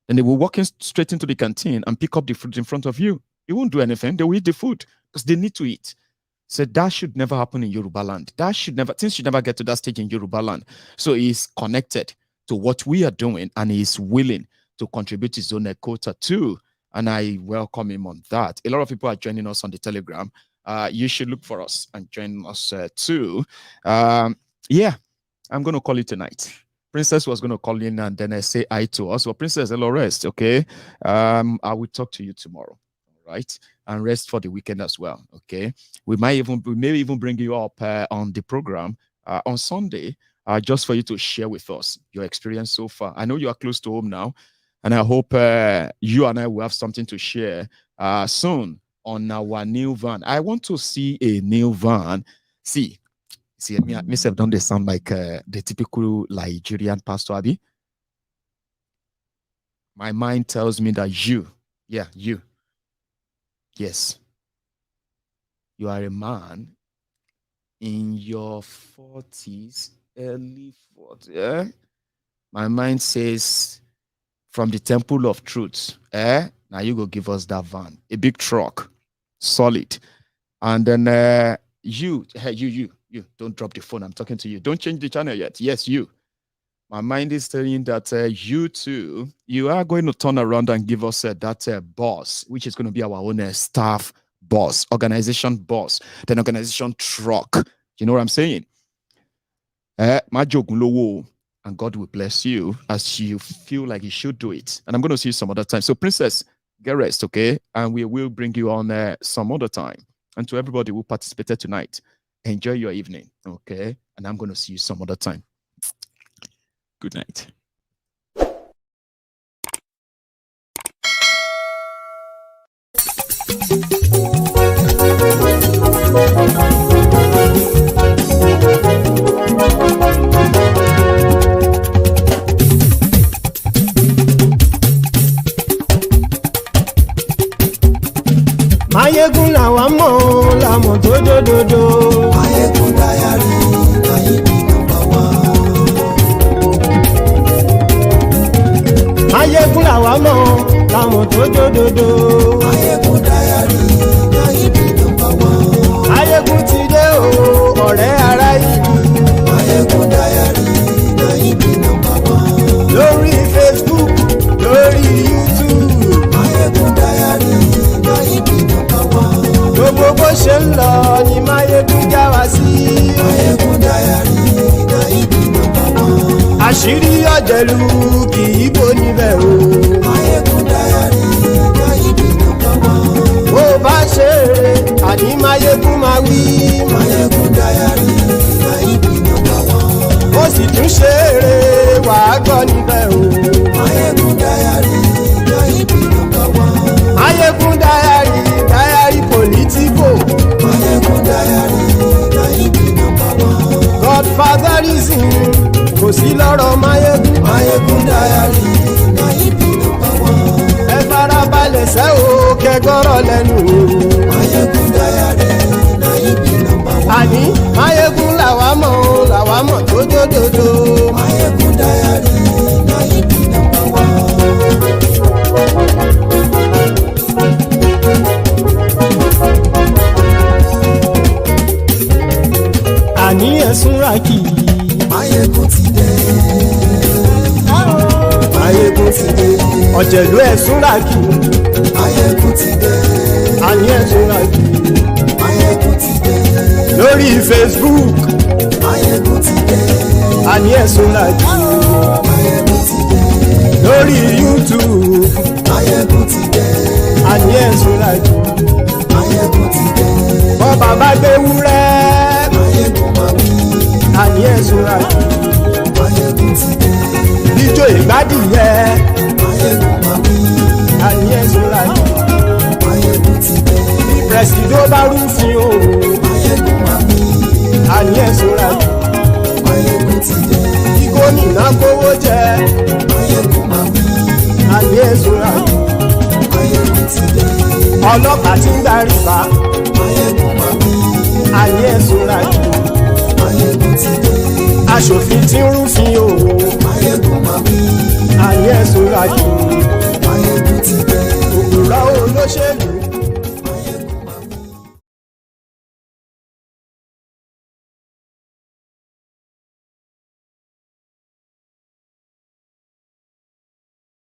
Then they will walk in straight into the canteen and pick up the food in front of you. You won't do anything. They will eat the food because they need to eat. So that should never happen in Yoruba land. Things should never get to that stage in Yoruba land. So he's connected to what we are doing and he's willing to contribute his own quota too. And I welcome him on that. A lot of people are joining us on the Telegram. You should look for us and join us too. I'm going to call you tonight. Princess was going to call in and then say hi to us. Well, Princess, hello, rest, okay? I will talk to you tomorrow, all right? And rest for the weekend as well, okay? We may even bring you up on the program on Sunday just for you to share with us your experience so far. I know you are close to home now, and I hope you and I will have something to share soon on our new van. I want to see a new van. See, myself don't they sound like the typical Nigerian pastor, Abi? My mind tells me that you, yes, you are a man in your 40s, early 40s. Yeah? My mind says, from the temple of truth, now you go give us that van, a big truck, solid. And then you, don't drop the phone. I'm talking to you. Don't change the channel yet. Yes, you. My mind is telling that you too, you are going to turn around and give us that boss, which is going to be our own staff boss, organization boss, then organization truck. You know what I'm saying? And God will bless you as you feel like you should do it. And I'm going to see you some other time. So, Princess, get rest, okay? And we will bring you on some other time. And to everybody who participated tonight, enjoy your evening, okay? And I'm going to see you some other time. Good night. Maiyegun làwa mọ̀ làmọ̀ tó dòdòdò. Maiyegun Diary, Maiyegun #1. Maiyegun làwa mọ̀ làmọ̀ tó dòdòdò. Maiyegun Diary, Maiyegun #1. Maiyegun ti dé o, ọ̀rẹ́ ara ìlú. Maiyegun Diary, Maiyegun #1. Lórí Facebook, lórí YouTube. Maiyegun Diary, Maiyegun #1. Gbogbo bó ṣe ń lọ ni Maiyegun já wa sí. Maiyegun Diary, Maiyegun #1. Àṣírí ọ̀jẹ̀lú kì í bò níbẹ̀ o. Maiyegun Diary, Maiyegun #1. Bó bá ṣe eré àní Maiyegun máa wí. Maiyegun Diary, Maiyegun #1. ṣeré wàá gbọ́ níbẹ̀ o. Maiyegun Diary Naibi #1. Maiyegun Diary Politico. Maiyegun Diary Naibi #1. Godfatherism kò sí lọ́rọ̀ Maiyegun. Maiyegun Diary Naibi #1. Ẹ farabalẹ̀ sẹ́ o kẹgbọ́rọ̀ lẹ́nu o. Maiyegun Diary Naibi #1. Àní Maiyegun làwa mọ̀ tó dódòdó. Maiyegun Diary Naibi #1. Àní ẹ̀sùn ràkì. Maiyegun ti dé. Maiyegun ti dé. Ọ̀jẹ̀lú ẹ̀sùn ràkì. Maiyegun ti dé. Àní ẹ̀sùn ràkì. Maiyegun ti dé. Lórí Facebook. Maiyegun ti dé. Àní ẹ̀sùn ràkì. Maiyegun ti dé. Lórí YouTube. Maiyegun ti dé. Àní ẹ̀sùn ràkì. Maiyegun ti dé. Bọ́ bàbá gbé wúrẹ́. Maiyegun máa wí. Àní ẹ̀sùn ràkì. Maiyegun ti dé. Ijó ìgbádìyẹ. Maiyegun máa wí. Àní ẹ̀sùn ràkì. Maiyegun ti dé. Bí pẹ̀sìdó bá rúfin o. Maiyegun máa wí. Àní ẹ̀sùn ràkì. Maiyegun ti dé. Bí gómìnà kówó jẹ. Maiyegun máa wí. Àní ẹ̀sùn ràkì. Maiyegun ti dé. Ọlọ́pàá tí ń darí bá. Maiyegun máa wí. Àní ẹ̀sùn ràkì. Maiyegun ti dé. Aṣòfin tí ń rúfin o. Maiyegun máa wí. Àní ẹ̀sùn ràkì. Maiyegun ti dé. Òpùrọ́ olóṣèlú.